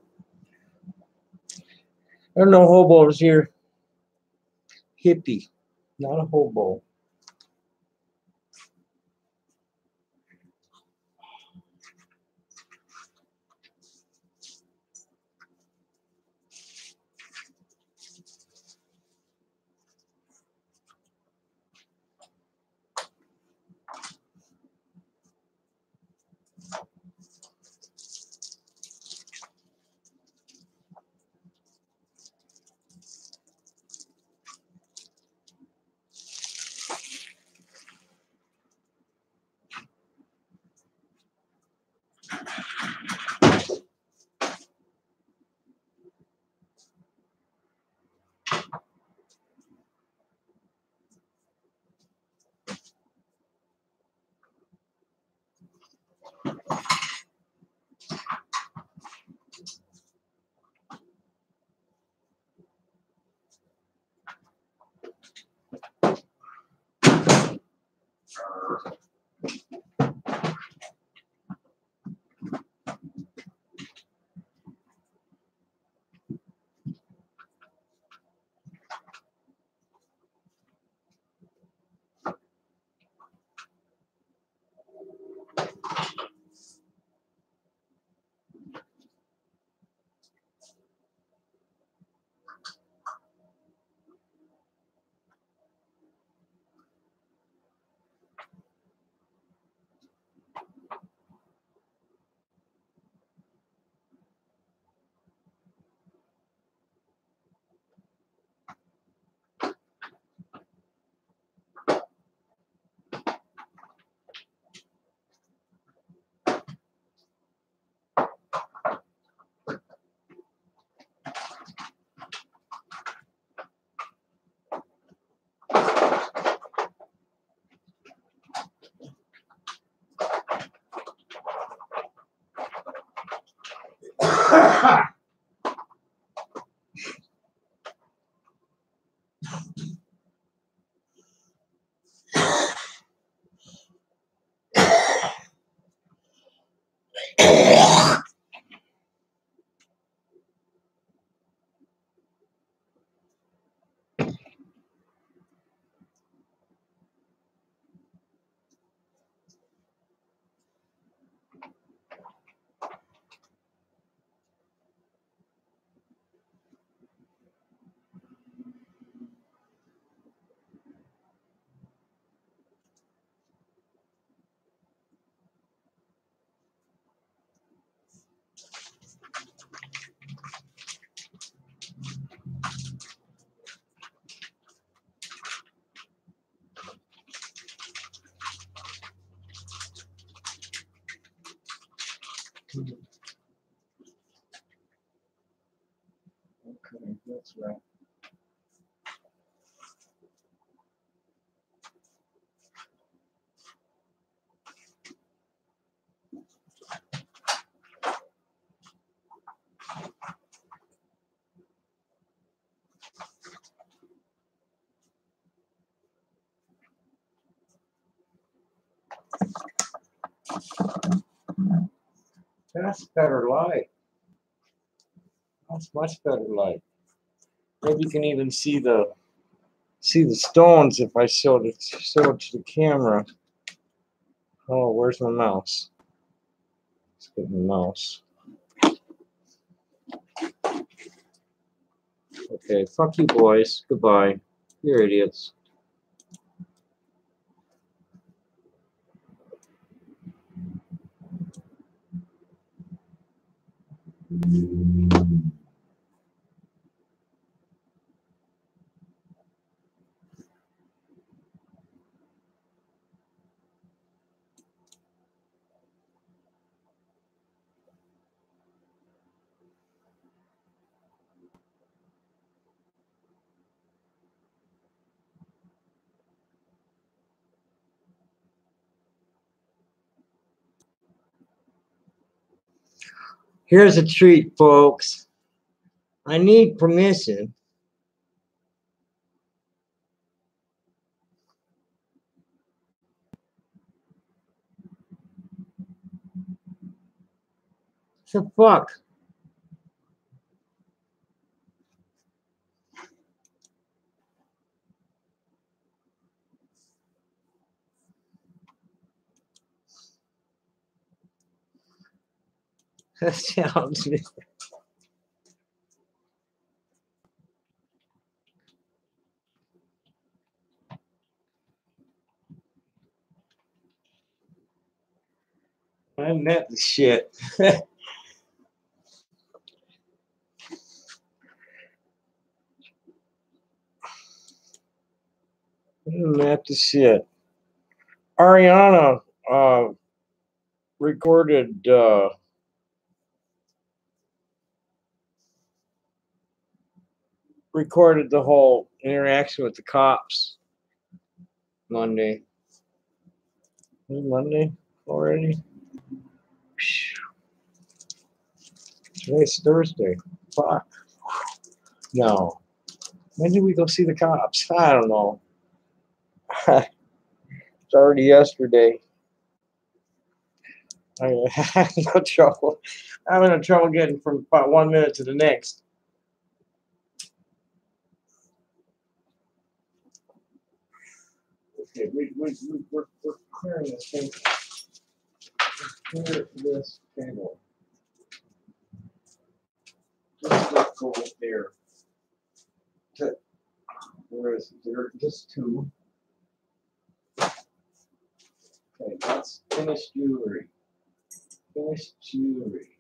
There are no hobos here. Hippie, not a hobo. Okay, that's right. That's better light. That's much better light. Maybe you can even see the stones if I show it to the camera. Oh, where's my mouse? Let's get my mouse. Okay, fuck you boys. Goodbye. You're idiots. Here's a treat, folks. I need permission. The fuck? That sounds. I met the shit. I met the shit. Ariana recorded the whole interaction with the cops Monday. Is it Monday already? Today's Thursday. Fuck. No. When did we go see the cops? I don't know. It's already yesterday. I have no trouble. I'm in trouble getting from about 1 minute to the next. Okay, we're clearing this thing. Clear this table. Let's go up there. Where is it? There, just two. Okay, that's finished jewelry. Finished jewelry.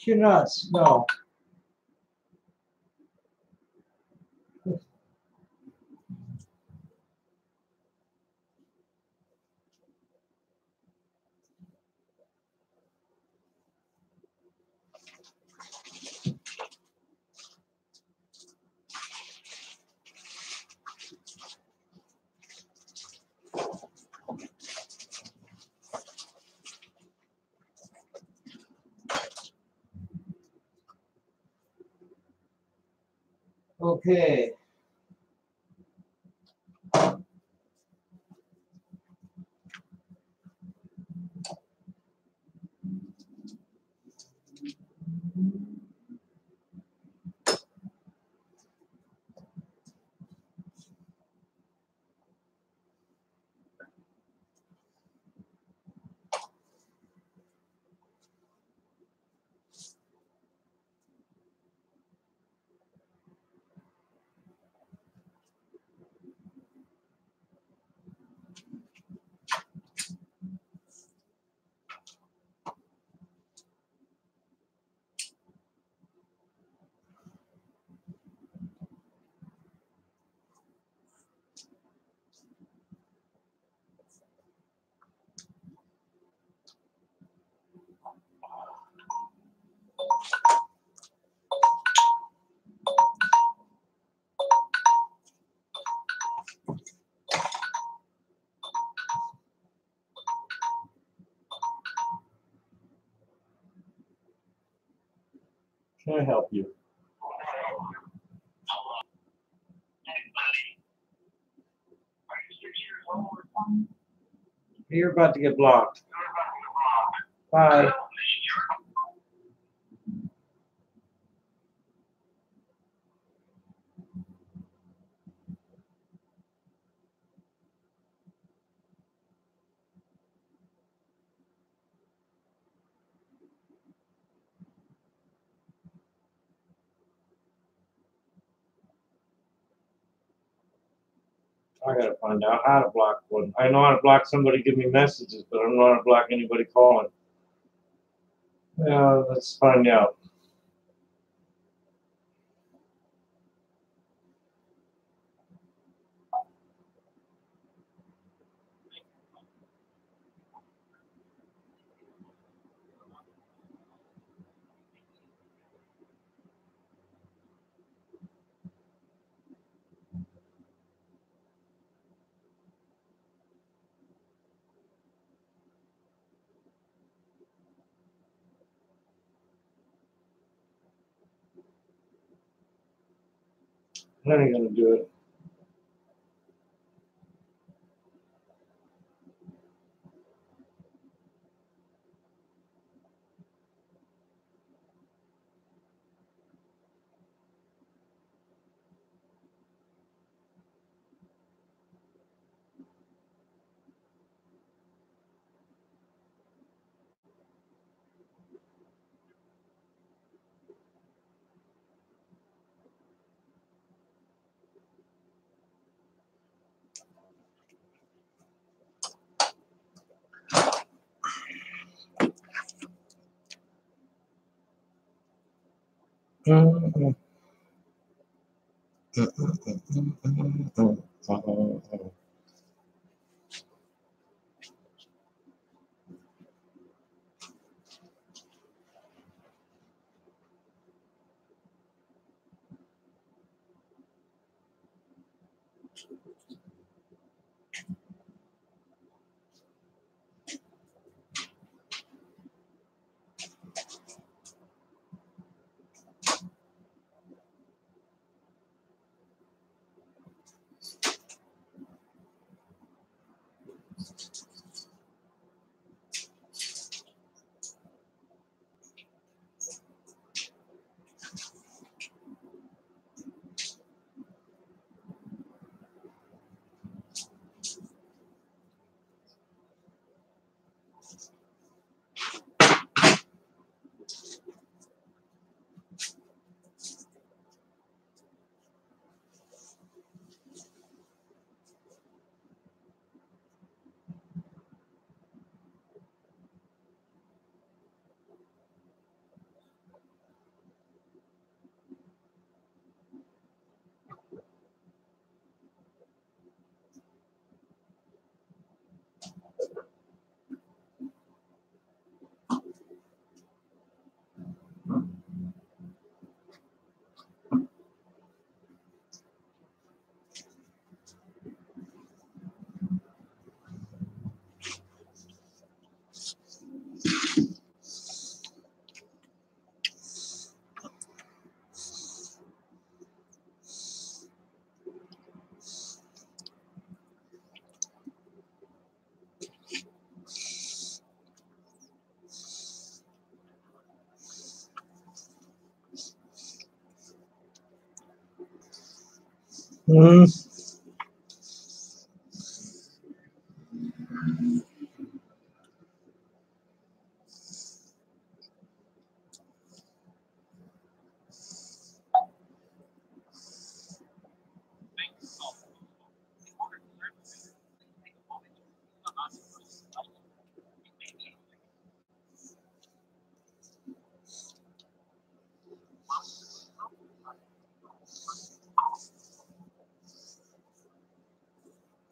You're nuts. No. Okay. Can I help you? You're about to get blocked. Bye. I gotta find out how to block one. I know how to block somebody give me messages, but I don't know how to block anybody calling. Yeah, let's find out. I ain't gonna do it. Mm.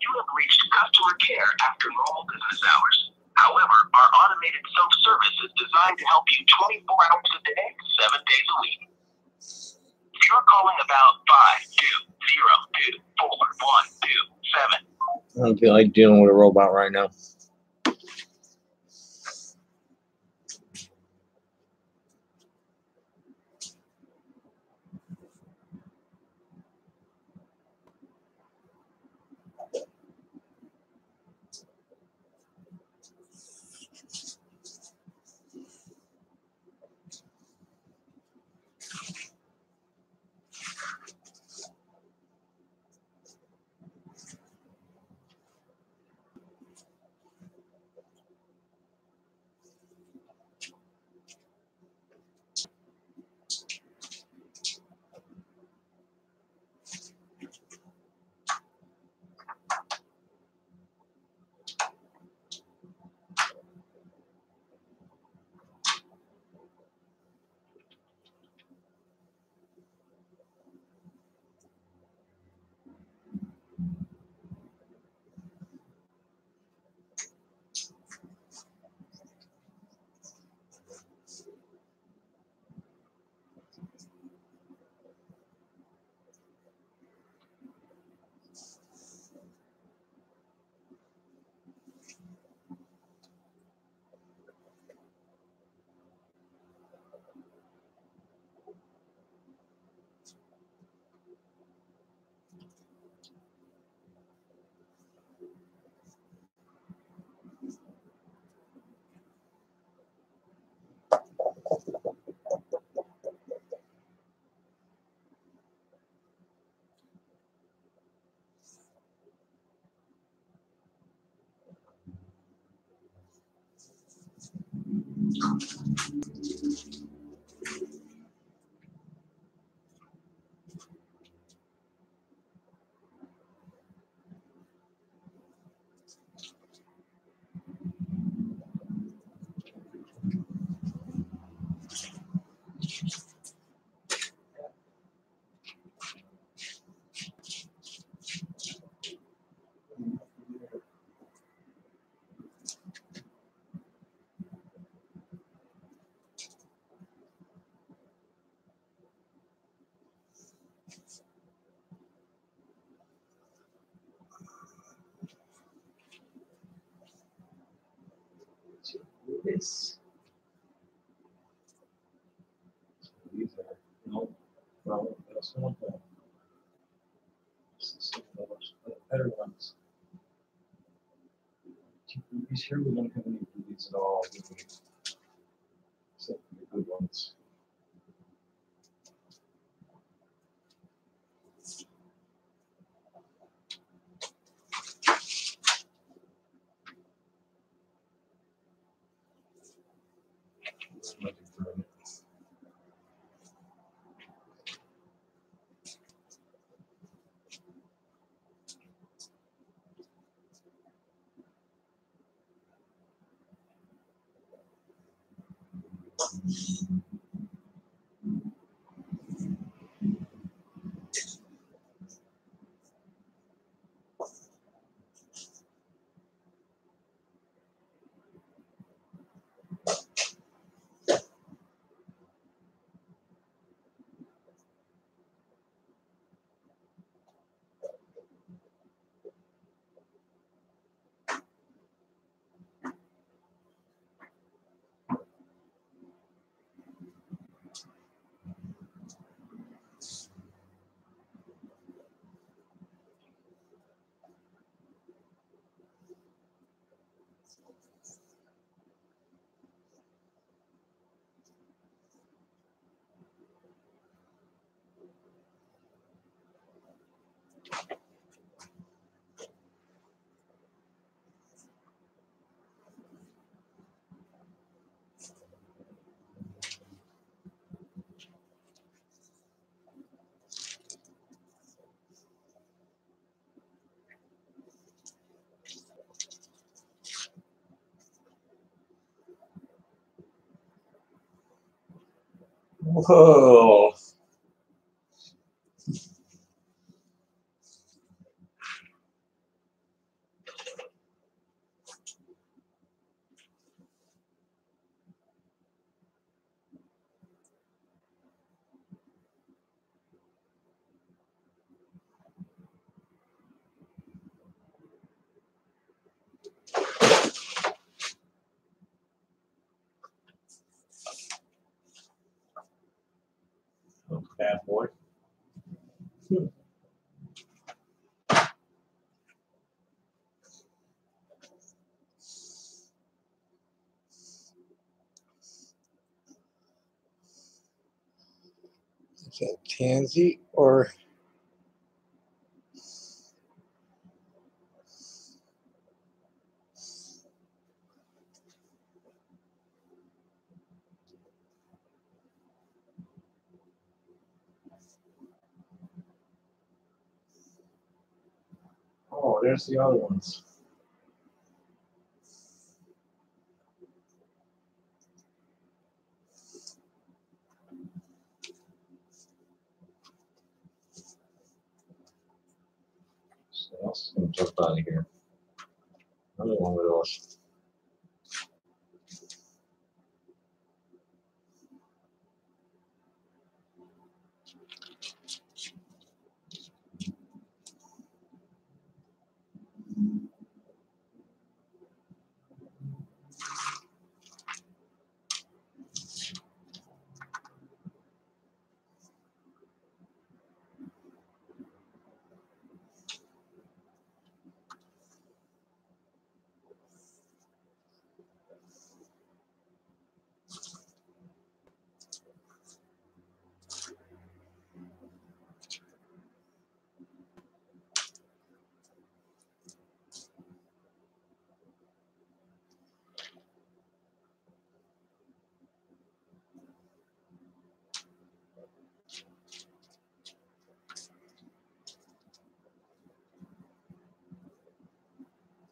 You have reached customer care after normal business hours. However, our automated self-service is designed to help you 24 hours a day, 7 days a week. If you're calling about 520244127. I don't feel like dealing with a robot right now. This. These are no, well, that's not bad. This is the better ones. These here we don't have any duties at all, do we? Except for the good ones. Whoa. Oh, bad boy. Is that Tansy or oh, there's the other ones. So else is gonna jump out of here. Another one of those.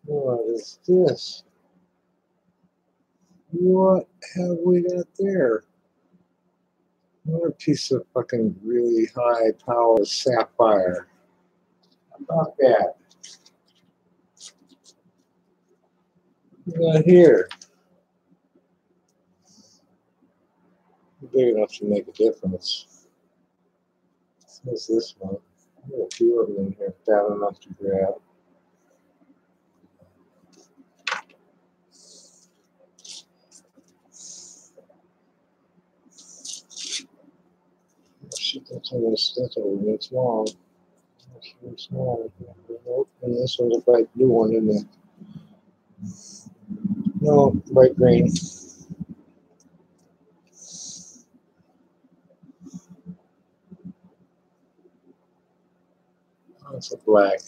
What is this? What have we got there? Another piece of fucking really high power sapphire. How about that? What we got here? Big enough to make a difference. What's this one? There are a few of them in here, fat enough to grab. Oh, shit, that's over. It's long. That's really small. Nope. And this one's a bright blue one, isn't it? No, bright green. Oh, it's a black.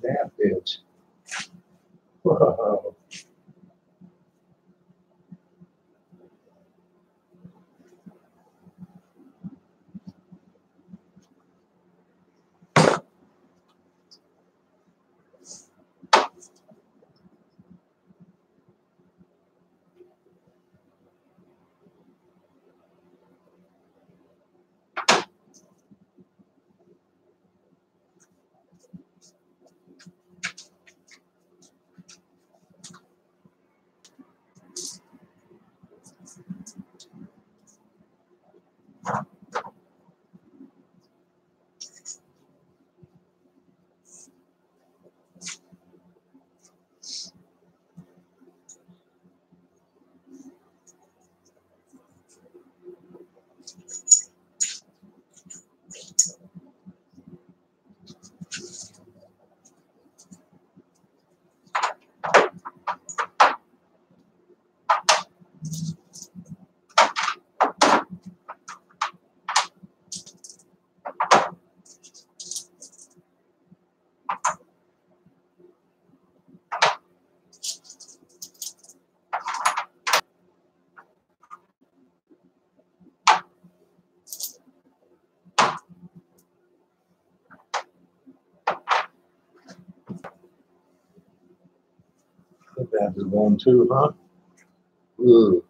That bitch. Whoa. That is one too, huh? Ooh.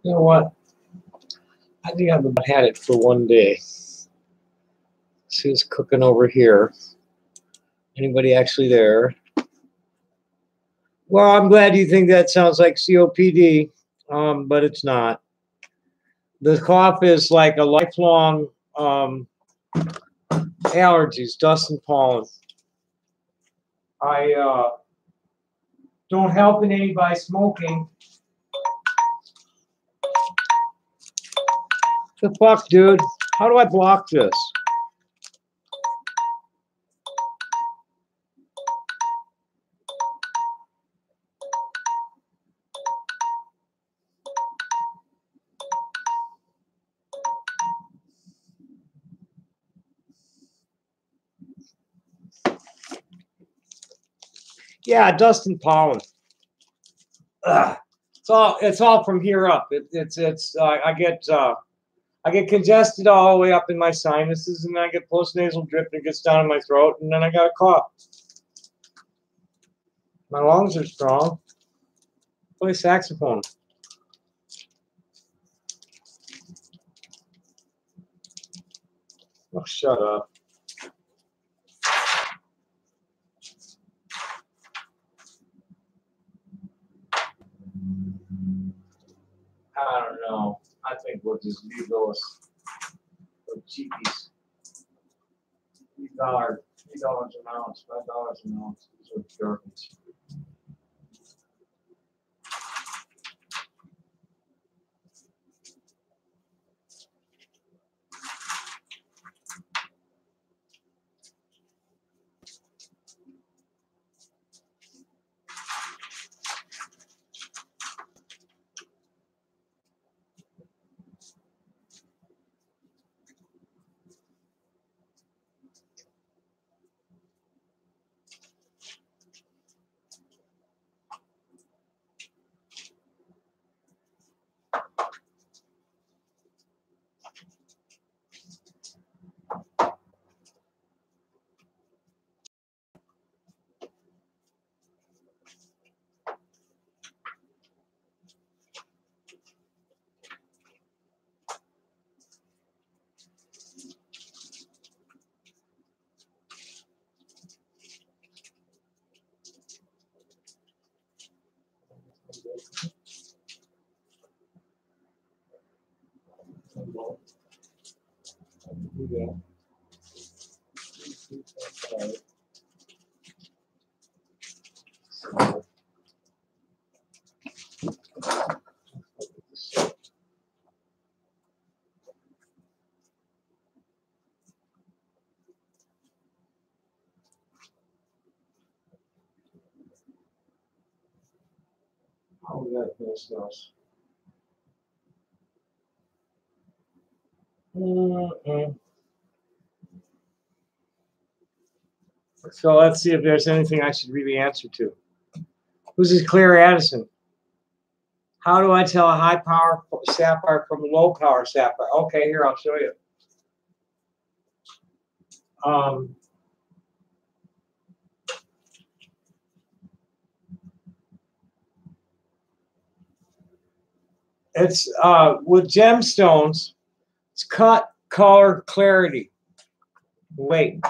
You know what? I think I've about had it for one day. see what's cooking over here. Anybody actually there? Well, I'm glad you think that sounds like COPD, but it's not. The cough is like a lifelong allergies, dust and pollen. I don't help in any by smoking. The fuck, dude? How do I block this? Yeah, dust and pollen. Ugh. It's all from here up. I get congested all the way up in my sinuses, and then I get postnasal drip and it gets down in my throat, and then I got a cough. My lungs are strong. Play saxophone. Oh, shut up. I don't know. I think we'll just leave those cheapies. $3 an ounce, $5 an ounce. These are jerks. Oh, we gotta finish those. So let's see if there's anything I should really answer to. Who's this Claire Addison? How do I tell a high power sapphire from a low power sapphire? Okay, here, I'll show you. It's with gemstones, it's cut, color, clarity. Wait.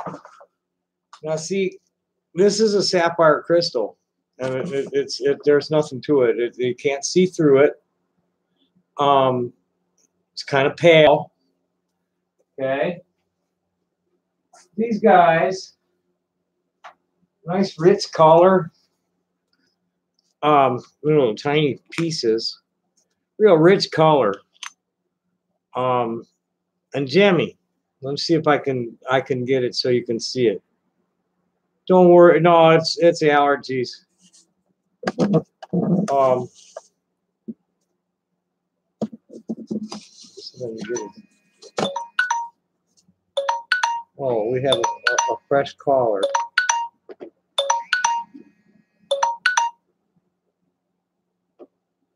Now see, this is a sapphire crystal, and there's nothing to it. You can't see through it. It's kind of pale. Okay. These guys, nice rich color. Little tiny pieces, real rich color. And Jimmy, let me see if I can get it so you can see it. Don't worry, no, it's allergies. Oh, we have a fresh caller.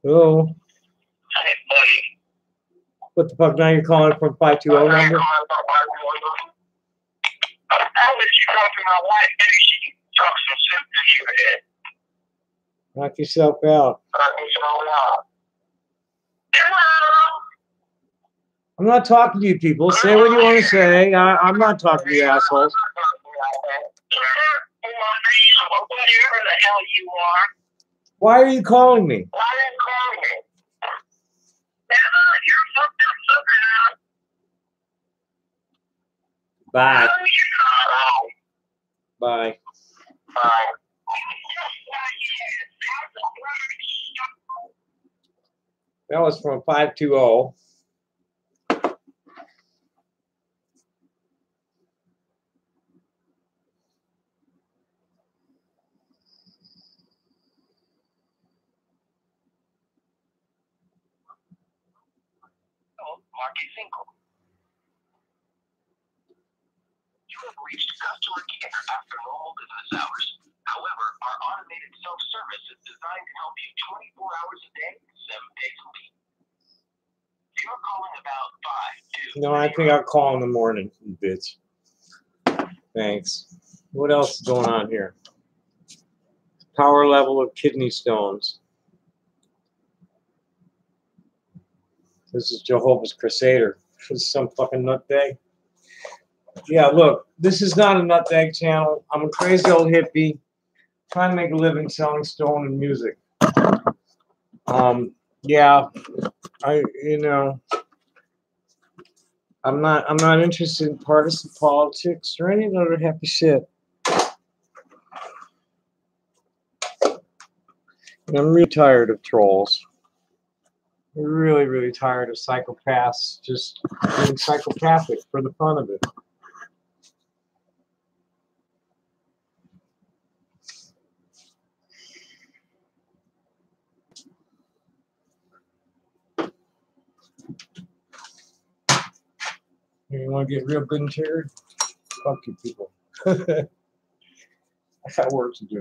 Hello. Hey, buddy. What the fuck? Now you're calling from 520 number? I'll let you talk to my wife. Maybe she can talk some sense into your head. Knock yourself out. Hello. I'm not talking to you people. Say what you want to say. I'm not talking to you assholes. Whatever the hell you are. Why are you calling me? Why are you calling me? You're fucked up somehow. Bye. Oh, Bye. Bye. That was from 520. Marky Finkel. You have reached customer care after normal business hours. However, our automated self-service is designed to help you 24 hours a day, 7 days a week. If you're calling about 5, 2, No, I think I'll call in the morning, you bitch. Thanks. What else is going on here? Power level of kidney stones. This is Jehovah's Crusader. This is some fucking nutbag. Yeah, look, this is not a nutbag channel. I'm a crazy old hippie trying to make a living selling stone and music. Yeah, I'm not interested in partisan politics or any other happy shit. And I'm really tired of trolls. I'm really, really tired of psychopaths just being psychopathic for the fun of it. You want to get real good and tired? Fuck you people. I got work to do.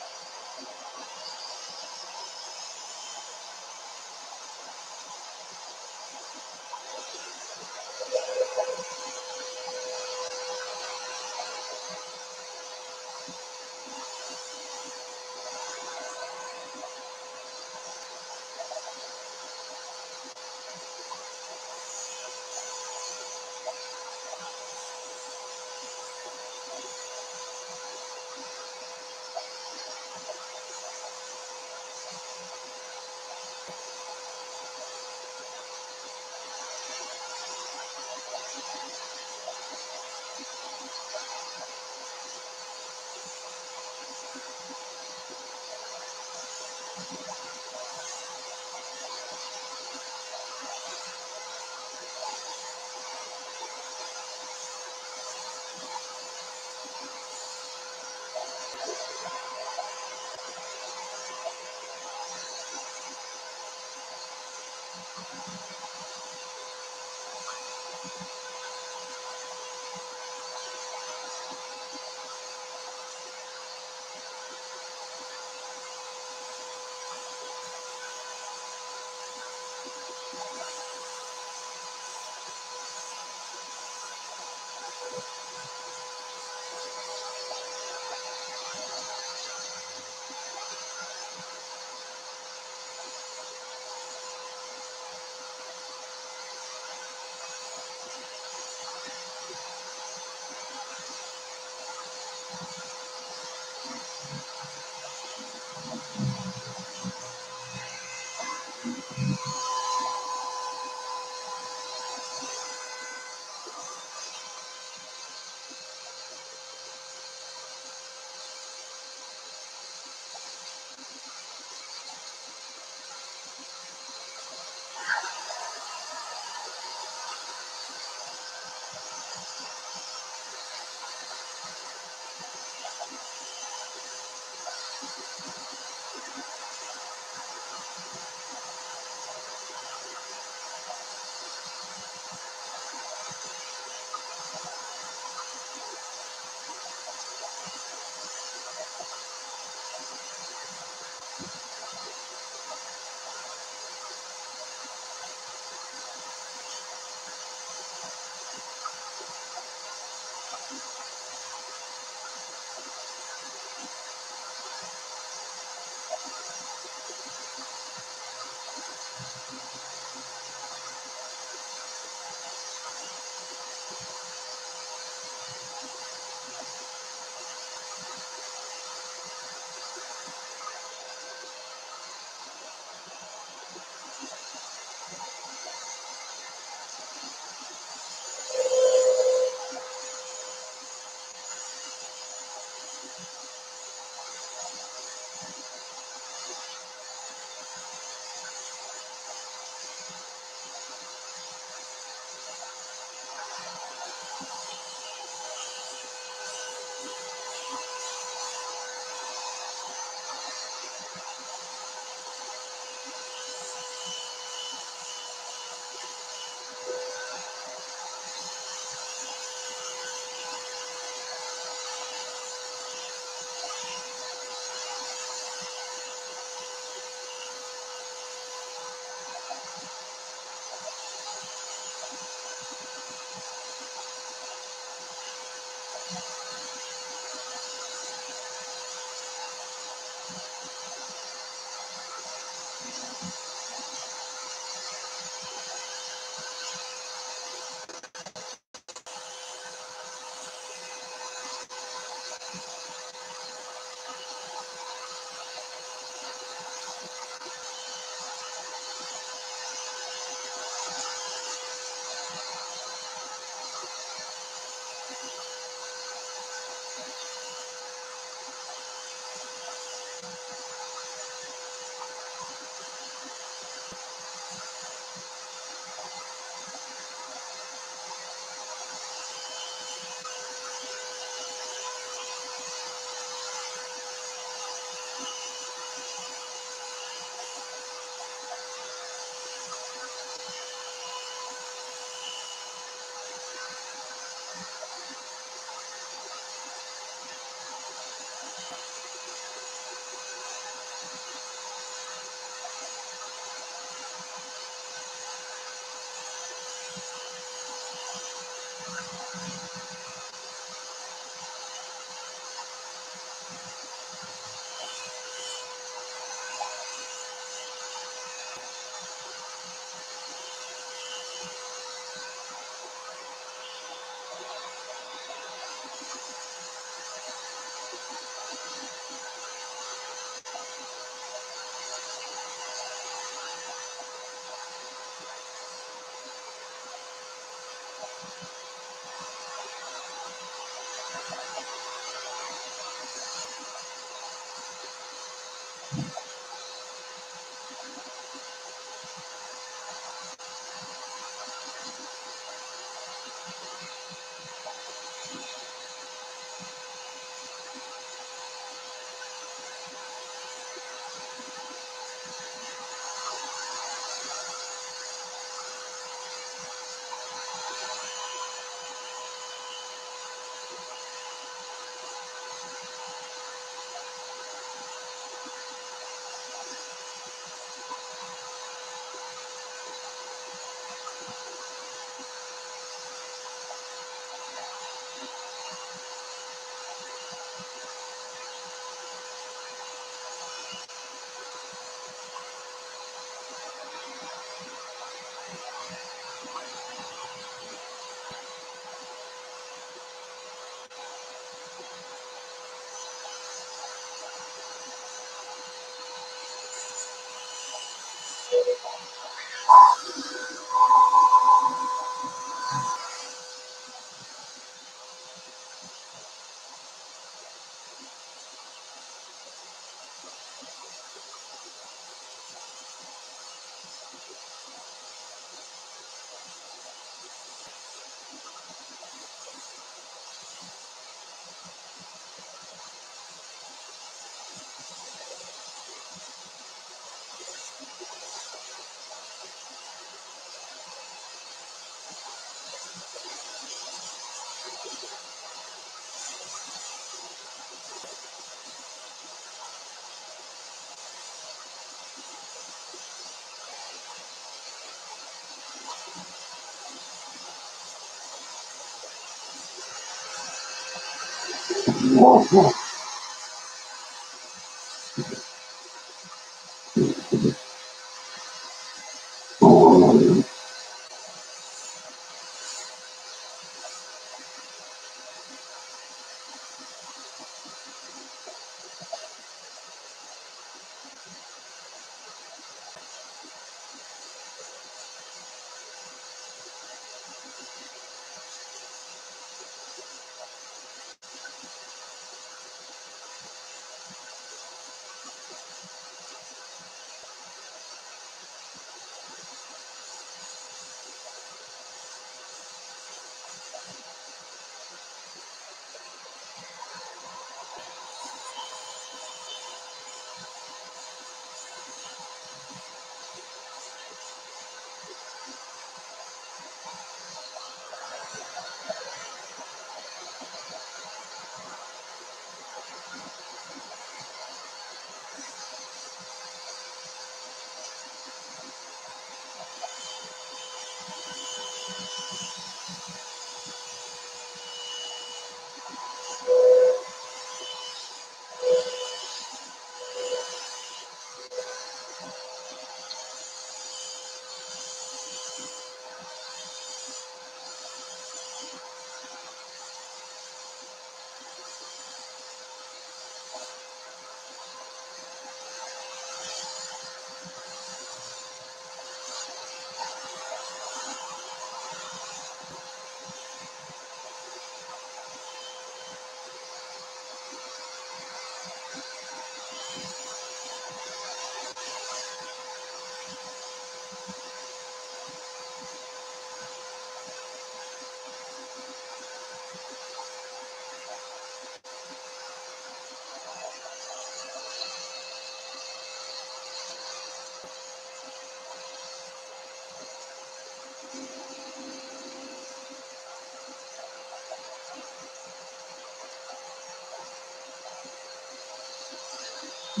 I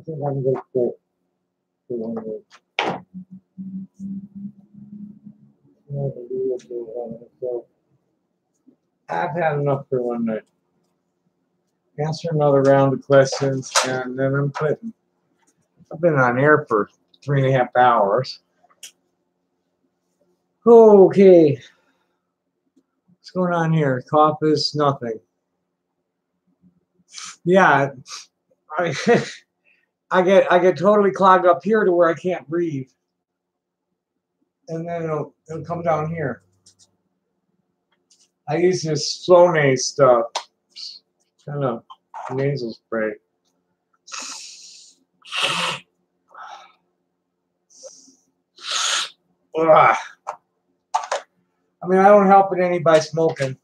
think I'm going to quit. So I've had enough for one night. Answer another round of questions, and then I'm quitting. I've been on air for 3.5 hours. Okay. What's going on here? Cough is nothing. Yeah, I I get totally clogged up here to where I can't breathe. And then it'll come down here. I use this Flonase stuff. Kind of nasal spray. Ugh. I mean, I don't help it any by smoking,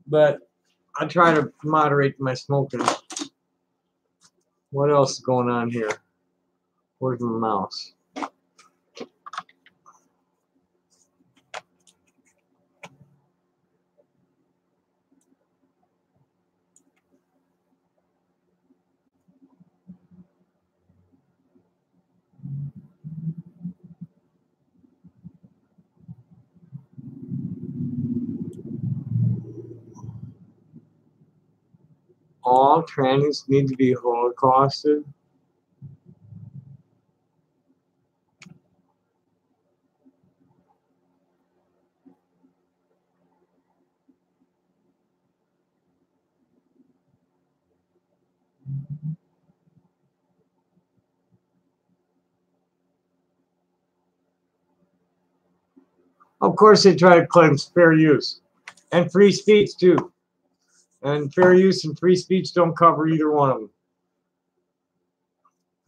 but I try to moderate my smoking. What else is going on here? Where's my mouse? All trannies need to be holocausted. Of course, they try to claim fair use and free speech too. And fair use and free speech don't cover either one of them.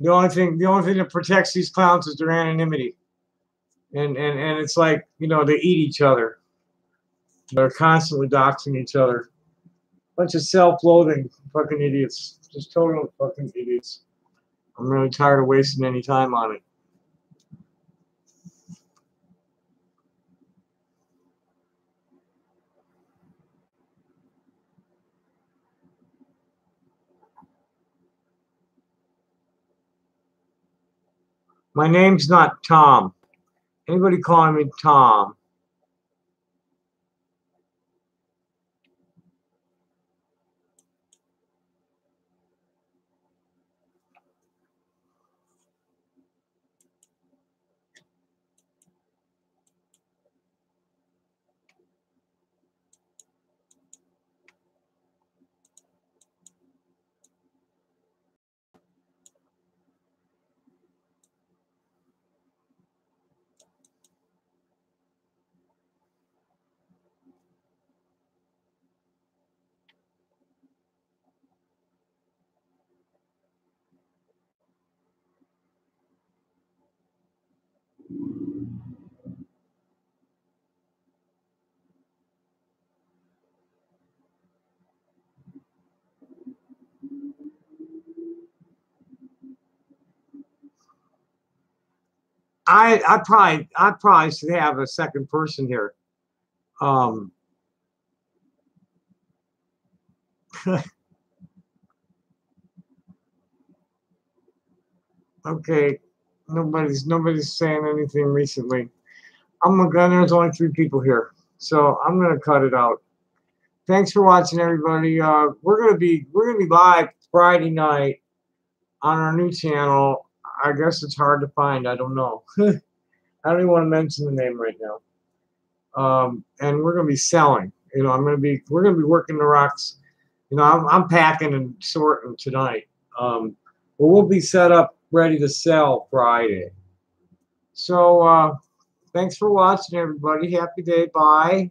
The only thing that protects these clowns is their anonymity. And it's like, you know, they eat each other. They're constantly doxing each other. Bunch of self-loathing fucking idiots. Just total fucking idiots. I'm really tired of wasting any time on it. My name's not Tom. Anybody calling me Tom? I probably should have a second person here. Okay, nobody's saying anything recently. There's only 3 people here, so I'm gonna cut it out. Thanks for watching, everybody. We're gonna be live Friday night on our new channel. I guess it's hard to find. I don't know. I don't even want to mention the name right now. And we're gonna be selling. You know, we're gonna be working the rocks. You know, I'm packing and sorting tonight. But we'll be set up, ready to sell Friday. So thanks for watching, everybody. Happy day. Bye.